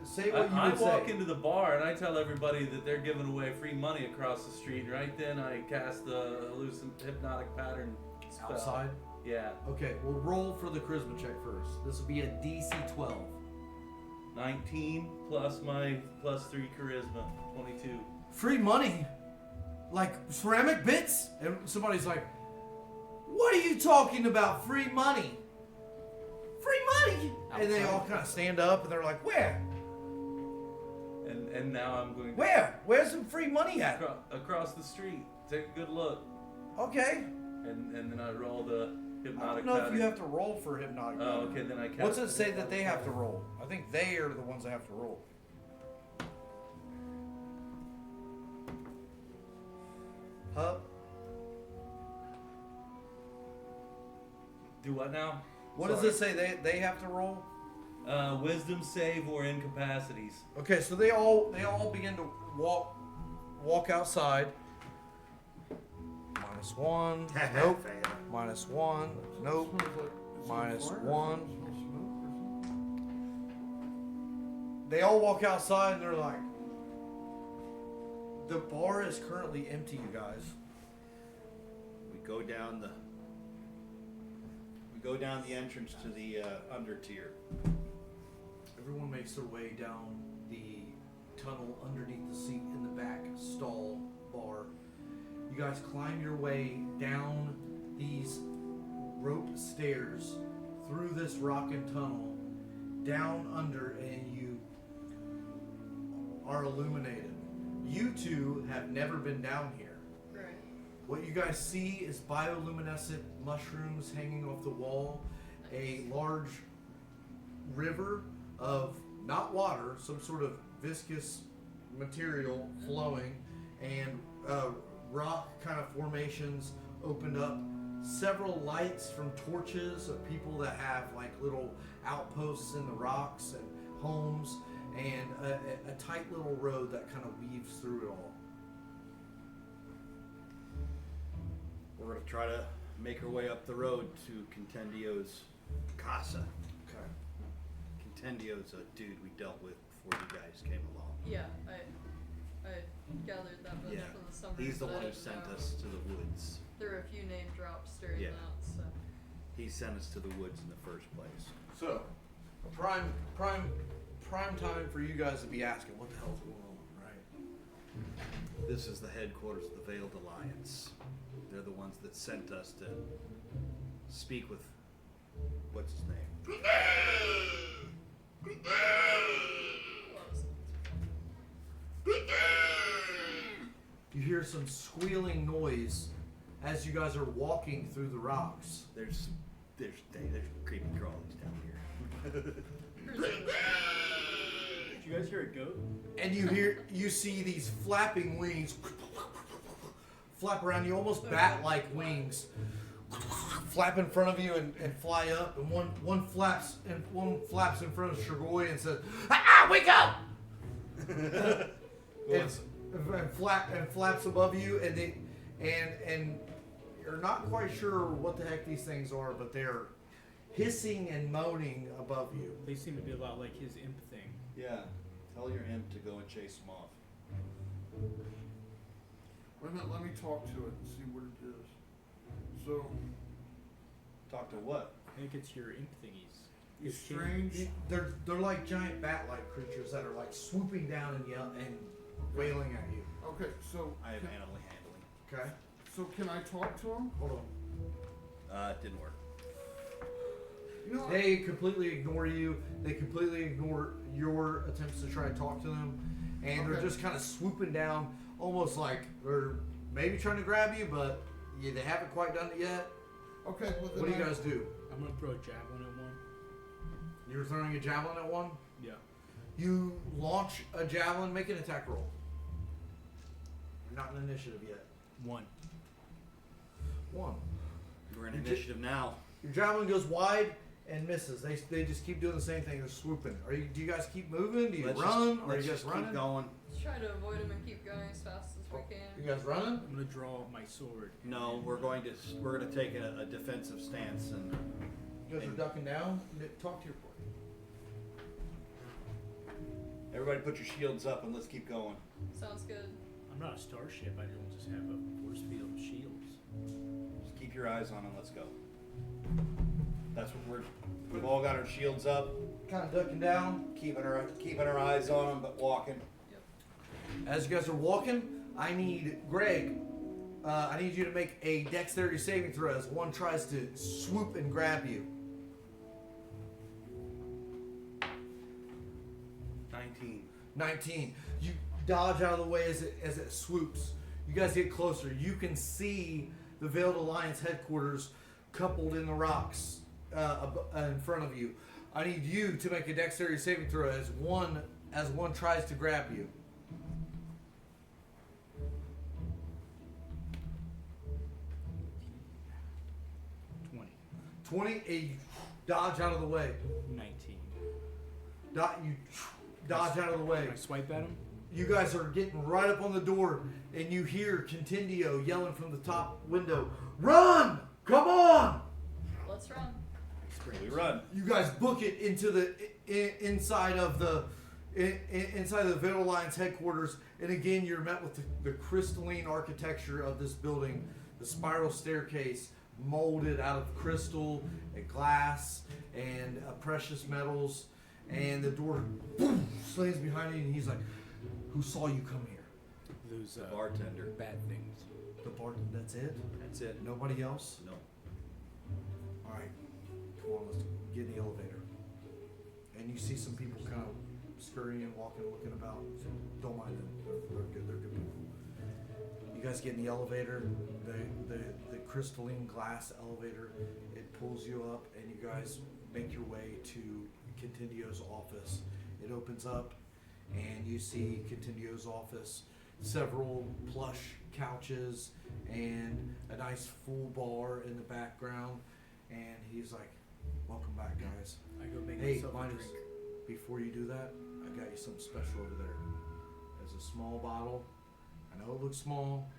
Say I, what you I would walk say. into the bar and I tell everybody that they're giving away free money across the street. And right then, I cast the hypnotic pattern spell. Outside. Yeah, Okay, we'll roll for the charisma check first. This will be a DC 12. 19 plus my +3 charisma, 22. Free money, like ceramic bits, and somebody's like, "What are you talking about? Free money? Free money?" And they all kind of stand up and they're like, "Where? And now I'm going to Where? Where's some free money at?" across the street. Take a good look, Okay. and then I roll the I hypnotic don't know pattern. if you have to roll for hypnotic. Oh, pattern. okay, then I cast. What's it say that they have to roll? I think they are the ones that have to roll. Huh? Do what now? What does it say? They have to roll? Wisdom save or incapacities. Okay, so they all begin to walk outside. -1. Nope. -1. Nope. -1. They all walk outside and they're like, the bar is currently empty, you guys. We go down the entrance to the under tier. Everyone makes their way down the tunnel underneath the seat in the back stall bar. You guys climb your way down these rope stairs through this rockin' tunnel, down under, and you are illuminated. You two have never been down here. Right. What you guys see is bioluminescent mushrooms hanging off the wall, a large river of not water, some sort of viscous material flowing, and rock kind of formations opened up. Several lights from torches of people that have like little outposts in the rocks and homes, and a tight little road that kind of weaves through it all. We're gonna try to make our way up the road to Contendio's casa. Okay. Contendio's a dude we dealt with before you guys came along. Yeah, I gathered that much Yeah, from the summary. he's the but I one who didn't sent know. us to the woods. There were a few name drops during Yeah. that, so. He sent us to the woods in the first place. So, prime time for you guys to be asking what the hell's going on, right? This is the headquarters of the Veiled Alliance. They're the ones that sent us to speak with, what's his name? You hear some squealing noise as you guys are walking through the rocks. There's creepy crawlies down here. Did you guys hear a goat? And you see these flapping wings flap around you, almost bat-like wings, flap in front of you and fly up. And one flaps in front of Strigoi and says, "Ah, wake up!" and flaps above you, and you're not quite sure what the heck these things are, but they're hissing and moaning above you. They seem to be a lot like his imp thing. Yeah, tell your imp to go and chase him off. Wait a minute, let me talk to it and see what it is. So, Talk to what? I think it's your imp thingies. it's strange. They're like giant bat-like creatures that are like swooping down and wailing at you. Okay, so I have can, animal handling. Okay, so can I talk to him? hold on. It didn't work. You know, They completely ignore you. They completely ignore your attempts to try to talk to them, and they're Okay. just kind of swooping down, almost like they're maybe trying to grab you, but they haven't quite done it yet. okay, well then What do you guys do? I'm gonna throw a javelin at one. You're throwing a javelin at one. Yeah. You launch a javelin. Make an attack roll. You're not in initiative yet. 1. 1. We're in You initiative now. Your javelin goes wide and misses. They just keep doing the same thing. They're swooping. Do you guys keep moving? Do you Let's run? just, Or are let's you guys just running? keep going. Let's try to avoid him and keep going as fast as we You can. guys running? I'm gonna draw my sword. No, we're going to take a defensive stance and You guys are ducking down. Talk to your party. everybody put your shields up and let's keep going. Sounds good. I'm not a starship. I don't just have a force field of shields. Just keep your eyes on them. Let's go. That's what we've all got our shields up, Kind of ducking down. keeping our eyes on them, but walking. As you guys are walking, I need Greg. I need you to make a dexterity saving throw as one tries to swoop and grab you. 19. 19. You dodge out of the way as it swoops. You guys get closer. You can see the Veiled Alliance headquarters coupled in the rocks in front of you. I need you to make a dexterity saving throw as one tries to grab you. 20. You dodge out of the way. 19. You dodge out of the way. I swipe at him. You guys are getting right up on the door, and you hear Contendio yelling from the top window, "Run! Come on!" Let's run. We run. You guys book it into the inside of the Veiled Alliance headquarters, and again you're met with the crystalline architecture of this building, the spiral staircase molded out of crystal and glass and precious metals, and the door boom slams behind you, and he's like, Who saw you come here? Those The bartender. bad things. The bar. That's it. That's it. Nobody else. No. All right. Come on, let's get in the elevator. And you see some people kind of scurrying, walking, looking about. Don't mind them. They're good. They're good people. You guys get in the elevator. The crystalline glass elevator. It pulls you up, and you guys make your way to Contendio's office. It opens up, and you see Contendio's office. Several plush couches and a nice full bar in the background. And he's like, "Welcome back, guys. I go make Hey, myself a Linus, drink. before you do that, I got you something special over there. There's a small bottle. I know it looks small.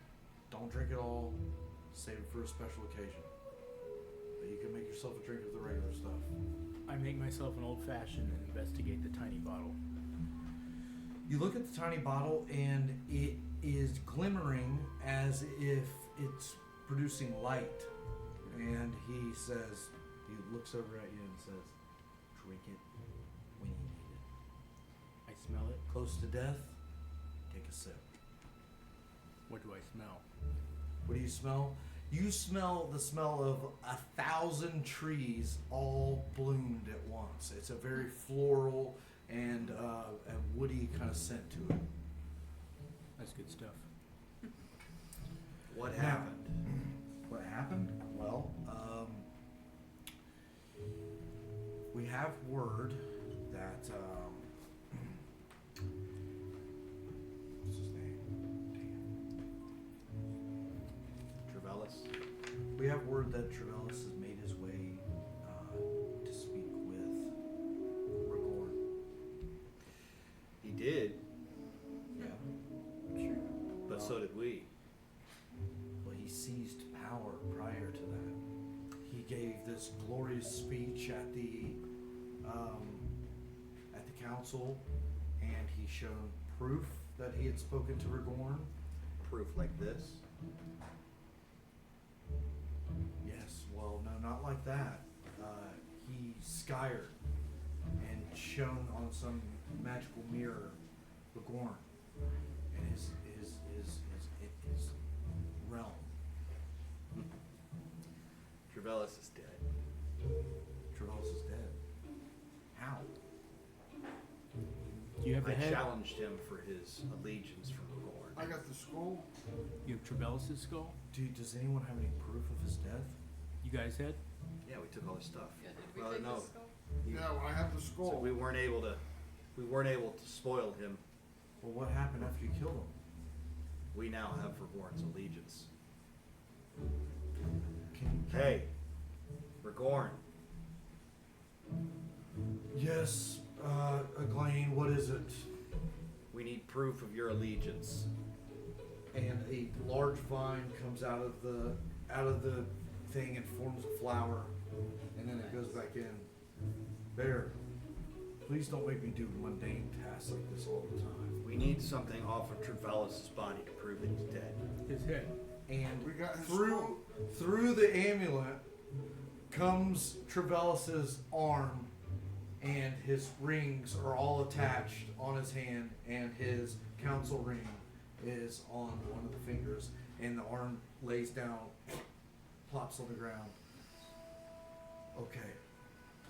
Don't drink it all. Save it for a special occasion. But you can make yourself a drink of the regular stuff." I make myself an old fashioned and investigate the tiny bottle. You look at the tiny bottle, and it is glimmering as if it's producing light. And he looks over at you and says, "Drink it when you need it. I smell it. Close to death, take a sip." What do I smell? What do you smell? You smell the smell of 1,000 trees all bloomed at once. It's a very floral and a woody kind of scent to it. That's good stuff. What Now- happened? What happened? Well, we have word that what's his name? Trevellis. We have word that Trevellis has made his way to speak with Rigorn. He did, Yeah. but so did we. Well, he seized power prior to that. He gave this glorious speech at the council, and he showed proof that he had spoken to Rigorn. Proof like this. Yes, well, no, not like that. He scoured and shone on some magical mirror Rigorn and his realm. Trevellis is dead. Trevellis is dead. How? Do you have the I head? challenged him for his allegiance from Gorn. I got the skull. You have Trevellis' skull? Does anyone have any proof of his death? You guys had? Yeah, we took all his stuff. Yeah, did we Well, take no. the skull? Yeah, I have the skull. So we weren't able to spoil him. Well, what happened after you killed him? We now have Gorn's allegiance. Can- Rigorn. Yes, Eglaine, what is it? We need proof of your allegiance. And a large vine comes out of the thing and forms a flower, and then it goes back in. There. Please don't make me do mundane tasks like this all the time. We need something off of Trevellis' body to prove that he's dead. His head. And We got his through the amulet comes Trevellis's arm, and his rings are all attached on his hand, and his council ring is on one of the fingers, and the arm lays down, plops on the ground. Okay,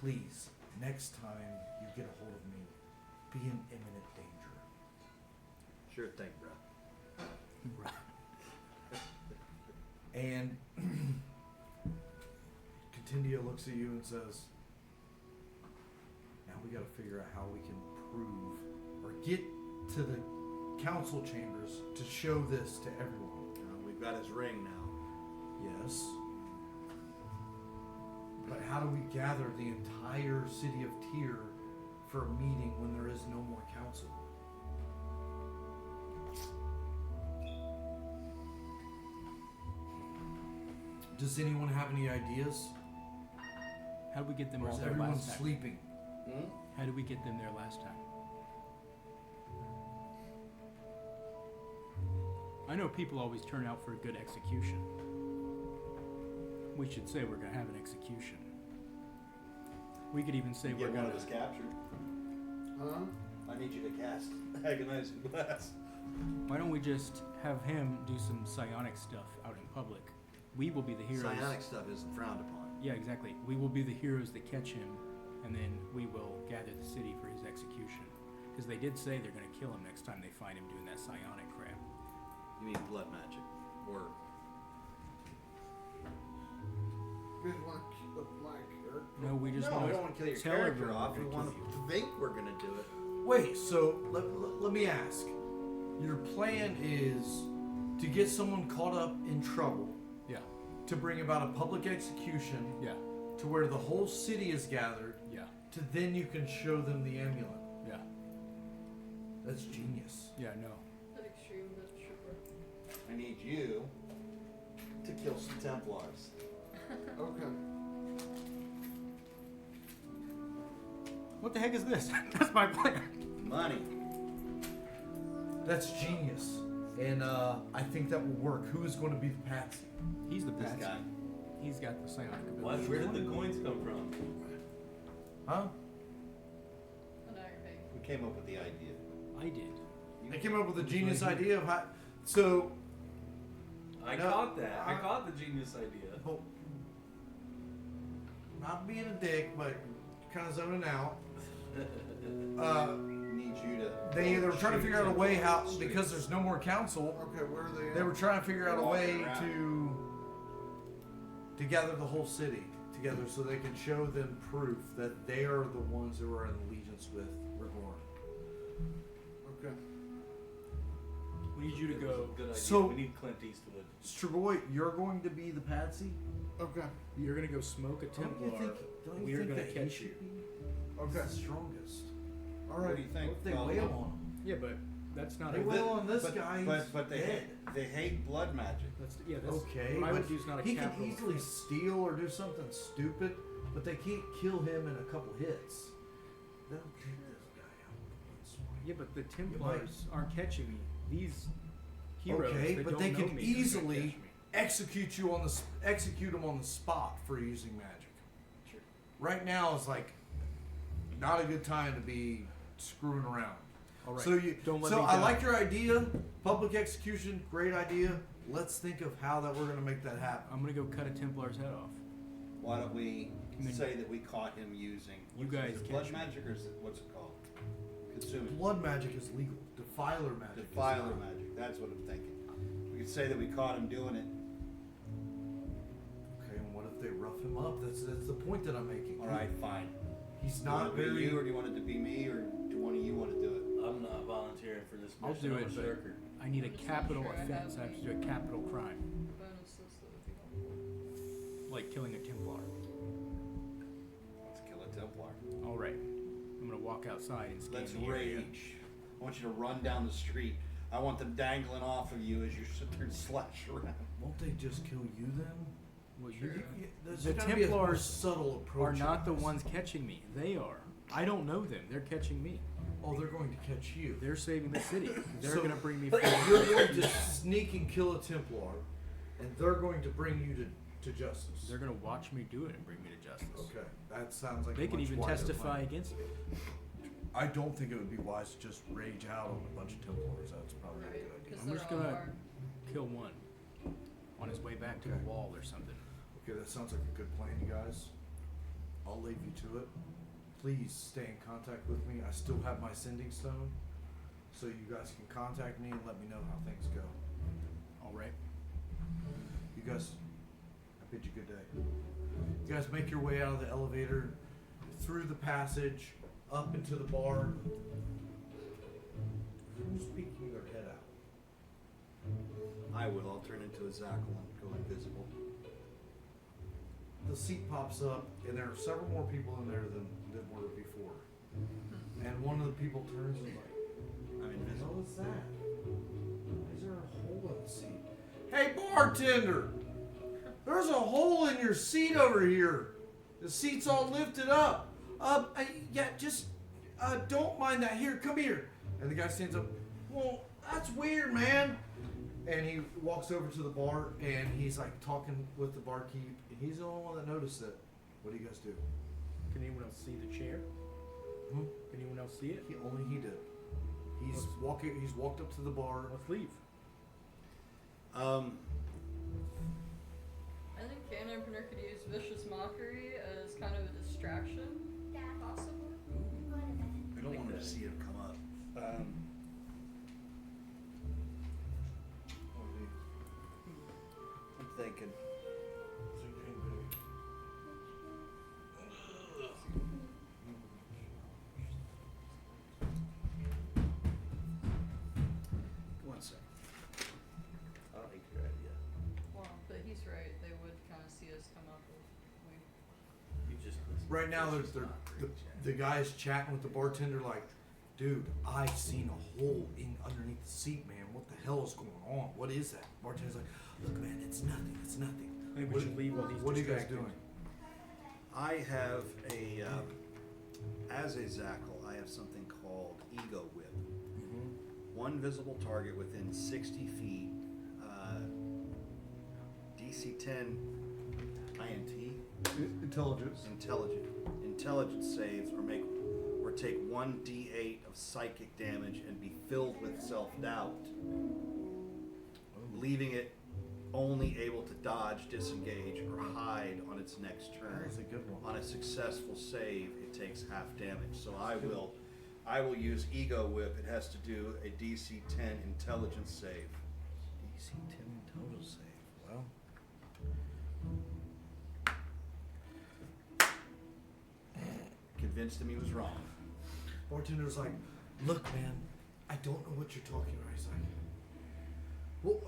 please, next time you get a hold of me, be in imminent danger. Sure thing, bro. Right. And Contindio looks at you and says, "Now we got to figure out how we can prove or get to the council chambers to show this to everyone." We've got his ring now. Yes. But how do we gather the entire city of Tyr for a meeting when there is no more council? Does anyone have any ideas? How did we get them Or all is there everyone last time? sleeping? How did we get them there last time? I know people always turn out for a good execution. We should say we're going to have an execution. We could even say we're Get one going of us to... captured. Huh? I I need you to cast Agonizing Blast. Why don't we just have him do some psionic stuff out in public? We will be the heroes. Psionic stuff isn't frowned upon. Yeah, exactly. We will be the heroes that catch him, and then we will gather the city for his execution. Because they did say they're going to kill him next time they find him doing that psionic crap. You mean blood magic? Or You guys want to keep up my character? No, we just no, want we to don't want to kill your tell character everyone off. we're We gonna want kill to think we're going to do it. Wait, so let me ask. Your plan is to get someone caught up in trouble, Yeah, to bring about a public execution, yeah, to where the whole city is gathered, yeah, to then you can show them the amulet. yeah, That's genius. yeah, no. An extreme but sure. I need you to kill some Templars. Okay. What the heck is this? That's my plan. Money. That's genius. And I think that will work. Who is going to be the patsy? He's the This bad guy. He's got the psionic Why, ability. where did the coins come from? Huh? An iron peg. Who came up with the idea? I did. I came up with a genius idea of how. So, I No, caught that. I I- caught the genius idea. oh, not being a dick, but kind of zoning out. Need you to. They were trying to figure out a way how, Streets. because there's no more council. Okay, where are they at? They were trying to figure out a Walking way around. to gather the whole city together so they can show them proof that they are the ones who are in allegiance with Rigor. Okay. We need you to go. Good idea. So- we need Clint Eastwood. Stravoy, you're going to be the patsy? Okay. You're gonna go smoke a Templar. Don't We you are think gonna that he catch should you. be Okay. the strongest? All What right. do you What think? if they Well, wail on him? Yeah, but that's not They a. wail on this but, guy. But they dead. hate blood magic. That's that's Okay, What I but would do is not a he can capital easily offense. steal or do something stupid, but they can't kill him in a couple hits. They'll take this guy out with one swipe. Yeah, but the Templars aren't catching me. These heroes Okay, that but don't they know can me are gonna easily catch me. execute you on the execute him on the spot for using magic. Sure. Right now is like not a good time to be screwing around. All right. So you Don't let so me I down. like your idea, public execution, great idea. Let's think of how that we're gonna make that happen. I'm gonna go cut a Templar's head off. Why don't we And then- say that we caught him using You what's guys it, catch blood me. magic or is it, what's it called? Consuming. Blood magic is legal. Defiler magic. is Defiler not. magic. That's what I'm thinking. We could say that we caught him doing it. Okay, and what if they rough him up? That's the point that I'm making. All right, fine. He's Do you want not it to be very. you, or do you want it to be me, or do one of you want to do it? I'm not volunteering for this I'll mission. do I'm it, a but shirker. I need a I'm just not capital sure I have offense. I have to do a capital crime, Bonuses that would be helpful. like killing a Templar. Let's kill a Templar. All right. I'm gonna walk outside and scan Let's the area. rage. I want you to run down the street. I want them dangling off of you as you sit there and slash around. Won't they just kill you then? Well, There's The gotta be a more Templars subtle approach. are to not the this. ones catching me. They are. I don't know them. They're catching me. Oh, they're going to catch you. They're saving the city. They're So- gonna bring me You're forward. going to sneak and kill a Templar, and they're going to bring you to justice. They're gonna watch me do it and bring me to justice. Okay, that sounds like They a can much even wiser testify plan. against me. I don't think it would be wise to just rage out on a bunch of Templars. That's probably not a Right, good idea. because I'm they're just all gonna armed. kill one on his way back to Okay. the wall or something. Okay, that sounds like a good plan, you guys. I'll leave you to it. Please stay in contact with me. I still have my sending stone, so you guys can contact me and let me know how things go. All right. You guys, I bid you good day. You guys make your way out of the elevator, through the passage, up into the bar. Who's peeking their head out? I will. I'll turn into a Zackle and go invisible. The seat pops up, and there are several more people in there than were before. And one of the people turns and is like, I'm "What the invisible. hell is that? Why is there a hole in the seat? Hey, bartender! There's a hole in your seat over here. The seat's all lifted up. Yeah, just don't mind that. Here, come here." And the guy stands up. "Well, that's weird, man." And he walks over to the bar, and he's like talking with the barkeep. And he's the only one that noticed it. What do you guys do? Can anyone else see the chair? Hmm? Anyone else see it? Only he did. He's walking. He's walked up to the bar. Let's leave. I think Canterbury could use vicious mockery as kind of a distraction, possibly. I don't want to see him come up. I'm thinking. One sec. I like your idea. Well, but he's right. They would kind of see us come up if we. You just listen. Right now, It's they're, not the, great, the guy is chatting with the bartender like, dude, I seen a hole in underneath the seat, man. What the hell is going on? What is that? Bartender's like, look, man, it's nothing. It's nothing. I think we should leave while he's What are you guys distracted. doing? I have a, as a Zackle, I have something called Ego Whip. One visible target within 60 feet, DC 10 INT, Intelligence. intelligence saves or take 1d8 of psychic damage and be filled with self-doubt, leaving it only able to dodge, disengage, or hide on its next turn. That's a good one. On a successful save, it takes half damage. So I will use Ego Whip. It has to do a DC 10 intelligence save. DC 10 intelligence save. Well, Convinced him he was wrong. bartender's like, look, man, I don't know what you're talking about. He's like, well,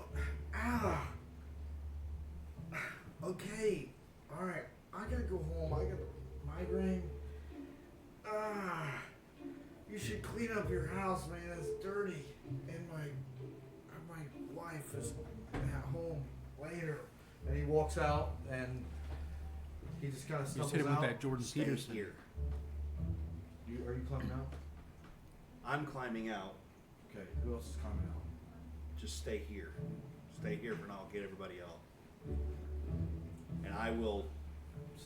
okay, all right, I gotta go home. I got a migraine. You should clean up your house, man. It's dirty, and my wife is at home later. And he walks out, and he just kind of Just stumbles hit him out. with that Jordan Stay Peterson. here. Are you climbing out? I'm climbing out. Okay. Who else is climbing out? Just stay here. Stay here for now. I'll get everybody out. And I will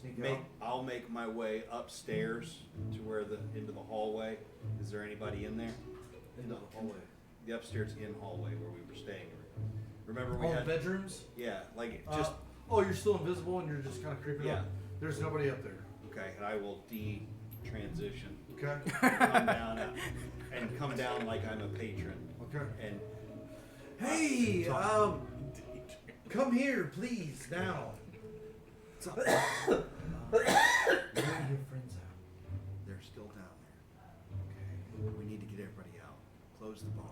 Sneak out. I'll make my way upstairs to where into the hallway. Is there anybody in there? Into the hallway. The upstairs in hallway where we were staying. Remember we All the had bedrooms? yeah, like just Oh, you're still invisible and you're just kind of creeping Yeah. up. There's nobody up there. okay, and I will transition Okay. and come down like I'm a patron. Okay. And Hey, come here, please, now. Where are your friends at? they're still down there. Okay. We need to get everybody out. Close the bar.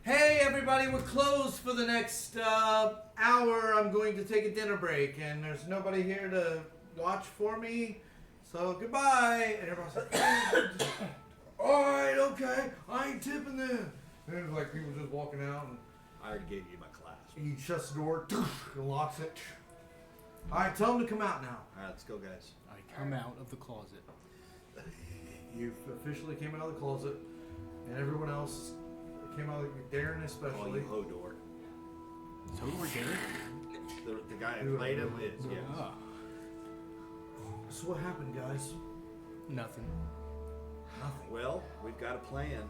Hey, everybody, we're closed for the next hour. I'm going to take a dinner break, and there's nobody here to watch for me. So goodbye. And everybody's like, all right, okay, I ain't tipping them. And there's like people just walking out, and I already gave you my class. he shuts the door and locks it. All right, tell them to come out now. All right, let's go, guys. I come out of the closet. You officially came out of the closet, and everyone else came out, Darren Call especially. you Hodor. So we're dead. The guy who played him is yes. Ah, So what happened, guys? nothing. Nothing. Well, we've got a plan.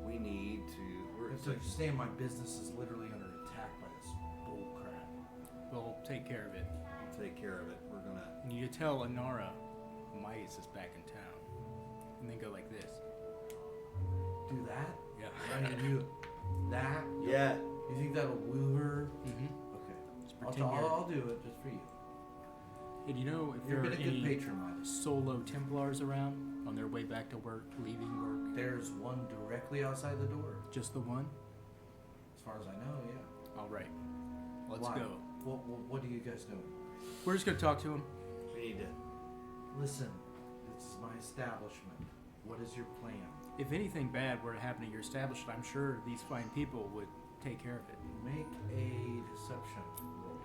We need to. It's like saying my business is literally under attack by this bull crap. We'll take care of it. We'll take care of it. We're gonna. You need to tell Anara Mice is back in town. And then go like this. Do that? Yeah. I need to do that? Yeah. You think that'll woo her? Mm-hmm. Okay. Just I'll, pretend you're. I'll do it just for you. Hey, do you know if You've there been are a good any patron, Midas. solo Templars around on their way back to work, leaving work? There's one directly outside the door. Just the one? As far as I know, yeah. All right. Let's Why? go. What are you guys doing? We're just gonna talk to him. We need to. Listen, this is my establishment. What is your plan? If anything bad were to happen at your establishment, I'm sure these fine people would take care of it. Make a deception roll.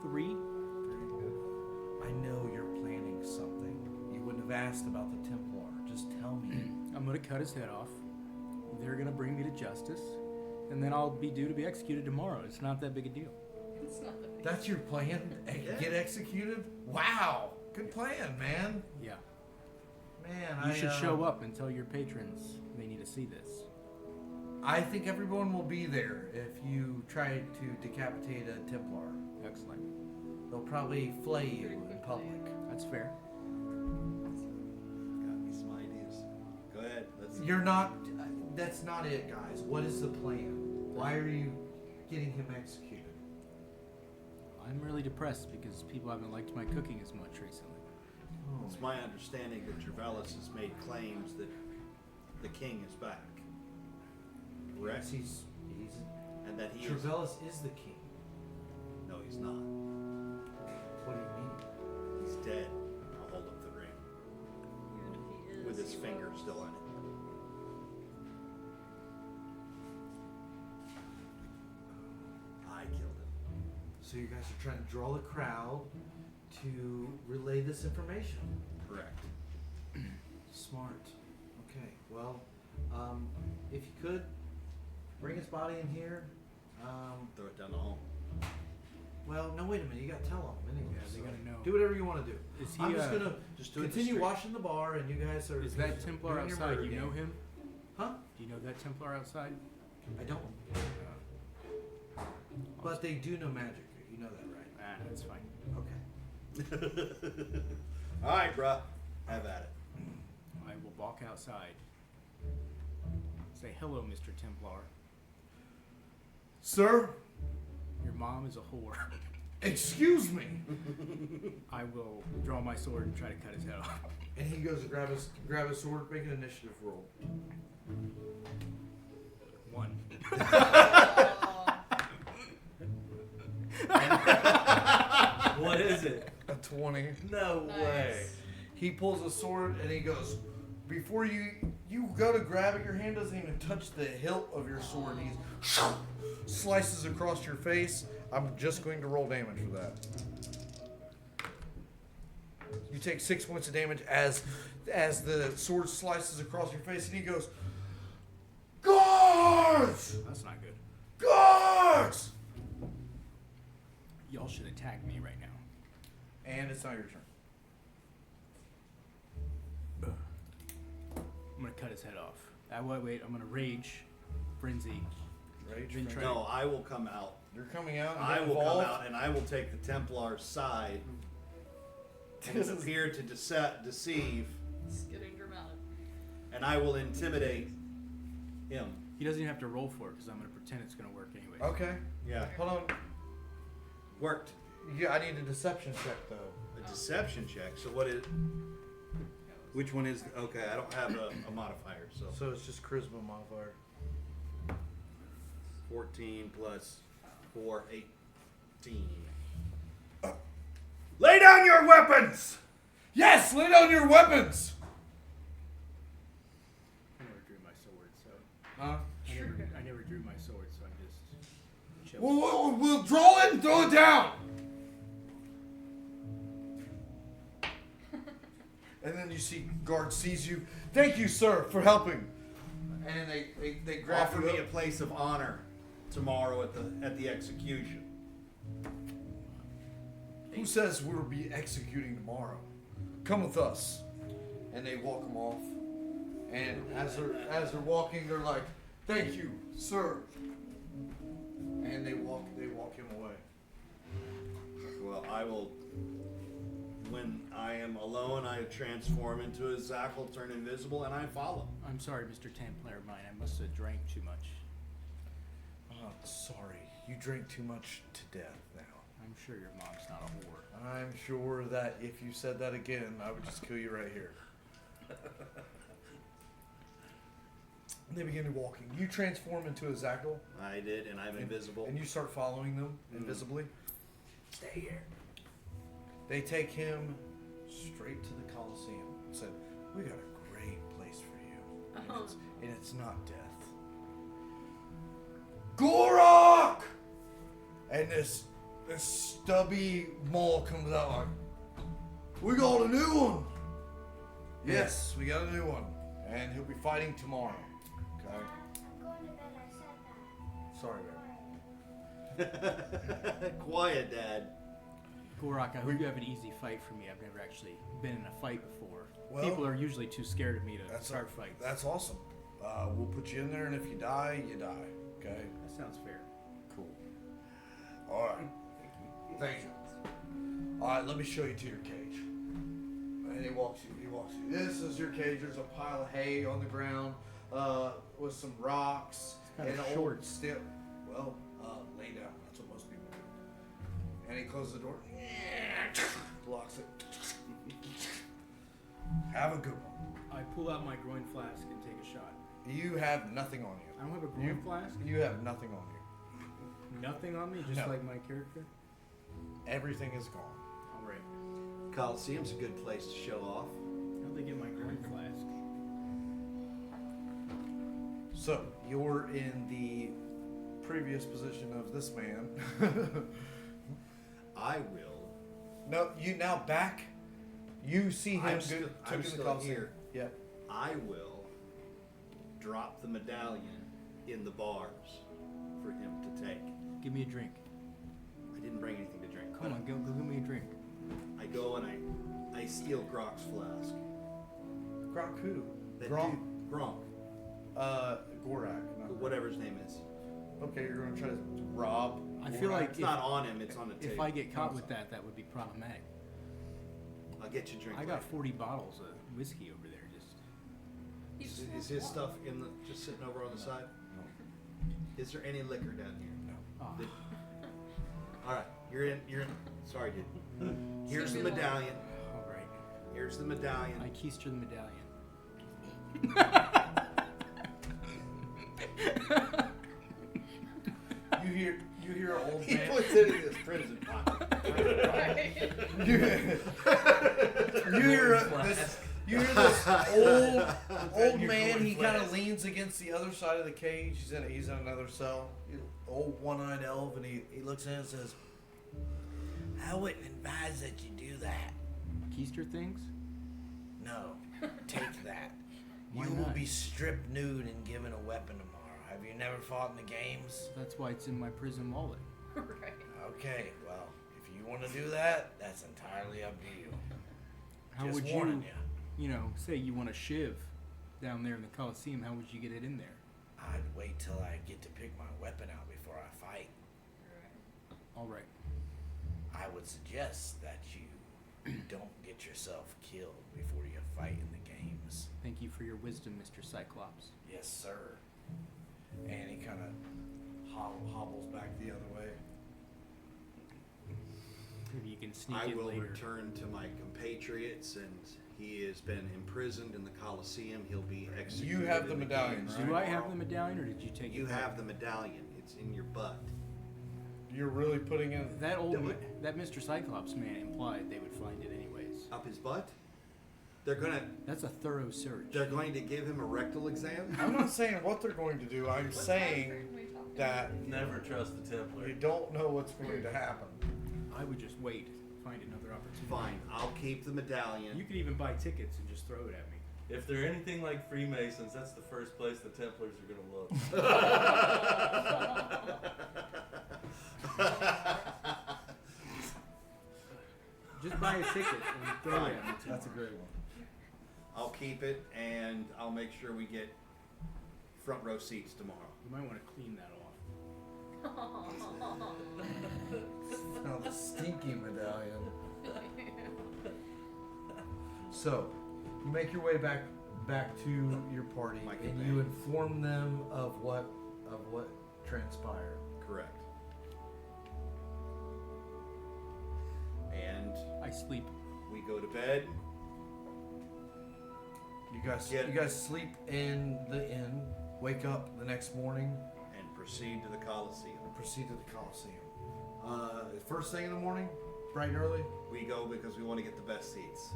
3. I know you're planning something. You wouldn't have asked about the Templar. Just tell me. I'm gonna cut his head off. They're gonna bring me to justice, and then I'll be due to be executed tomorrow. It's not that big a deal. It's not the That's your plan? Yeah. Get executed? Wow. Good plan, man. Yeah. Man, You should show up and tell your patrons they need to see this. I think everyone will be there if you try to decapitate a Templar. Excellent. They'll probably flay you in public. That's fair. Got me some ideas. Go ahead. Let's. You're not. That's not it, guys. What is the plan? Why are you getting him executed? I'm really depressed because people haven't liked my cooking as much recently. Oh. It's my understanding that Travelis has made claims that the king is back. Correct? Yes, he's And that he is. Travelis is the king. No, he's not. What do you mean? He's dead. I'll hold up the ring Even if he is, with his he finger was. still in it. I killed him. So you guys are trying to draw the crowd to relay this information. Correct. Smart. Okay. Well, if you could bring his body in here. Throw it down the hall. Well, no, wait a minute. You gotta tell him anyway. Yeah, they so gotta know. Do whatever you want to do. Is he? I'm just gonna Just do it continue discreet. washing the bar, and you guys are. Is that Templar doing your outside? murder You know game. him? Huh? Do you know that Templar outside? I don't. But they do know magic. You know that, right? Ah, that's fine. Okay. All right, bruh. Have at it. I will walk outside. Say hello, Mr. Templar. Sir, Your mom is a whore. excuse me. I will draw my sword and try to cut his head off. And he goes to grab his sword. Make an initiative roll. 1. What is it? A 20. No way. Nice. He pulls a sword and he goes, before you go to grab it, your hand doesn't even touch the hilt of your sword. He slices across your face. I'm just going to roll damage for that. You take 6 points of damage as the sword slices across your face, and he goes, "Guards! That's not good. Guards!" Y'all should attack me right now. And it's not your turn. I'm gonna cut his head off. Wait, I'm gonna rage, frenzy. Rage. Then Frenzy. try- No, I will come out. You're coming out. And I get will come involved. out and I will take the Templar's side and appear to deceive, It's getting dramatic. and I will intimidate him. He doesn't even have to roll for it because I'm gonna pretend it's gonna work anyway. Okay. Yeah. Hold on. Worked. Yeah, I need a deception check though. A deception check. So what is? Which one is? Okay, I don't have a modifier. So So it's just charisma modifier. 14 plus 4, 18. Lay down your weapons. Yes, lay down your weapons. I never drew my sword, so Huh? I never drew my sword, so I'm just chill. We'll draw it and throw it down. And then you see guard sees you. Thank you, sir, for helping. And they grab Offer you me a up. place of honor tomorrow at the execution. Who says we'll be executing tomorrow? Come with us. And they walk him off. And as they're walking, they're like, "Thank you, sir." And they walk him away. Well, I will. When I am alone, I transform into a Zackle, turn invisible, and I follow. I'm sorry, Mr. Templar mine. I must have drank too much. Oh, sorry. You drank too much to death now. I'm sure your mom's not a whore. I'm sure that if you said that again, I would just kill you right here. They begin walking. You transform into a Zackle, I did, and I'm invisible. and you start following them invisibly. Stay here. They take him straight to the Colosseum and said, "We got a great place for you, and it's not death." Gorok! And this stubby mole comes out like, "We got a new one." Yes, we got a new one, and he'll be fighting tomorrow. Okay. I'm going to bed. I said that. Sorry, Quiet, Dad. Gorak, I hope you have an easy fight for me. I've never actually been in a fight before. Well, People are usually too scared of me to start fights. That's awesome. We'll put you in there, and if you die, you die. Okay. That sounds fair. Cool. All right. Thank you. All right, let me show you to your cage. And he walks you. This is your cage. There's a pile of hay on the ground with some rocks kind of and an short. old stick. Well, lay down. That's what most people do. And he closes the door. Locks it. Have a good one. I pull out my groin flask and take a shot. You have nothing on you. I don't have a groin flask? You have nothing on you. Nothing on me, just No. like my character? Everything is gone. Alright. Coliseum's a good place to show off. How'd they get my groin flask? So, you're in the previous position of this man. I will. No, you now back. You see him I'm go- still- took I'm in the still Coliseum. here. Yep. I will drop the medallion in the bars for him to take. Give me a drink. I didn't bring anything to drink. Come on, go give me a drink. I go and I steal Grok's flask. Gronk who? That Gronk. dude- Gronk. Gorak. not- Whatever his name is. Okay, you're going to try to rob. I feel Gorak? like It's not on him, it's on the table. if I get caught with that, that would be problematic. I'll get you a drink. I got later. 40 bottles of whiskey over there. Just Is his stuff in the just sitting over on the side? No. Is there any liquor down here? No. oh, Did- All right, you're in. Sorry, dude. Here's the Should be medallion. all right. Here's the medallion. I keister the medallion. You hear an old He man. puts it in his prison pocket. You hear this old man. He kind of leans against the other side of the cage. He's in another cell. Old one-eyed elf, and he looks in and says, "I wouldn't advise that you do that. Keister things? No, take that. Why You will not? be stripped nude and given a weapon tomorrow. Have you never fought in the games? That's why it's in my prison wallet. Right. Okay, well, if you want to do that, that's entirely up to you. How Just would warning you say you want a shiv down there in the Coliseum? How would you get it in there? I'd wait till I get to pick my weapon out before I fight. All right. I would suggest that you don't get yourself killed before you fight in the games. Thank you for your wisdom, Mr. Cyclops. Yes, sir. And he kind of hobbles back the other way. Maybe you can sneak I in will later. return to my compatriots, and he has been imprisoned in the Coliseum. He'll be executed. You have the in medallion, games right? Do I have tomorrow. the medallion, or did you take You it? have the medallion. It's in your butt. You're really putting in. That Do it. that Mr. Cyclops man implied they would find it anyways. Up his butt? They're That's a thorough search. going to give him a rectal exam? I'm not saying what they're going to do. I'm What time saying frame are we talking that Never trust the Templar. you don't know what's going to happen. I would just wait, find another opportunity. Fine, I'll keep the medallion. You could even buy tickets and just throw it at me. If they're anything like Freemasons, that's the first place the Templars are gonna look. Just buy a ticket and throw it at me. That's a great one. I'll keep it, and I'll make sure we get front row seats tomorrow. You might want to clean that off. Now the stinky medallion. So, you make your way back to your party, My and companion. you inform them of what transpired. Correct. And I sleep. we go to bed. You guys Yeah. sleep in the inn, wake up the next morning, And proceed to the Coliseum. and proceed to the Coliseum. First thing in the morning, bright and early, We go because we want to get the best seats.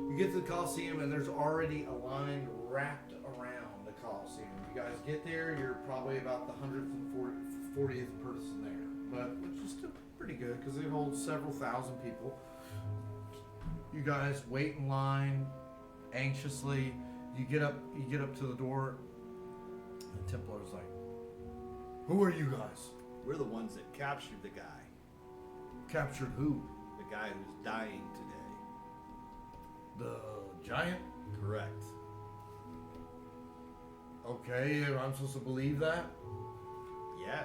you get to the Coliseum, and there's already a line wrapped around the Coliseum. You guys get there, you're probably about the 140th person there, but which is still pretty good because it holds several thousand people. You guys wait in line anxiously. You get up to the door. The Templar's like, "Who are you guys?" We're the ones that captured the guy. Captured who? The guy who's dying today. The giant? Correct. Okay, I'm supposed to believe that? Yeah.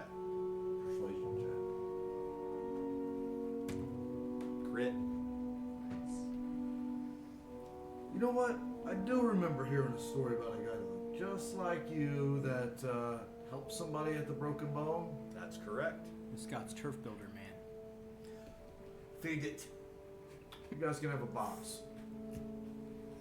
Persuasion check. Crit. You know what? I do remember hearing a story about a guy that looked just like you that helped somebody at the Broken Bone. That's correct. The Scott's turf builder, man. Feed it. You guys can have a box.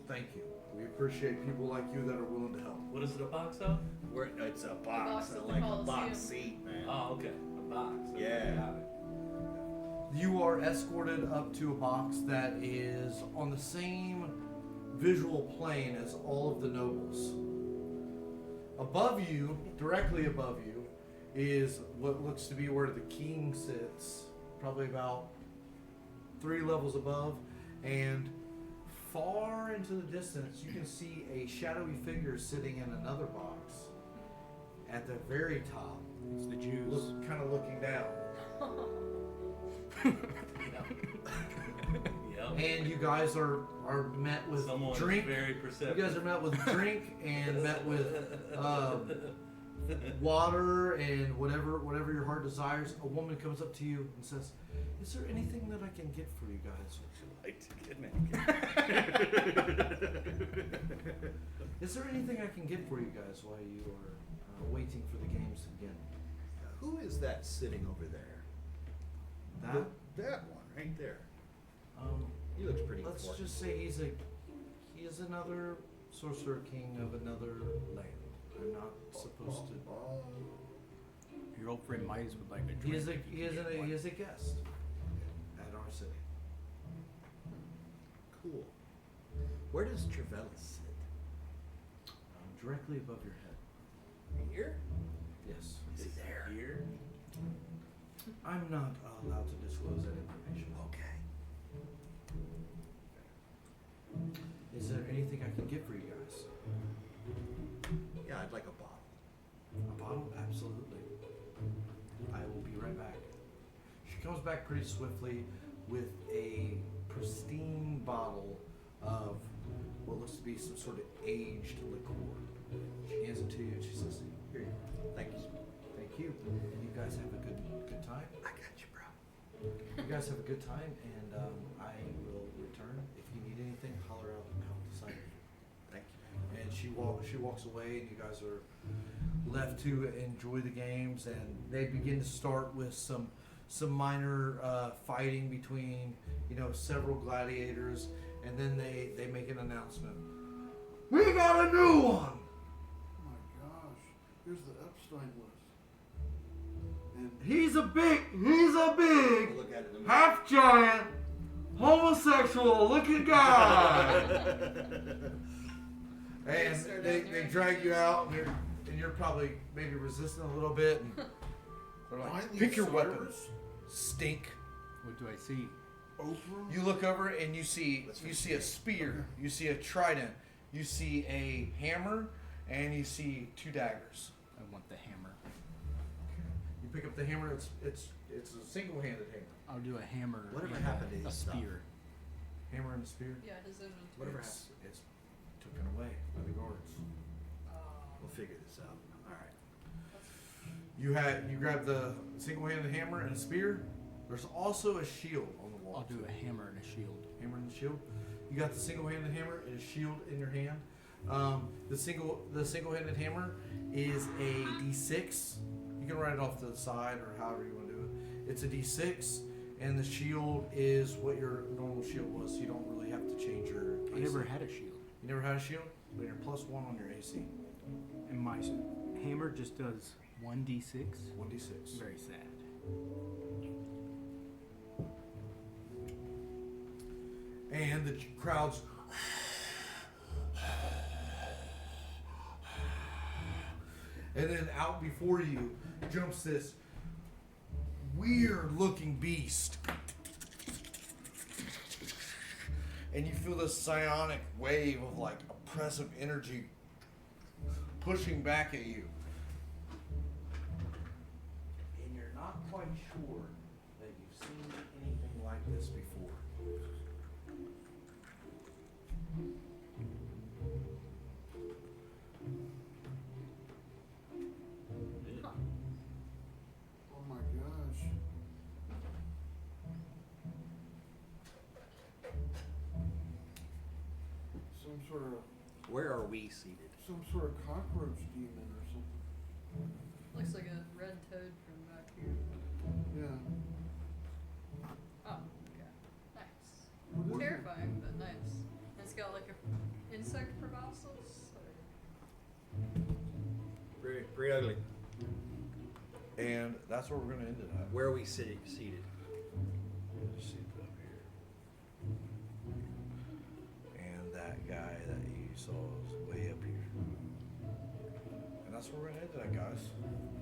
Thank you. We appreciate people like you that are willing to help. What is it, a box of? It's a box. box at the Like a Coliseum. box seat, man. Oh, okay. A box. Okay, Yeah. got it. You are escorted up to a box that is on the same visual plane as all of the nobles. Above you, directly above you, is what looks to be where the king sits, probably about 3 levels above, and far into the distance you can see a shadowy figure sitting in another box at the very top, It's the Jews. kind of looking down. Yep. And you guys are met with Someone drink. very You perceptive. guys are met with drink and met with water and whatever your heart desires. A woman comes up to you and says, "Is there anything that I can get for you guys? Is there anything I can get for you guys while you are waiting for the games to begin?" Who is that sitting over there? That That one right there. um, He looks pretty let's important. just say he is another sorcerer king of another land. I'm not supposed to. Your old friend Mize would like a drink. He is a if you could get one. guest at our city. Cool. Where does Trevellis sit? Directly above your head. Here? Yes. Is he there? Here? I'm not allowed to disclose that information. Okay. Is there anything I can get for you guys? Yeah, I'd like a bottle. A bottle? Absolutely. I will be right back. She comes back pretty swiftly with a pristine bottle of what looks to be some sort of aged liqueur. She hands it to you and she says, "Here you go. Thank you. Thank you. You guys have a good time. I got you, bro. You guys have a good time, and I will return. If you need anything, holler out the side. Thank you. And she walks away, and you guys are left to enjoy the games. And they begin to start with some minor fighting between several gladiators, and then they make an announcement. We got a new one. Oh my gosh. Here's the Epstein list. And He's a big We'll look at it in a minute. half giant, homosexual looking guy. And they drag you out, and you're probably maybe resisting a little bit. And they're like, Miley "Pick your Cyrus? weapons, stink." What do I see? Oprah? You look over and you see a spear, you see a trident, you see a hammer, and you see 2 daggers. I want the hammer. You pick up the hammer. It's a single-handed hammer. I'll do a hammer. Whatever and happened to a his stuff? spear. Hammer and a spear. Yeah, his inventory. Whatever It's taken away by the guards. We'll figure this out. All right. You grab the single-handed hammer and a spear. There's also a shield on the wall. I'll do a hammer and a shield. Hammer and a shield. You got the single-handed hammer and a shield in your hand. The single-handed hammer is a D6. You can write it off to the side or however you want to do it. It's a D6, and the shield is what your normal shield was. So you don't really have to change your AC. I never had a shield. You never had a shield, but you're +1 on your AC. And my hammer just does 1d6. 1d6. Very sad. And the crowds. And then out before you jumps this weird looking beast. And you feel this psionic wave of like oppressive energy pushing back at you. And you're not quite sure that you've seen anything like this before. Oh my gosh. Some sort of Where are we seated? cockroach demon or something. Looks like a red toad from back here. Yeah. Oh, okay. Nice. What is it? Terrifying, but nice. And it's got like a insect proboscis. Pretty ugly. And that's where we're gonna end it at. Where are we seated? Just see it up here. And that guy that you saw is way up here. And that's where we're gonna end it at, guys.